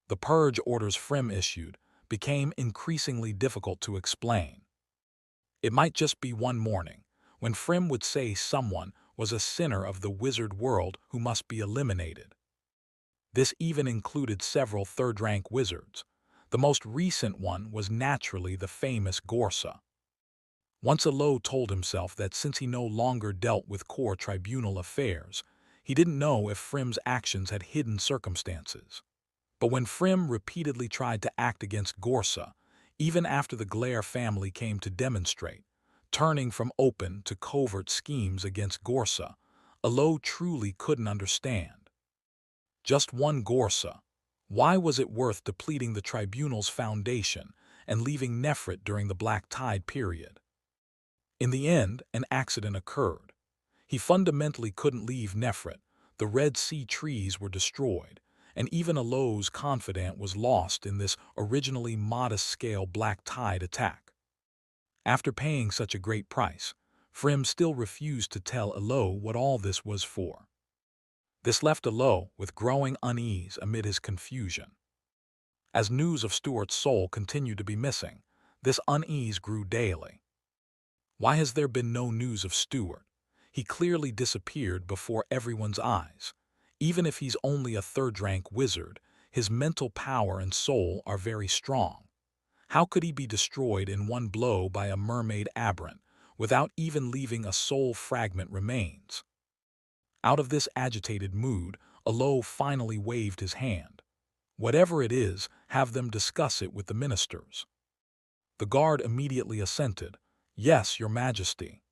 The purge orders Frim issued became increasingly difficult to explain. It might just be one morning, when Frim would say someone was a sinner of the wizard world who must be eliminated. This even included several third-rank wizards. The most recent one was naturally the famous Gorsa. Once Alo told himself that since he no longer dealt with core tribunal affairs, he didn't know if Frim's actions had hidden circumstances. But when Frim repeatedly tried to act against Gorsa, even after the Glare family came to demonstrate, turning from open to covert schemes against Gorsa, Alo truly couldn't understand. Just one Gorsa. Why was it worth depleting the tribunal's foundation and leaving Nefrit during the Black Tide period? In the end, an accident occurred. He fundamentally couldn't leave Nefrit. The Red Sea trees were destroyed, and even Alo's confidant was lost in this originally modest-scale Black Tide attack. After paying such a great price, Frim still refused to tell Alo what all this was for. This left Alo with growing unease amid his confusion. As news of Stuart's soul continued to be missing, This unease grew daily. Why has there been no news of Stuart? He clearly disappeared before everyone's eyes. Even if he's only a third-rank wizard, his mental power and soul are very strong. How could he be destroyed in one blow by a mermaid aberrant, without even leaving a soul fragment remains? Out of this agitated mood, Alo finally waved his hand. Whatever it is, have them discuss it with the ministers. The guard immediately assented. Yes, your majesty.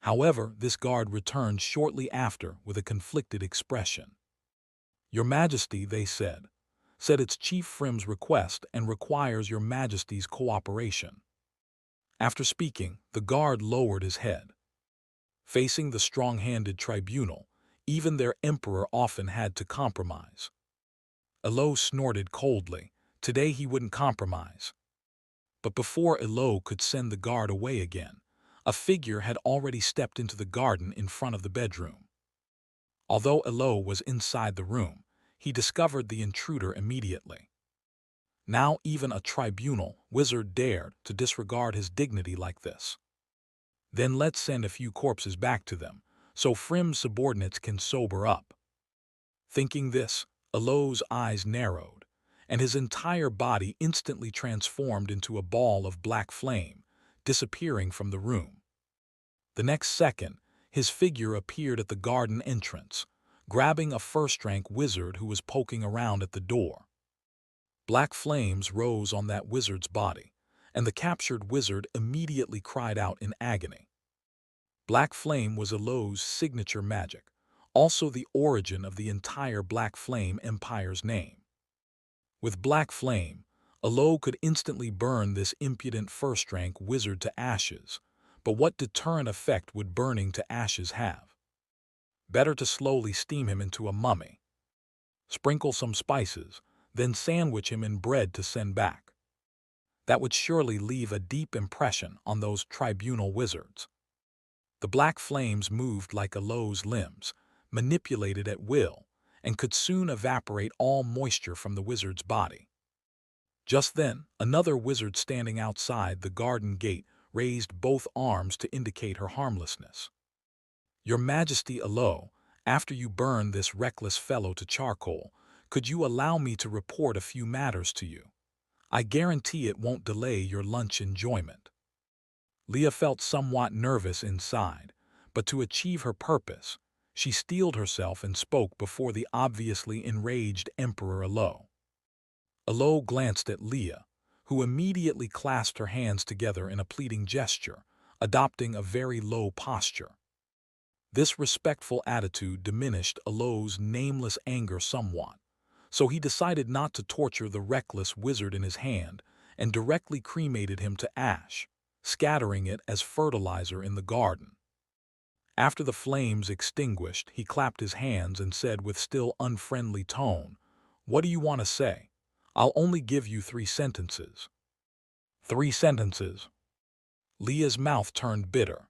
However, this guard returned shortly after with a conflicted expression. Your majesty, they said it's Chief Frim's request and requires your majesty's cooperation. After speaking, the guard lowered his head. Facing the strong-handed tribunal, even their emperor often had to compromise. Alo snorted coldly. Today he wouldn't compromise. But before Alo could send the guard away again, a figure had already stepped into the garden in front of the bedroom. Although Alo was inside the room, he discovered the intruder immediately. Now even a tribunal wizard dared to disregard his dignity like this. Then let's send a few corpses back to them, so Frim's subordinates can sober up. Thinking this, Alo's eyes narrowed, and his entire body instantly transformed into a ball of black flame, disappearing from the room. The next second, his figure appeared at the garden entrance, grabbing a first-rank wizard who was poking around at the door. Black flames rose on that wizard's body, and the captured wizard immediately cried out in agony. Black flame was Alo's signature magic, also the origin of the entire Black Flame Empire's name. With Black Flame, Alo could instantly burn this impudent first-rank wizard to ashes, but what deterrent effect would burning to ashes have? Better to slowly steam him into a mummy. Sprinkle some spices, then sandwich him in bread to send back. That would surely leave a deep impression on those tribunal wizards. The black flames moved like Alo's limbs, manipulated at will, and could soon evaporate all moisture from the wizard's body. Just then, another wizard standing outside the garden gate raised both arms to indicate her harmlessness. Your Majesty Alo, after you burn this reckless fellow to charcoal, could you allow me to report a few matters to you? I guarantee it won't delay your lunch enjoyment. Leah felt somewhat nervous inside, but to achieve her purpose, she steeled herself and spoke before the obviously enraged Emperor Alo. Alo glanced at Leah, who immediately clasped her hands together in a pleading gesture, adopting a very low posture. This respectful attitude diminished Alo's nameless anger somewhat, so he decided not to torture the reckless wizard in his hand and directly cremated him to ash, scattering it as fertilizer in the garden. After the flames extinguished, he clapped his hands and said with still unfriendly tone, "What do you want to say? I'll only give you 3 sentences." 3 sentences. Leah's mouth turned bitter.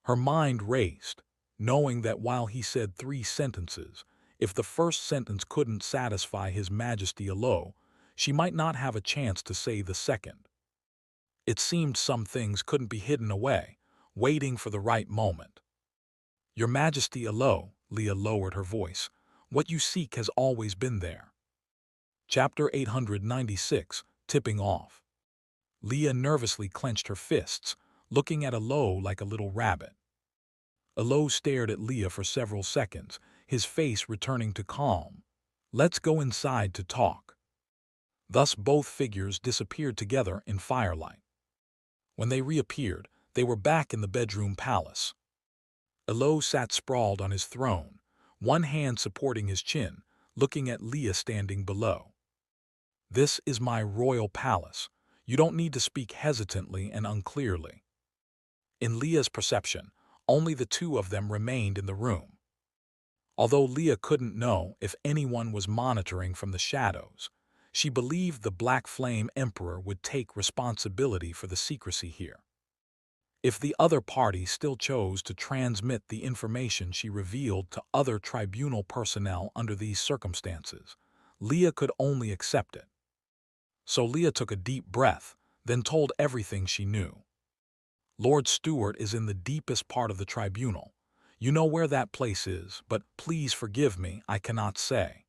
Her mind raced, knowing that while he said 3 sentences, if the first sentence couldn't satisfy His Majesty Alo, she might not have a chance to say the second. It seemed some things couldn't be hidden away, waiting for the right moment. Your Majesty Alo, Leah lowered her voice, what you seek has always been there. Chapter 896, Tipping Off. Leah nervously clenched her fists, looking at Alo like a little rabbit. Alo stared at Leah for several seconds, his face returning to calm. Let's go inside to talk. Thus both figures disappeared together in firelight. When they reappeared, they were back in the bedroom palace. Alo sat sprawled on his throne, one hand supporting his chin, looking at Leah standing below. This is my royal palace. You don't need to speak hesitantly and unclearly. In Leah's perception, only the two of them remained in the room. Although Leah couldn't know if anyone was monitoring from the shadows, she believed the Black Flame Emperor would take responsibility for the secrecy here. If the other party still chose to transmit the information she revealed to other tribunal personnel under these circumstances, Leah could only accept it. So Leah took a deep breath, then told everything she knew. Lord Stewart is in the deepest part of the tribunal. You know where that place is, but please forgive me, I cannot say.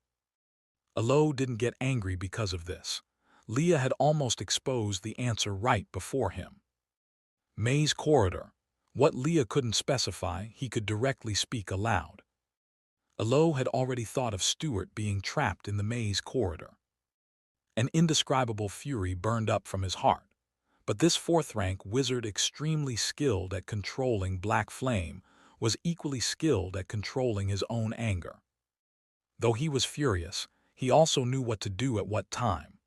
Alo didn't get angry because of this. Leah had almost exposed the answer right before him. Maze corridor. What Leah couldn't specify, he could directly speak aloud. Alo had already thought of Stewart being trapped in the maze corridor. An indescribable fury burned up from his heart. But this fourth-rank wizard, extremely skilled at controlling black flame, was equally skilled at controlling his own anger. Though he was furious, he also knew what to do at what time.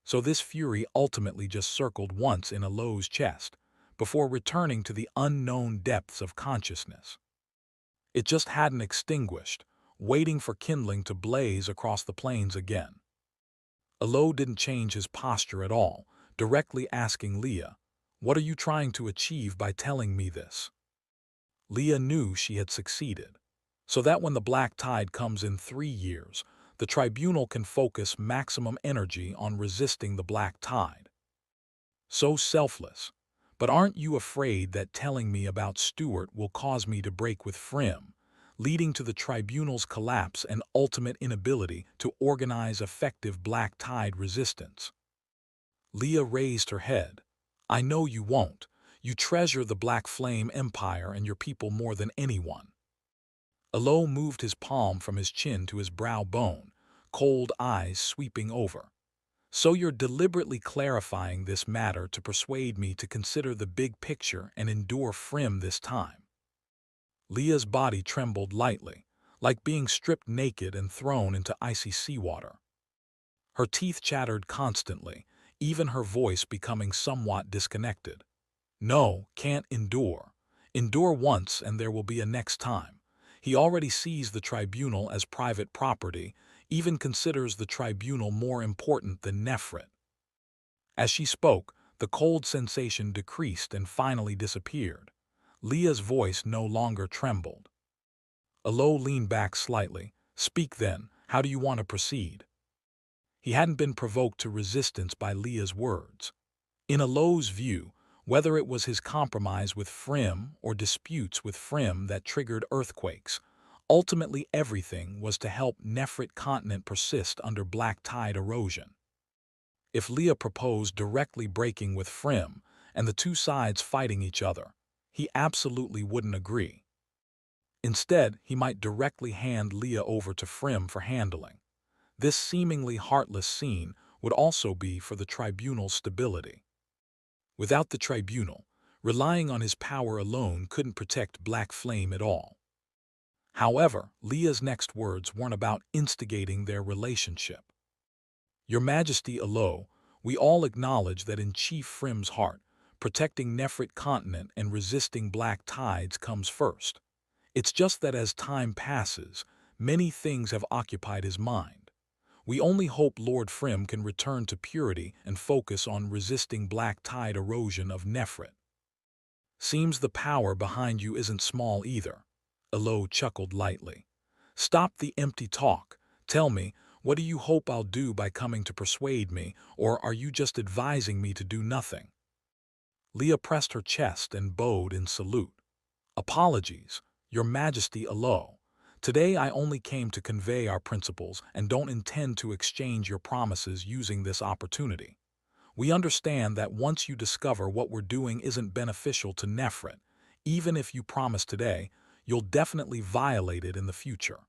So this fury ultimately just circled once in Alo's chest, before returning to the unknown depths of consciousness. It just hadn't extinguished, waiting for kindling to blaze across the plains again. Alo didn't change his posture at all, directly asking Leah, "What are you trying to achieve by telling me this?" Leah knew she had succeeded, so that when the black tide comes in 3 years, the tribunal can focus maximum energy on resisting the black tide. So selfless. But aren't you afraid that telling me about Stewart will cause me to break with Frym, leading to the tribunal's collapse and ultimate inability to organize effective black tide resistance? Leah raised her head. I know you won't. You treasure the Black Flame Empire and your people more than anyone. Alo moved his palm from his chin to his brow bone, cold eyes sweeping over. So you're deliberately clarifying this matter to persuade me to consider the big picture and endure Frym this time. Leah's body trembled lightly, like being stripped naked and thrown into icy seawater. Her teeth chattered constantly, even her voice becoming somewhat disconnected. No, can't endure. Endure once and there will be a next time. He already sees the tribunal as private property, even considers the tribunal more important than Nefret. As she spoke, the cold sensation decreased and finally disappeared. Leah's voice no longer trembled. Alo leaned back slightly. Speak then, how do you want to proceed? He hadn't been provoked to resistance by Leah's words. In Alo's view, whether it was his compromise with Frym or disputes with Frym that triggered earthquakes, ultimately everything was to help Nefret continent persist under black tide erosion. If Leah proposed directly breaking with Frym and the two sides fighting each other, he absolutely wouldn't agree. Instead, he might directly hand Leah over to Frym for handling. This seemingly heartless scene would also be for the tribunal's stability. Without the tribunal, relying on his power alone couldn't protect Black Flame at all. However, Leah's next words weren't about instigating their relationship. Your Majesty Alo, we all acknowledge that in Chief Frym's heart, protecting Nefret continent and resisting black tides comes first. It's just that as time passes, many things have occupied his mind. We only hope Lord Frym can return to purity and focus on resisting black tide erosion of Nefret. Seems the power behind you isn't small either. Alo chuckled lightly. Stop the empty talk. Tell me, what do you hope I'll do by coming to persuade me, or are you just advising me to do nothing? Leah pressed her chest and bowed in salute. Apologies, Your Majesty Alo. Today I only came to convey our principles and don't intend to exchange your promises using this opportunity. We understand that once you discover what we're doing isn't beneficial to Nefret, even if you promise today, you'll definitely violate it in the future.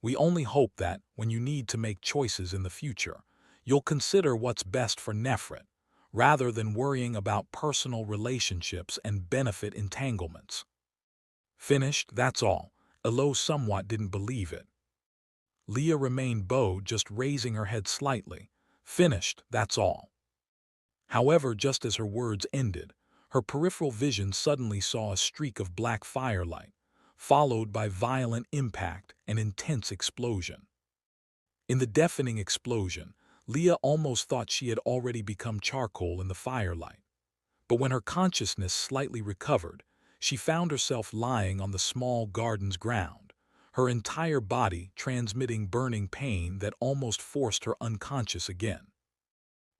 We only hope that, when you need to make choices in the future, you'll consider what's best for Nefret, rather than worrying about personal relationships and benefit entanglements. Finished, that's all. Alo somewhat didn't believe it. Leah remained bowed, just raising her head slightly. Finished, that's all. However, just as her words ended, her peripheral vision suddenly saw a streak of black firelight, followed by violent impact and intense explosion. In the deafening explosion, Leah almost thought she had already become charcoal in the firelight. But when her consciousness slightly recovered, she found herself lying on the small garden's ground, her entire body transmitting burning pain that almost forced her unconscious again.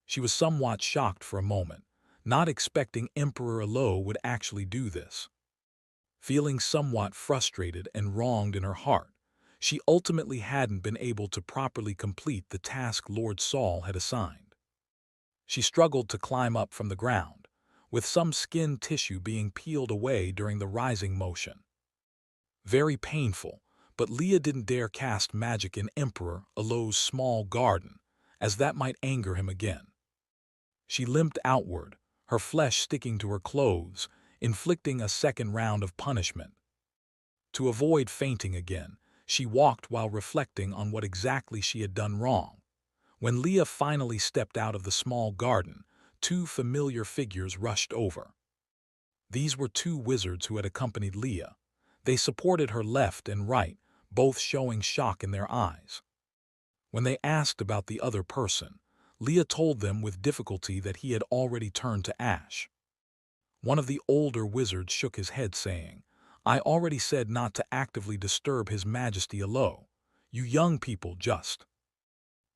She was somewhat shocked for a moment, not expecting Emperor Alo would actually do this. Feeling somewhat frustrated and wronged in her heart, she ultimately hadn't been able to properly complete the task Lord Saul had assigned. She struggled to climb up from the ground, with some skin tissue being peeled away during the rising motion. Very painful, but Leah didn't dare cast magic in Emperor Alo's small garden, as that might anger him again. She limped outward, her flesh sticking to her clothes, inflicting a second round of punishment. To avoid fainting again, she walked while reflecting on what exactly she had done wrong. When Leah finally stepped out of the small garden, two familiar figures rushed over. These were two wizards who had accompanied Leah. They supported her left and right, both showing shock in their eyes. When they asked about the other person, Leah told them with difficulty that he had already turned to ash. One of the older wizards shook his head, saying, "I already said not to actively disturb His Majesty Alo. You young people just—"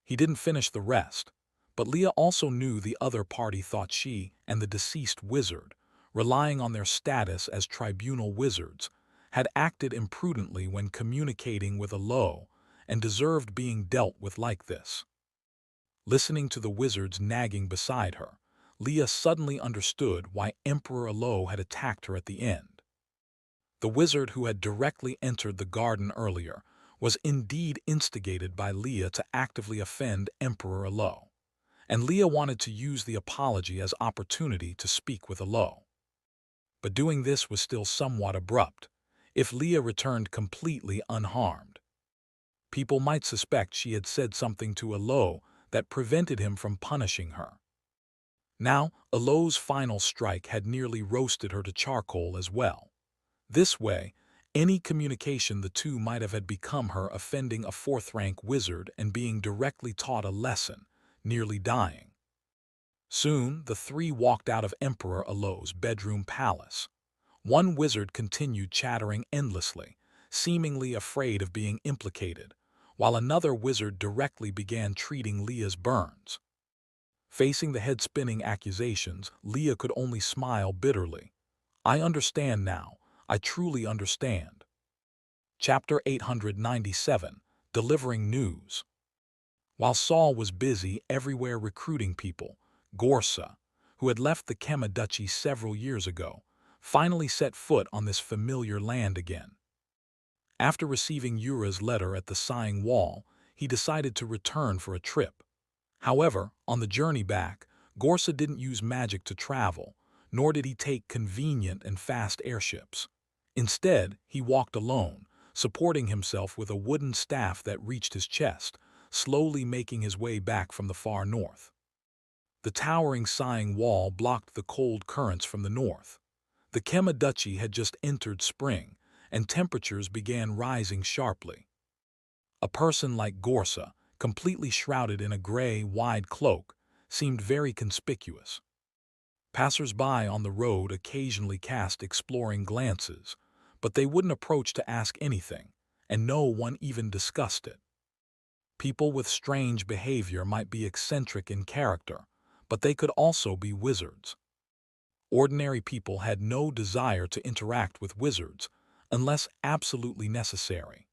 He didn't finish the rest, but Leah also knew the other party thought she and the deceased wizard, relying on their status as tribunal wizards, had acted imprudently when communicating with Alo and deserved being dealt with like this. Listening to the wizards nagging beside her, Leah suddenly understood why Emperor Alo had attacked her at the end. The wizard who had directly entered the garden earlier was indeed instigated by Leah to actively offend Emperor Alo, and Leah wanted to use the apology as opportunity to speak with Alo. But doing this was still somewhat abrupt, if Leah returned completely unharmed. People might suspect she had said something to Alo that prevented him from punishing her. Now, Alo's final strike had nearly roasted her to charcoal as well. This way, any communication the two might have had become her offending a fourth-rank wizard and being directly taught a lesson, nearly dying. Soon, the three walked out of Emperor Alo's bedroom palace. One wizard continued chattering endlessly, seemingly afraid of being implicated, while another wizard directly began treating Leah's burns. Facing the head-spinning accusations, Leah could only smile bitterly. "I understand now. I truly understand." Chapter 897, Delivering News. While Saul was busy everywhere recruiting people, Gorsa, who had left the Kema Duchy several years ago, finally set foot on this familiar land again. After receiving Yura's letter at the Sighing Wall, he decided to return for a trip. However, on the journey back, Gorsa didn't use magic to travel, nor did he take convenient and fast airships. Instead, he walked alone, supporting himself with a wooden staff that reached his chest, slowly making his way back from the far north. The towering Sighing Wall blocked the cold currents from the north. The Kema Duchy had just entered spring, and temperatures began rising sharply. A person like Gorsa, completely shrouded in a gray, wide cloak, seemed very conspicuous. Passers-by on the road occasionally cast exploring glances, but they wouldn't approach to ask anything, and no one even discussed it. People with strange behavior might be eccentric in character, but they could also be wizards. Ordinary people had no desire to interact with wizards unless absolutely necessary.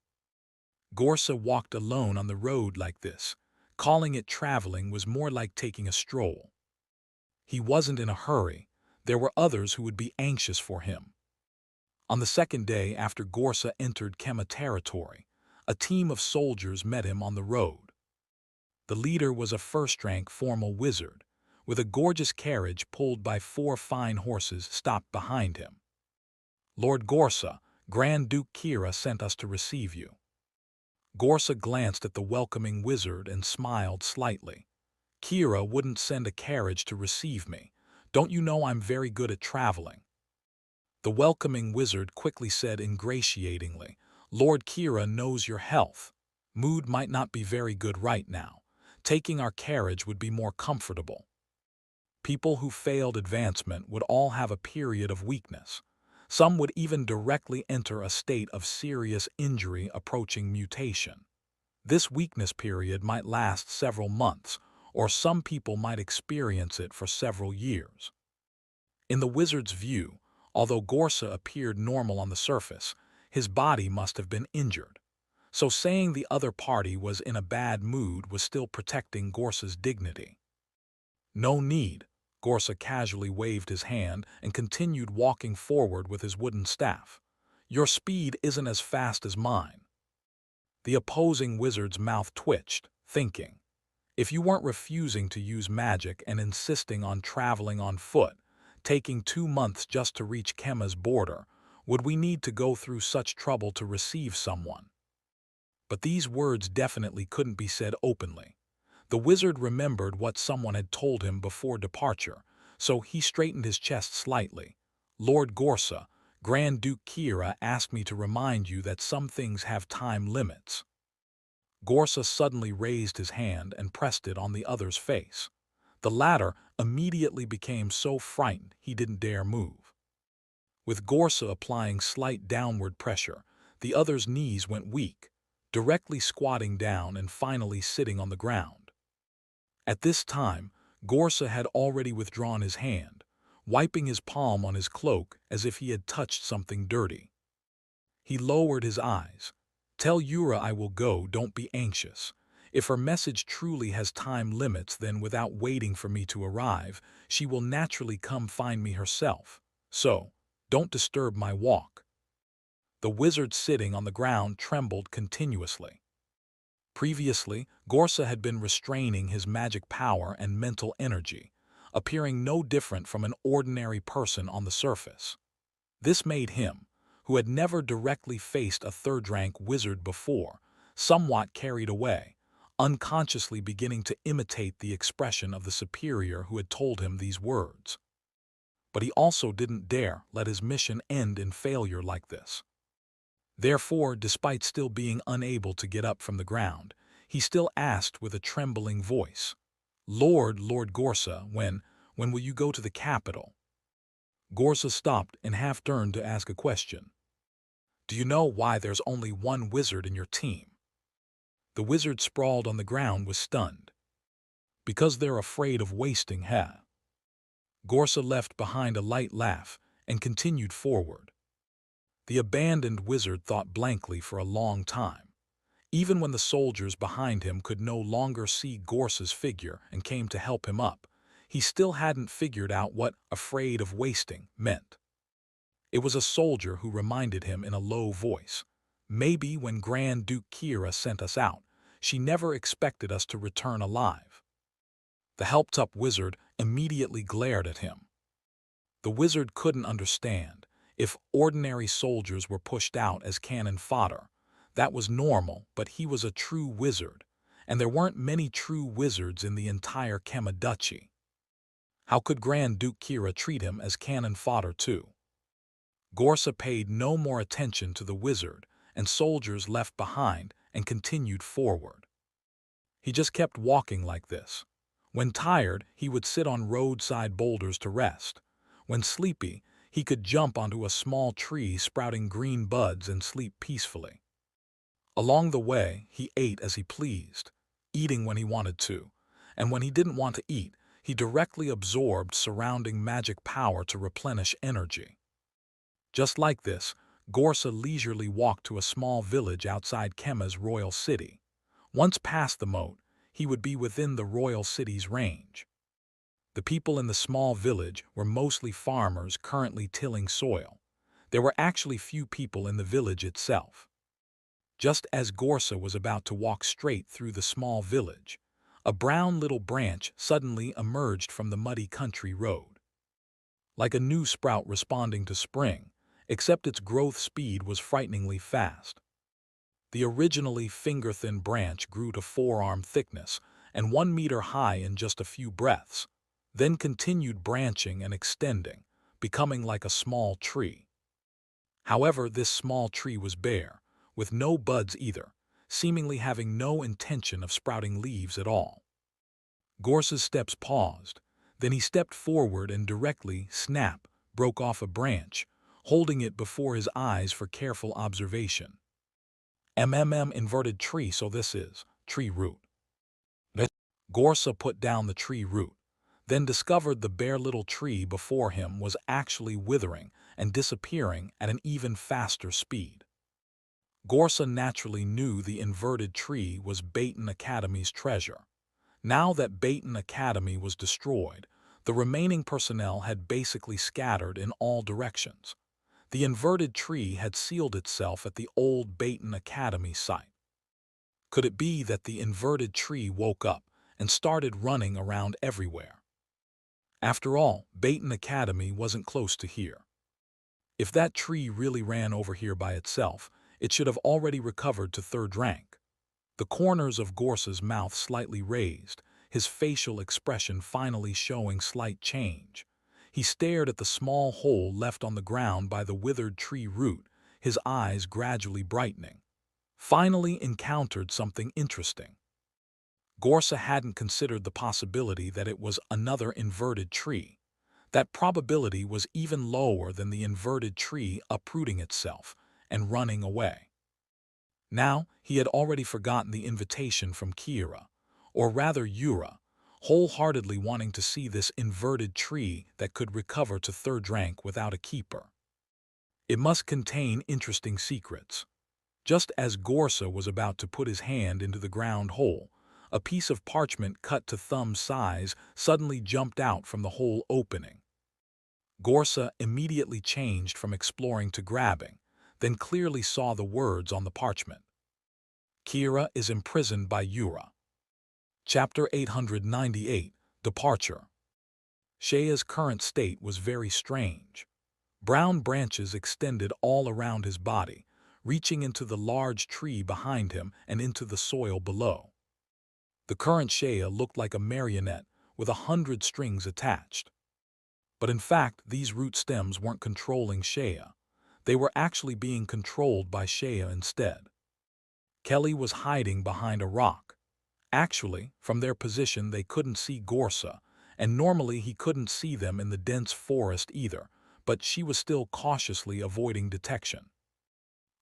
Gorsa walked alone on the road like this. Calling it traveling was more like taking a stroll. He wasn't in a hurry. There were others who would be anxious for him. On the second day after Gorsa entered Kema territory, a team of soldiers met him on the road. The leader was a first-rank formal wizard, with a gorgeous carriage pulled by 4 fine horses stopped behind him. "Lord Gorsa, Grand Duke Kira sent us to receive you." Gorsa glanced at the welcoming wizard and smiled slightly. "Kira wouldn't send a carriage to receive me. Don't you know I'm very good at traveling?" The welcoming wizard quickly said ingratiatingly, "Lord Kira knows your health. Mood might not be very good right now. Taking our carriage would be more comfortable." People who failed advancement would all have a period of weakness. Some would even directly enter a state of serious injury approaching mutation. This weakness period might last several months, or some people might experience it for several years. In the wizard's view, although Gorsa appeared normal on the surface, his body must have been injured. So saying the other party was in a bad mood was still protecting Gorsa's dignity. No need, Gorsa casually waved his hand and continued walking forward with his wooden staff. Your speed isn't as fast as mine. The opposing wizard's mouth twitched, thinking, if you weren't refusing to use magic and insisting on traveling on foot, taking 2 months just to reach Kema's border, would we need to go through such trouble to receive someone? But these words definitely couldn't be said openly. The wizard remembered what someone had told him before departure, so he straightened his chest slightly. Lord Gorsa, Grand Duke Kira asked me to remind you that some things have time limits. Gorsa suddenly raised his hand and pressed it on the other's face. The latter immediately became so frightened he didn't dare move. With Gorsa applying slight downward pressure, the other's knees went weak, directly squatting down and finally sitting on the ground. At this time, Gorsa had already withdrawn his hand, wiping his palm on his cloak as if he had touched something dirty. He lowered his eyes. Tell Yura I will go, don't be anxious. If her message truly has time limits, then without waiting for me to arrive, she will naturally come find me herself. So, don't disturb my walk. The wizard sitting on the ground trembled continuously. Previously, Gorsa had been restraining his magic power and mental energy, appearing no different from an ordinary person on the surface. This made him, who had never directly faced a third-rank wizard before, somewhat carried away, unconsciously beginning to imitate the expression of the superior who had told him these words. But he also didn't dare let his mission end in failure like this. Therefore, despite still being unable to get up from the ground, he still asked with a trembling voice, Lord Gorsa, when will you go to the capital? Gorsa stopped and half turned to ask a question. Do you know why there's only one wizard in your team? The wizard sprawled on the ground was stunned. Because they're afraid of wasting, huh? Gorsa left behind a light laugh and continued forward. The abandoned wizard thought blankly for a long time. Even when the soldiers behind him could no longer see Gorsa's figure and came to help him up, he still hadn't figured out what afraid of wasting meant. It was a soldier who reminded him in a low voice, maybe when Grand Duke Kira sent us out, she never expected us to return alive. The helped-up wizard immediately glared at him. The wizard couldn't understand. If ordinary soldiers were pushed out as cannon fodder, that was normal, but he was a true wizard, and there weren't many true wizards in the entire Kema Duchy. How could Grand Duke Kira treat him as cannon fodder too? Gorsa paid no more attention to the wizard, and soldiers left behind and continued forward. He just kept walking like this. When tired, he would sit on roadside boulders to rest. When sleepy, he could jump onto a small tree sprouting green buds and sleep peacefully. Along the way, he ate as he pleased, eating when he wanted to, and when he didn't want to eat, he directly absorbed surrounding magic power to replenish energy. Just like this, Gorsa leisurely walked to a small village outside Kema's royal city. Once past the moat, he would be within the royal city's range. The people in the small village were mostly farmers currently tilling soil. There were actually few people in the village itself. Just as Gorsa was about to walk straight through the small village, a brown little branch suddenly emerged from the muddy country road. Like a new sprout responding to spring, except its growth speed was frighteningly fast. The originally finger-thin branch grew to forearm thickness and 1 meter high in just a few breaths, then continued branching and extending, becoming like a small tree. However, this small tree was bare, with no buds either, seemingly having no intention of sprouting leaves at all. Gorsa's steps paused, then he stepped forward and directly, snap, broke off a branch, holding it before his eyes for careful observation. Inverted tree, so this is tree root. Gorsa put down the tree root, then discovered the bare little tree before him was actually withering and disappearing at an even faster speed. Gorsa naturally knew the inverted tree was Baton Academy's treasure. Now that Baton Academy was destroyed, the remaining personnel had basically scattered in all directions. The inverted tree had sealed itself at the old Baton Academy site. Could it be that the inverted tree woke up and started running around everywhere? After all, Baton Academy wasn't close to here. If that tree really ran over here by itself, it should have already recovered to third rank. The corners of Gorsa's mouth slightly raised, his facial expression finally showing slight change. He stared at the small hole left on the ground by the withered tree root, his eyes gradually brightening. Finally encountered something interesting. Gorsa hadn't considered the possibility that it was another inverted tree. That probability was even lower than the inverted tree uprooting itself and running away. Now, he had already forgotten the invitation from Kira, or rather Yura, wholeheartedly wanting to see this inverted tree that could recover to third rank without a keeper. It must contain interesting secrets. Just as Gorsa was about to put his hand into the ground hole, a piece of parchment cut to thumb size suddenly jumped out from the hole opening. Gorsa immediately changed from exploring to grabbing, then clearly saw the words on the parchment. Kira is imprisoned by Yura. Chapter 898, Departure. Shea's current state was very strange. Brown branches extended all around his body, reaching into the large tree behind him and into the soil below. The current Shea looked like a marionette with 100 strings attached. But in fact, these root stems weren't controlling Shea. They were actually being controlled by Shea instead. Kelly was hiding behind a rock. Actually, from their position they couldn't see Gorsa, and normally he couldn't see them in the dense forest either, but she was still cautiously avoiding detection.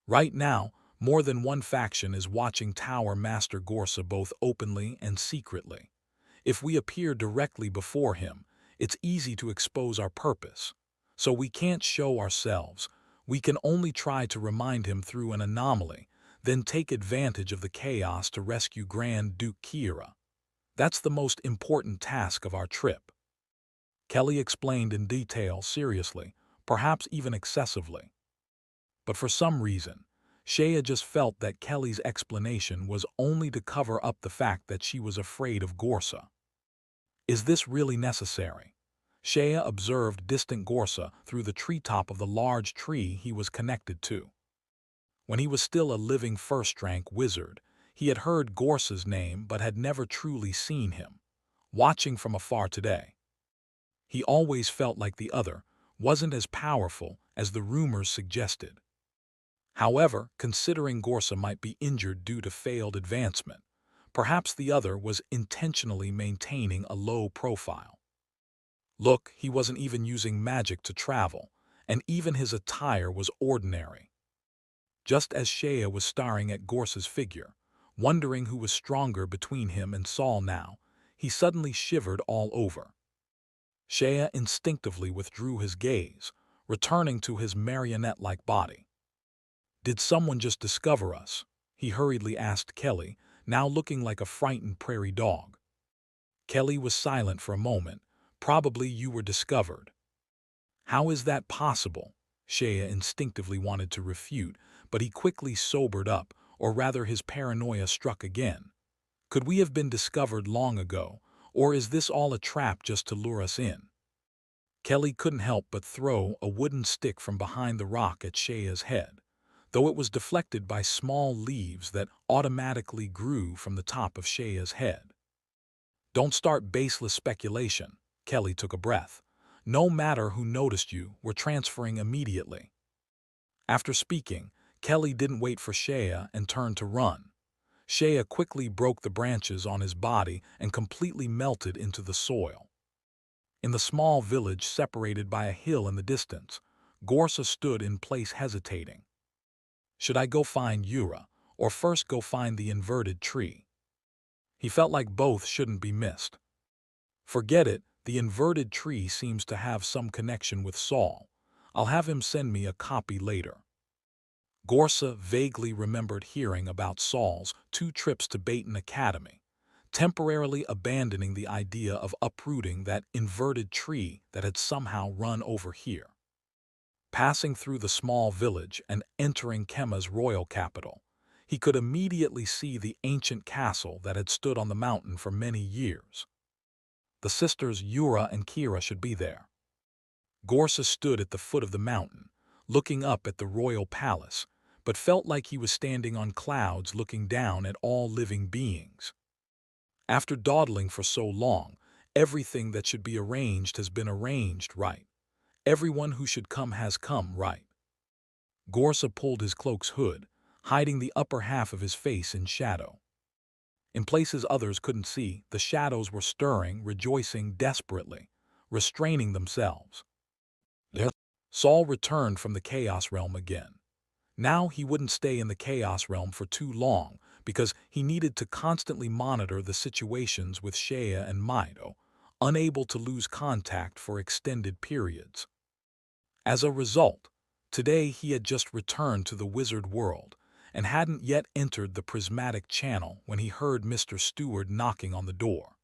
Right now, more than one faction is watching Tower Master Gorsa both openly and secretly. If we appear directly before him, it's easy to expose our purpose. So we can't show ourselves. We can only try to remind him through an anomaly, then take advantage of the chaos to rescue Grand Duke Kira. That's the most important task of our trip. Kelly explained in detail, seriously, perhaps even excessively. But for some reason, Shea just felt that Kelly's explanation was only to cover up the fact that she was afraid of Gorsa. Is this really necessary? Shea observed distant Gorsa through the treetop of the large tree he was connected to. When he was still a living first-rank wizard, he had heard Gorsa's name but had never truly seen him. Watching from afar today, he always felt like the other wasn't as powerful as the rumors suggested. However, considering Gorsa might be injured due to failed advancement, perhaps the other was intentionally maintaining a low profile. Look, he wasn't even using magic to travel, and even his attire was ordinary. Just as Shea was staring at Gorsa's figure, wondering who was stronger between him and Saul now, he suddenly shivered all over. Shea instinctively withdrew his gaze, returning to his marionette-like body. Did someone just discover us? He hurriedly asked Kelly, now looking like a frightened prairie dog. Kelly was silent for a moment. Probably you were discovered. How is that possible? Shea instinctively wanted to refute, but he quickly sobered up, or rather his paranoia struck again. Could we have been discovered long ago, or is this all a trap just to lure us in? Kelly couldn't help but throw a wooden stick from behind the rock at Shea's head, though it was deflected by small leaves that automatically grew from the top of Shea's head. Don't start baseless speculation. Kelly took a breath. No matter who noticed you, we're transferring immediately. After speaking, Kelly didn't wait for Shea and turned to run. Shea quickly broke the branches on his body and completely melted into the soil. In the small village separated by a hill in the distance, Gorsa stood in place hesitating. Should I go find Yura, or first go find the inverted tree? He felt like both shouldn't be missed. Forget it, the inverted tree seems to have some connection with Saul. I'll have him send me a copy later. Gorsa vaguely remembered hearing about Saul's 2 trips to Baton Academy, temporarily abandoning the idea of uprooting that inverted tree that had somehow run over here. Passing through the small village and entering Kema's royal capital, he could immediately see the ancient castle that had stood on the mountain for many years. The sisters Yura and Kira should be there. Gorsa stood at the foot of the mountain, looking up at the royal palace, but felt like he was standing on clouds looking down at all living beings. After dawdling for so long, everything that should be arranged has been arranged right. Everyone who should come has come right. Gorsa pulled his cloak's hood, hiding the upper half of his face in shadow. In places others couldn't see, the shadows were stirring, rejoicing desperately, restraining themselves. Yes. Saul returned from the Chaos Realm again. Now he wouldn't stay in the Chaos Realm for too long because he needed to constantly monitor the situations with Shea and Mido, unable to lose contact for extended periods. As a result, today he had just returned to the wizard world and hadn't yet entered the prismatic channel when he heard Mr. Steward knocking on the door.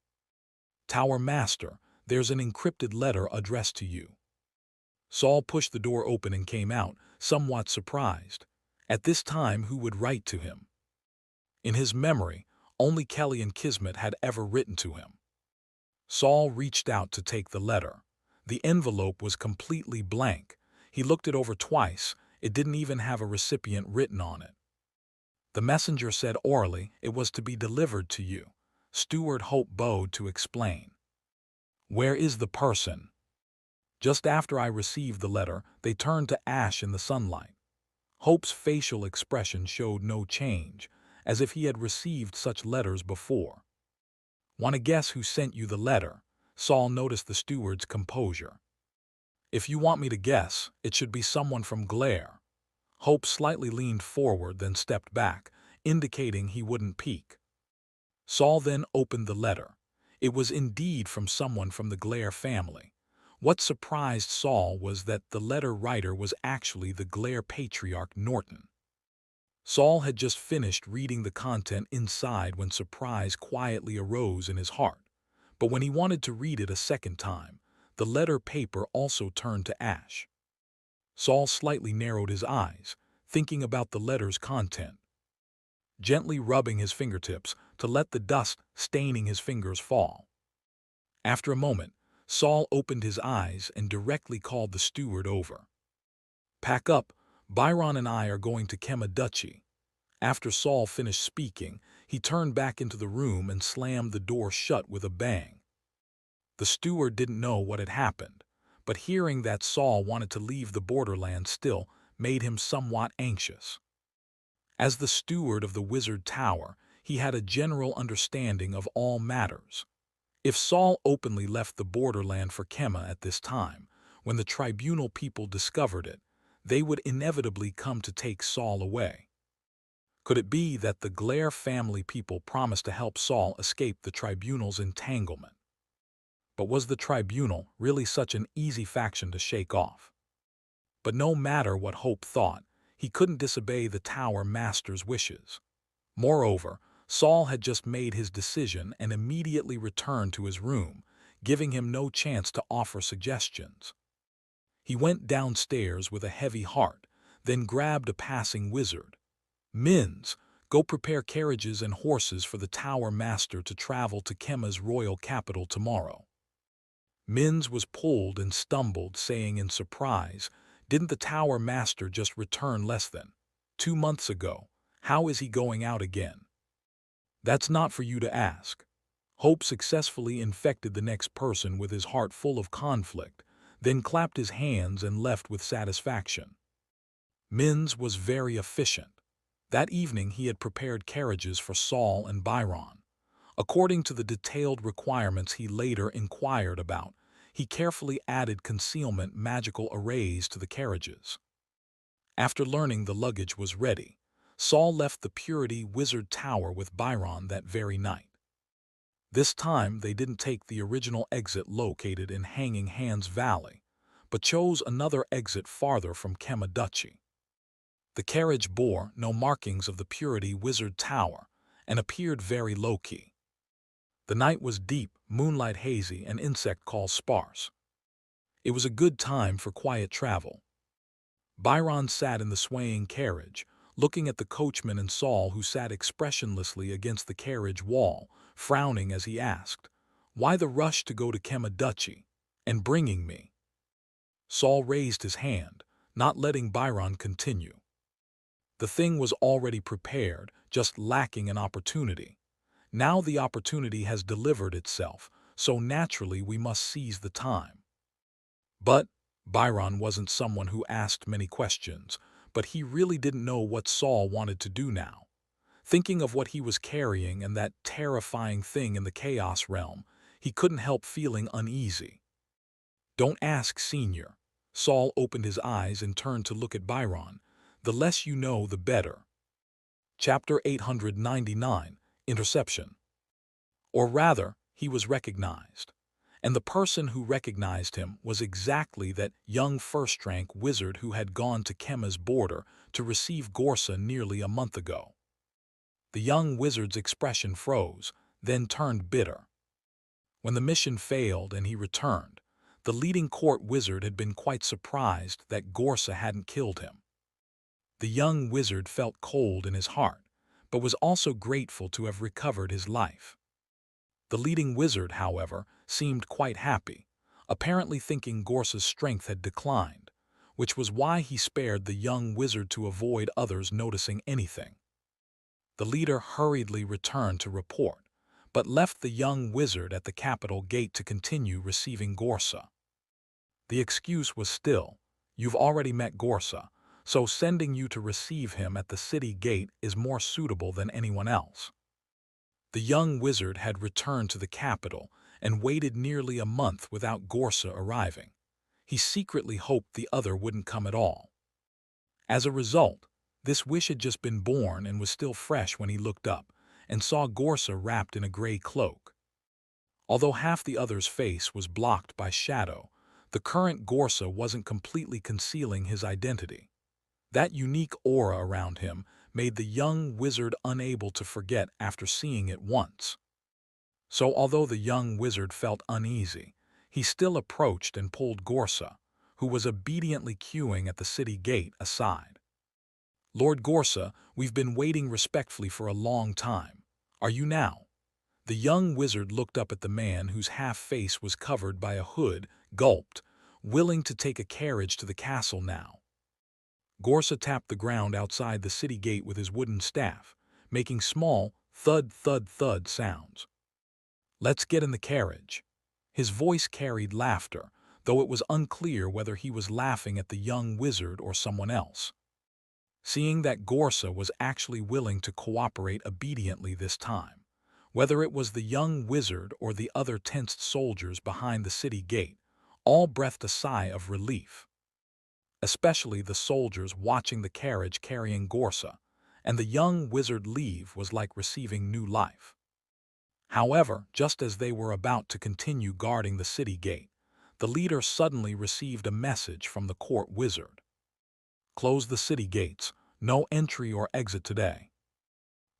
"Tower Master, there's an encrypted letter addressed to you." Saul pushed the door open and came out, somewhat surprised. At this time, who would write to him? In his memory, only Kelly and Kismet had ever written to him. Saul reached out to take the letter. The envelope was completely blank. He looked it over twice. It didn't even have a recipient written on it. The messenger said orally it was to be delivered to you. Steward Hope bowed to explain. "Where is the person?" Just after I received the letter, they turned to ash in the sunlight. Hope's facial expression showed no change, as if he had received such letters before. "Want to guess who sent you the letter?" Saul noticed the steward's composure. "If you want me to guess, it should be someone from Glare." Hope slightly leaned forward, then stepped back, indicating he wouldn't peek. Saul then opened the letter. It was indeed from someone from the Glare family. What surprised Saul was that the letter writer was actually the Glare patriarch Norton. Saul had just finished reading the content inside when surprise quietly arose in his heart. But when he wanted to read it a second time, the letter paper also turned to ash. Saul slightly narrowed his eyes, thinking about the letter's content. Gently rubbing his fingertips to let the dust staining his fingers fall. After a moment, Saul opened his eyes and directly called the steward over. "Pack up, Byron and I are going to Kemaduchi." After Saul finished speaking, he turned back into the room and slammed the door shut with a bang. The steward didn't know what had happened, but hearing that Saul wanted to leave the borderland still made him somewhat anxious. As the steward of the Wizard Tower, he had a general understanding of all matters. If Saul openly left the borderland for Kema at this time, when the tribunal people discovered it, they would inevitably come to take Saul away. Could it be that the Glare family people promised to help Saul escape the tribunal's entanglement? But was the tribunal really such an easy faction to shake off? But no matter what Hope thought, he couldn't disobey the Tower Master's wishes. Moreover, Saul had just made his decision and immediately returned to his room, giving him no chance to offer suggestions. He went downstairs with a heavy heart, then grabbed a passing wizard. "Mins, go prepare carriages and horses for the Tower Master to travel to Kema's royal capital tomorrow." Mins was pulled and stumbled, saying in surprise, "Didn't the Tower Master just return less than 2 months ago? How is he going out again?" "That's not for you to ask." Hope successfully infected the next person with his heart full of conflict, then clapped his hands and left with satisfaction. Mins was very efficient. That evening he had prepared carriages for Saul and Byron. According to the detailed requirements he later inquired about, he carefully added concealment magical arrays to the carriages. After learning the luggage was ready, Saul left the Purity Wizard Tower with Byron that very night. This time they didn't take the original exit located in Hanging Hands Valley, but chose another exit farther from Kamaduchi. The carriage bore no markings of the Purity Wizard Tower and appeared very low-key. The night was deep, moonlight hazy, and insect calls sparse. It was a good time for quiet travel. Byron sat in the swaying carriage, looking at the coachman and Saul, who sat expressionlessly against the carriage wall, frowning as he asked, "Why the rush to go to Kamaduchi, and bringing me?" Saul raised his hand, not letting Byron continue. The thing was already prepared, just lacking an opportunity. Now the opportunity has delivered itself, so naturally we must seize the time. But Byron wasn't someone who asked many questions, but he really didn't know what Saul wanted to do now. Thinking of what he was carrying and that terrifying thing in the Chaos Realm, he couldn't help feeling uneasy. "Don't ask, Senior." Saul opened his eyes and turned to look at Byron. "The less you know, the better." Chapter 899, Interception. Or rather, he was recognized. And the person who recognized him was exactly that young first-rank wizard who had gone to Kema's border to receive Gorsa nearly a month ago. The young wizard's expression froze, then turned bitter. When the mission failed and he returned, the leading court wizard had been quite surprised that Gorsa hadn't killed him. The young wizard felt cold in his heart, but was also grateful to have recovered his life. The leading wizard, however, seemed quite happy, apparently thinking Gorsa's strength had declined, which was why he spared the young wizard to avoid others noticing anything. The leader hurriedly returned to report, but left the young wizard at the capital gate to continue receiving Gorsa. The excuse was still, "You've already met Gorsa, so sending you to receive him at the city gate is more suitable than anyone else." The young wizard had returned to the capital and waited nearly a month without Gorsa arriving. He secretly hoped the other wouldn't come at all. As a result, this wish had just been born and was still fresh when he looked up and saw Gorsa wrapped in a gray cloak. Although half the other's face was blocked by shadow, the current Gorsa wasn't completely concealing his identity. That unique aura around him made the young wizard unable to forget after seeing it once. So although the young wizard felt uneasy, he still approached and pulled Gorsa, who was obediently queuing at the city gate, aside. "Lord Gorsa, we've been waiting respectfully for a long time. Are you now?" The young wizard looked up at the man whose half-face was covered by a hood, gulped, willing to take a carriage to the castle now. Gorsa tapped the ground outside the city gate with his wooden staff, making small thud-thud-thud sounds. "Let's get in the carriage." His voice carried laughter, though it was unclear whether he was laughing at the young wizard or someone else. Seeing that Gorsa was actually willing to cooperate obediently this time, whether it was the young wizard or the other tensed soldiers behind the city gate, all breathed a sigh of relief. Especially the soldiers watching the carriage carrying Gorsa, and the young wizard leave was like receiving new life. However, just as they were about to continue guarding the city gate, the leader suddenly received a message from the court wizard. "Close the city gates, no entry or exit today."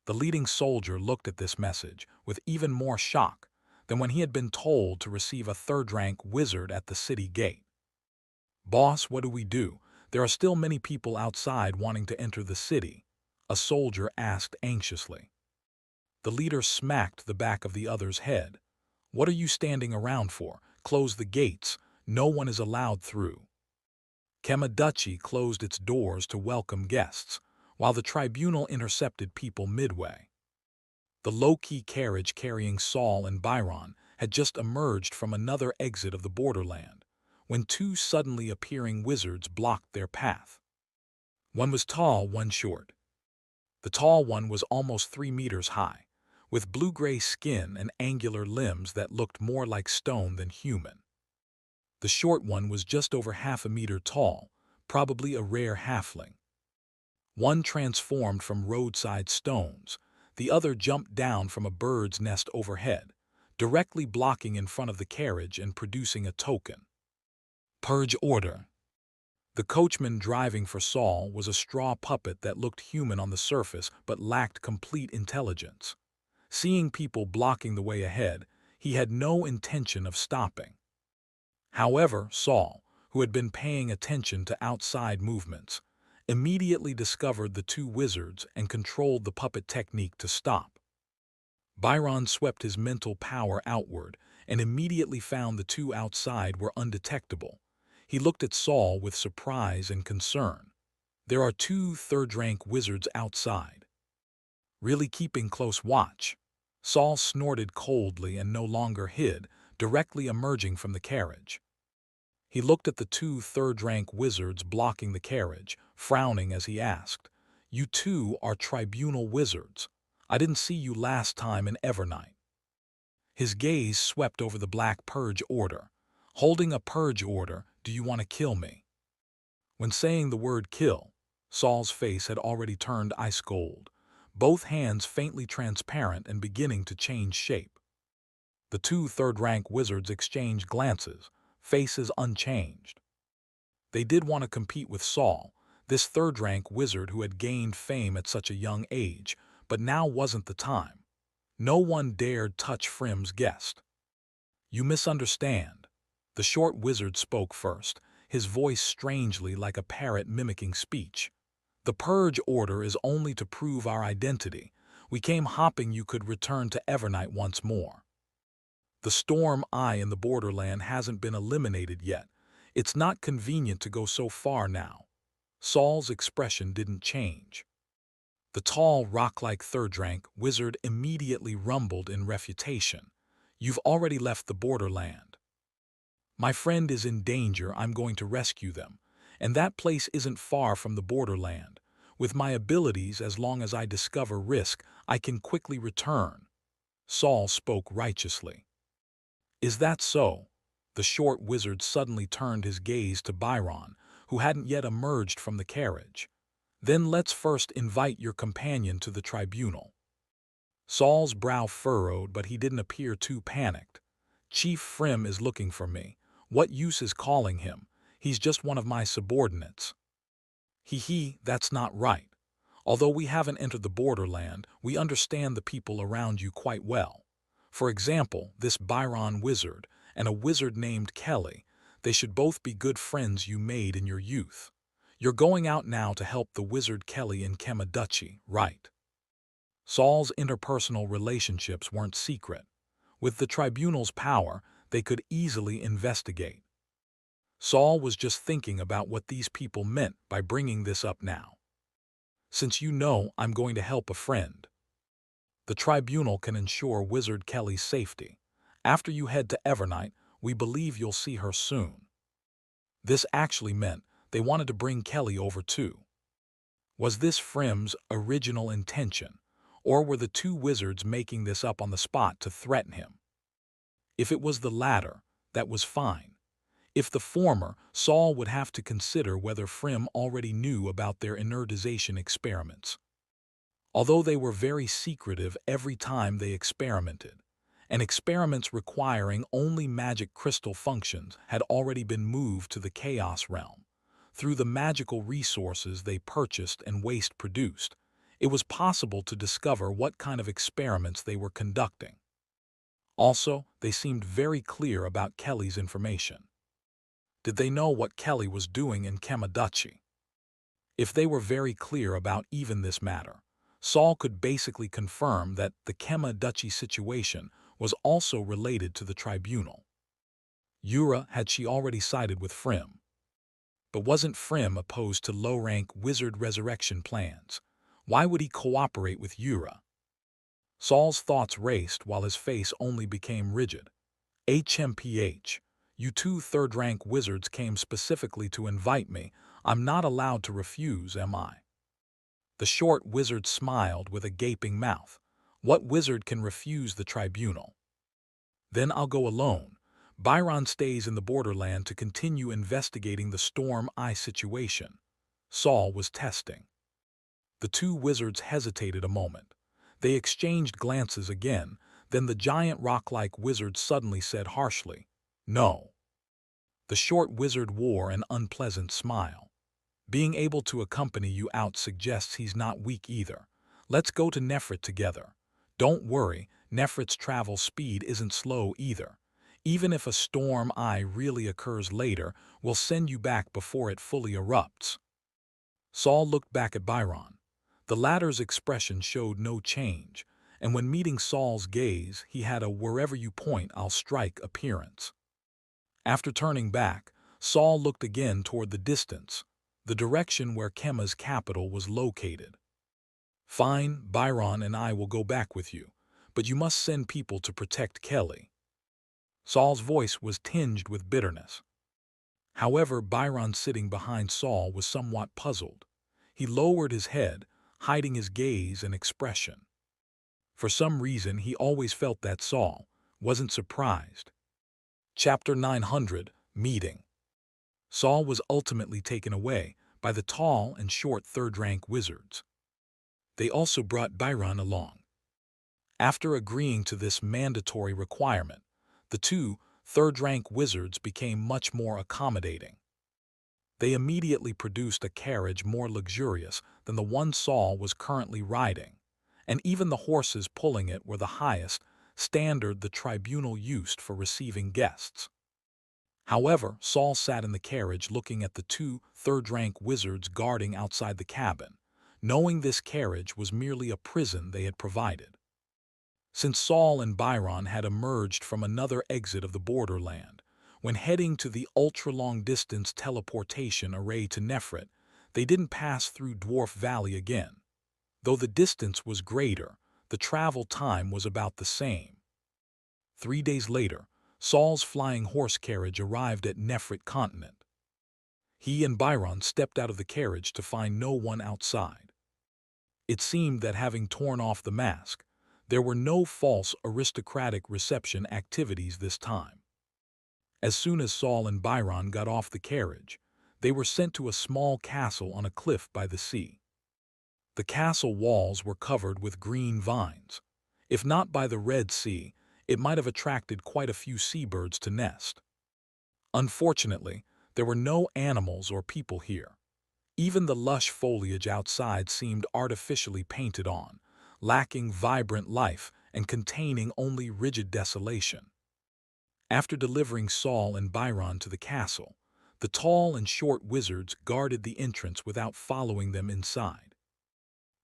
The leading soldier looked at this message with even more shock than when he had been told to receive a third-rank wizard at the city gate. "Boss, what do we do? There are still many people outside wanting to enter the city," a soldier asked anxiously. The leader smacked the back of the other's head. "What are you standing around for? Close the gates. No one is allowed through." Kamaduchi closed its doors to welcome guests, while the tribunal intercepted people midway. The low-key carriage carrying Saul and Byron had just emerged from another exit of the borderland, when two suddenly appearing wizards blocked their path. One was tall, one short. The tall one was almost 3 meters high, with blue-gray skin and angular limbs that looked more like stone than human. The short one was just over half a meter tall, probably a rare halfling. One transformed from roadside stones, the other jumped down from a bird's nest overhead, directly blocking in front of the carriage and producing a token. Purge order. The coachman driving for Saul was a straw puppet that looked human on the surface but lacked complete intelligence. Seeing people blocking the way ahead, he had no intention of stopping. However, Saul, who had been paying attention to outside movements, immediately discovered the two wizards and controlled the puppet technique to stop. Byron swept his mental power outward and immediately found the two outside were undetectable. He looked at Saul with surprise and concern. There are two third-rank wizards outside. Really keeping close watch. Saul snorted coldly and no longer hid, directly emerging from the carriage. He looked at the two third-rank wizards blocking the carriage, frowning as he asked, "You two are tribunal wizards. I didn't see you last time in Evernight." His gaze swept over the black purge order. Holding a purge order, "Do you want to kill me?" When saying the word kill, Saul's face had already turned ice cold, both hands faintly transparent and beginning to change shape. The two third-rank wizards exchanged glances, faces unchanged. They did want to compete with Saul, this third-rank wizard who had gained fame at such a young age, but now wasn't the time. No one dared touch Frim's guest. "You misunderstand." The short wizard spoke first, his voice strangely like a parrot mimicking speech. "The purge order is only to prove our identity. We came hoping you could return to Evernight once more. The Storm Eye in the borderland hasn't been eliminated yet. It's not convenient to go so far now." Saul's expression didn't change. The tall, rock-like third-rank wizard immediately rumbled in refutation. "You've already left the borderland. My friend is in danger. I'm going to rescue them. And that place isn't far from the borderland. With my abilities, as long as I discover risk, I can quickly return." Saul spoke righteously. "Is that so?" The short wizard suddenly turned his gaze to Byron, who hadn't yet emerged from the carriage. "Then let's first invite your companion to the tribunal." Saul's brow furrowed, but he didn't appear too panicked. "Chief Frim is looking for me. What use is calling him? He's just one of my subordinates." That's not right. Although we haven't entered the borderland, we understand the people around you quite well. For example, this Byron wizard and a wizard named Kelly. They should both be good friends you made in your youth. You're going out now to help the wizard Kelly in Kemaduchi, right?" Saul's interpersonal relationships weren't secret. With the tribunal's power, they could easily investigate. Saul was just thinking about what these people meant by bringing this up now. "Since you know I'm going to help a friend, the tribunal can ensure Wizard Kelly's safety. After you head to Evernight, we believe you'll see her soon." This actually meant they wanted to bring Kelly over too. Was this Frim's original intention, or were the two wizards making this up on the spot to threaten him? If it was the latter, that was fine. If the former, Saul would have to consider whether Frim already knew about their inertization experiments. Although they were very secretive every time they experimented, and experiments requiring only magic crystal functions had already been moved to the Chaos realm. Through the magical resources they purchased and waste produced, it was possible to discover what kind of experiments they were conducting. Also, they seemed very clear about Kelly's information. Did they know what Kelly was doing in Kemaduchi? If they were very clear about even this matter, Saul could basically confirm that the Kemaduchi situation was also related to the tribunal. Yura had she already sided with Frim. But wasn't Frim opposed to low-rank wizard resurrection plans? Why would he cooperate with Yura? Saul's thoughts raced while his face only became rigid. "HMPH, you two third-rank wizards came specifically to invite me. I'm not allowed to refuse, am I?" The short wizard smiled with a gaping mouth. What wizard can refuse the tribunal? "Then I'll go alone. Byron stays in the borderland to continue investigating the Storm Eye situation." Saul was testing. The two wizards hesitated a moment. They exchanged glances again, Then the giant rock-like wizard suddenly said harshly, "No." The short wizard wore an unpleasant smile. "Being able to accompany you out suggests he's not weak either. Let's go to Nefrit together. Don't worry, Nefrit's travel speed isn't slow either. Even if a storm eye really occurs later, we'll send you back before it fully erupts." Saul looked back at Byron. The latter's expression showed no change, and when meeting Saul's gaze, he had a "wherever you point, I'll strike" appearance. After turning back, Saul looked again toward the distance, the direction where Kema's capital was located. "Fine, Byron and I will go back with you, but you must send people to protect Kelly." Saul's voice was tinged with bitterness. However, Byron, sitting behind Saul, was somewhat puzzled. He lowered his head, hiding his gaze and expression. For some reason, he always felt that Saul wasn't surprised. Chapter 900, Meeting. Saul was ultimately taken away by the tall and short third-rank wizards. They also brought Byron along. After agreeing to this mandatory requirement, the two third-rank wizards became much more accommodating. They immediately produced a carriage more luxurious than the one Saul was currently riding, and even the horses pulling it were the highest standard the tribunal used for receiving guests. However, Saul sat in the carriage looking at the two third-rank wizards guarding outside the cabin, knowing this carriage was merely a prison they had provided. Since Saul and Byron had emerged from another exit of the borderland, when heading to the ultra-long-distance teleportation array to Nefrit, they didn't pass through Dwarf Valley again. Though the distance was greater, the travel time was about the same. 3 days later, Saul's flying horse carriage arrived at Nefrit Continent. He and Byron stepped out of the carriage to find no one outside. It seemed that, having torn off the mask, there were no false aristocratic reception activities this time. As soon as Saul and Byron got off the carriage, they were sent to a small castle on a cliff by the sea. The castle walls were covered with green vines. If not by the Red Sea, it might have attracted quite a few seabirds to nest. Unfortunately, there were no animals or people here. Even the lush foliage outside seemed artificially painted on, lacking vibrant life and containing only rigid desolation. After delivering Saul and Byron to the castle, the tall and short wizards guarded the entrance without following them inside.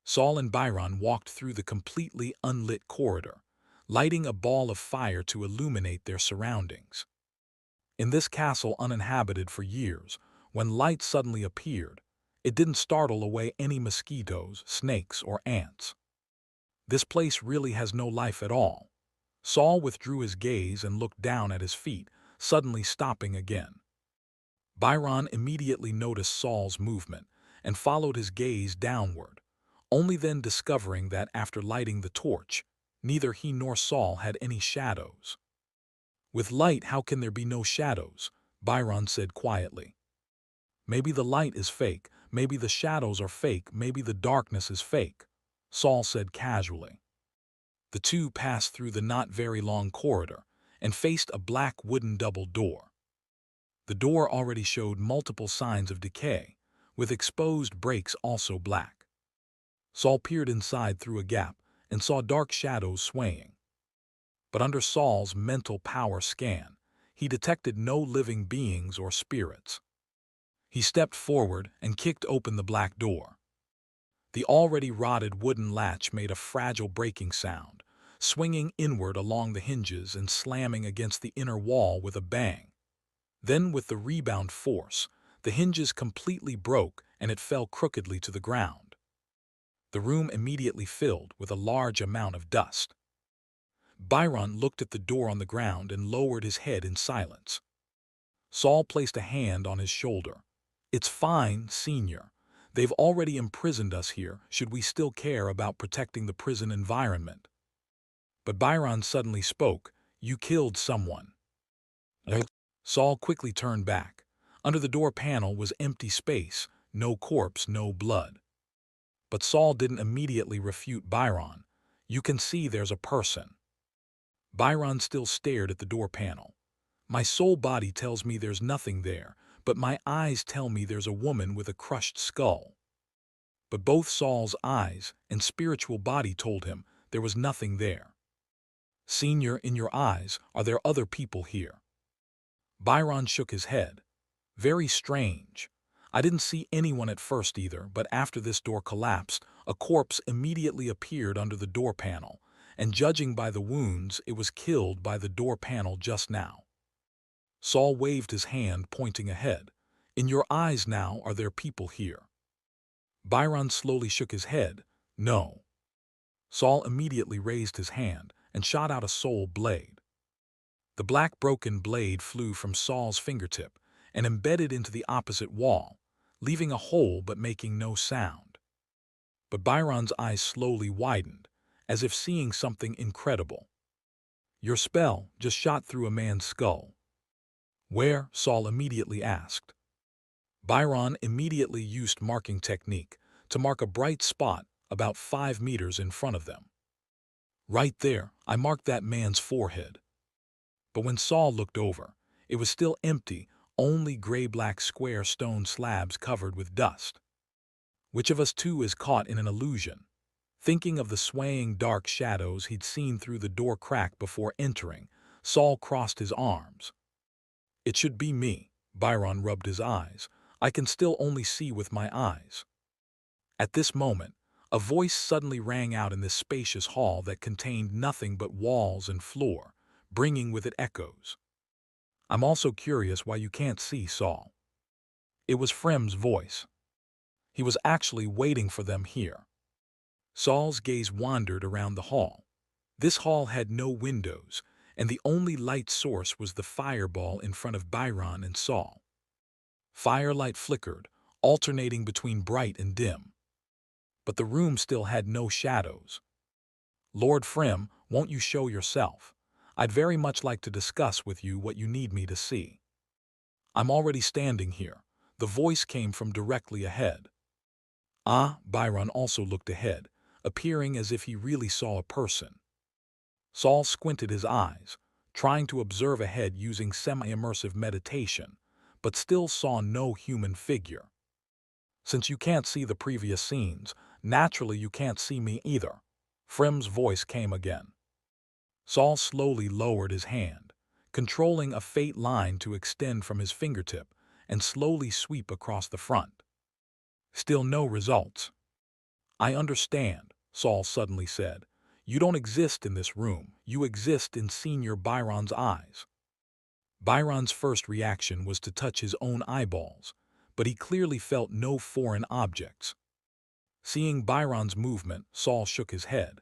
Saul and Byron walked through the completely unlit corridor, lighting a ball of fire to illuminate their surroundings. In this castle uninhabited for years, when light suddenly appeared, it didn't startle away any mosquitoes, snakes, or ants. "This place really has no life at all." Saul withdrew his gaze and looked down at his feet, suddenly stopping again. Byron immediately noticed Saul's movement and followed his gaze downward, only then discovering that after lighting the torch, neither he nor Saul had any shadows. "With light, how can there be no shadows?" Byron said quietly. "Maybe the light is fake, maybe the shadows are fake, maybe the darkness is fake," Saul said casually. The two passed through the not very long corridor and faced a black wooden double door. The door already showed multiple signs of decay, with exposed breaks also black. Saul peered inside through a gap and saw dark shadows swaying. But under Saul's mental power scan, he detected no living beings or spirits. He stepped forward and kicked open the black door. The already rotted wooden latch made a fragile breaking sound, swinging inward along the hinges and slamming against the inner wall with a bang. Then, with the rebound force, the hinges completely broke and it fell crookedly to the ground. The room immediately filled with a large amount of dust. Byron looked at the door on the ground and lowered his head in silence. Saul placed a hand on his shoulder. "It's fine, Senior. They've already imprisoned us here. Should we still care about protecting the prison environment?" But Byron suddenly spoke. "You killed someone." Saul quickly turned back. Under the door panel was empty space, no corpse, no blood. But Saul didn't immediately refute Byron. "You can see there's a person." Byron still stared at the door panel. My soul body tells me there's nothing there, but my eyes tell me there's a woman with a crushed skull. But both Saul's eyes and spiritual body told him there was nothing there. Senior, in your eyes, are there other people here? Byron shook his head. Very strange. I didn't see anyone at first either, but after this door collapsed, a corpse immediately appeared under the door panel, and judging by the wounds, it was killed by the door panel just now. Saul waved his hand, pointing ahead. In your eyes now, are there people here? Byron slowly shook his head. No. Saul immediately raised his hand and shot out a soul blade. The black broken blade flew from Saul's fingertip and embedded into the opposite wall, leaving a hole but making no sound. But Byron's eyes slowly widened, as if seeing something incredible. Your spell just shot through a man's skull. Where? Saul immediately asked. Byron immediately used marking technique to mark a bright spot about 5 meters in front of them. Right there, I marked that man's forehead. But when Saul looked over, it was still empty, only gray-black square stone slabs covered with dust. Which of us two is caught in an illusion? Thinking of the swaying dark shadows he'd seen through the door crack before entering, Saul crossed his arms. It should be me. Byron rubbed his eyes. I can still only see with my eyes. At this moment, a voice suddenly rang out in this spacious hall that contained nothing but walls and floor, bringing with it echoes. I'm also curious why you can't see, Saul. It was Frem's voice. He was actually waiting for them here. Saul's gaze wandered around the hall. This hall had no windows, and the only light source was the fireball in front of Byron and Saul. Firelight flickered, alternating between bright and dim. But the room still had no shadows. Lord Frem, won't you show yourself? I'd very much like to discuss with you what you need me to see. I'm already standing here. The voice came from directly ahead. Ah, Byron also looked ahead, appearing as if he really saw a person. Saul squinted his eyes, trying to observe ahead using semi-immersive meditation, but still saw no human figure. Since you can't see the previous scenes, naturally you can't see me either. Frem's voice came again. Saul slowly lowered his hand, controlling a faint line to extend from his fingertip and slowly sweep across the front. Still no results. I understand, Saul suddenly said. You don't exist in this room. You exist in Senior Byron's eyes. Byron's first reaction was to touch his own eyeballs, but he clearly felt no foreign objects. Seeing Byron's movement, Saul shook his head.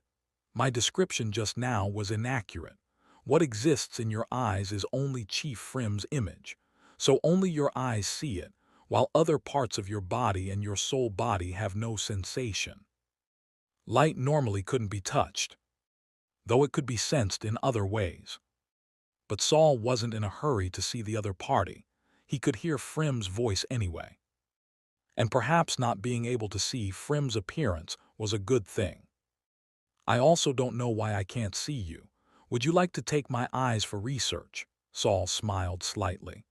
My description just now was inaccurate. What exists in your eyes is only Chief Frem's image, so only your eyes see it, while other parts of your body and your soul body have no sensation. Light normally couldn't be touched, though it could be sensed in other ways. But Saul wasn't in a hurry to see the other party. He could hear Frem's voice anyway. And perhaps not being able to see Frem's appearance was a good thing. I also don't know why I can't see you. Would you like to take my eyes for research? Saul smiled slightly.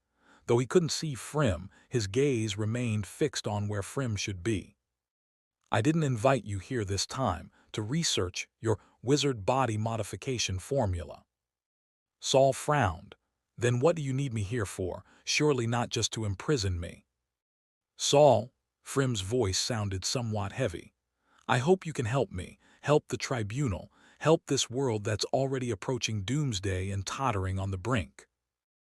Though he couldn't see Frem, his gaze remained fixed on where Frem should be. I didn't invite you here this time to research your wizard body modification formula. Saul frowned. Then what do you need me here for? Surely not just to imprison me. Saul, Frem's voice sounded somewhat heavy. I hope you can help me, help the tribunal, help this world that's already approaching doomsday and tottering on the brink.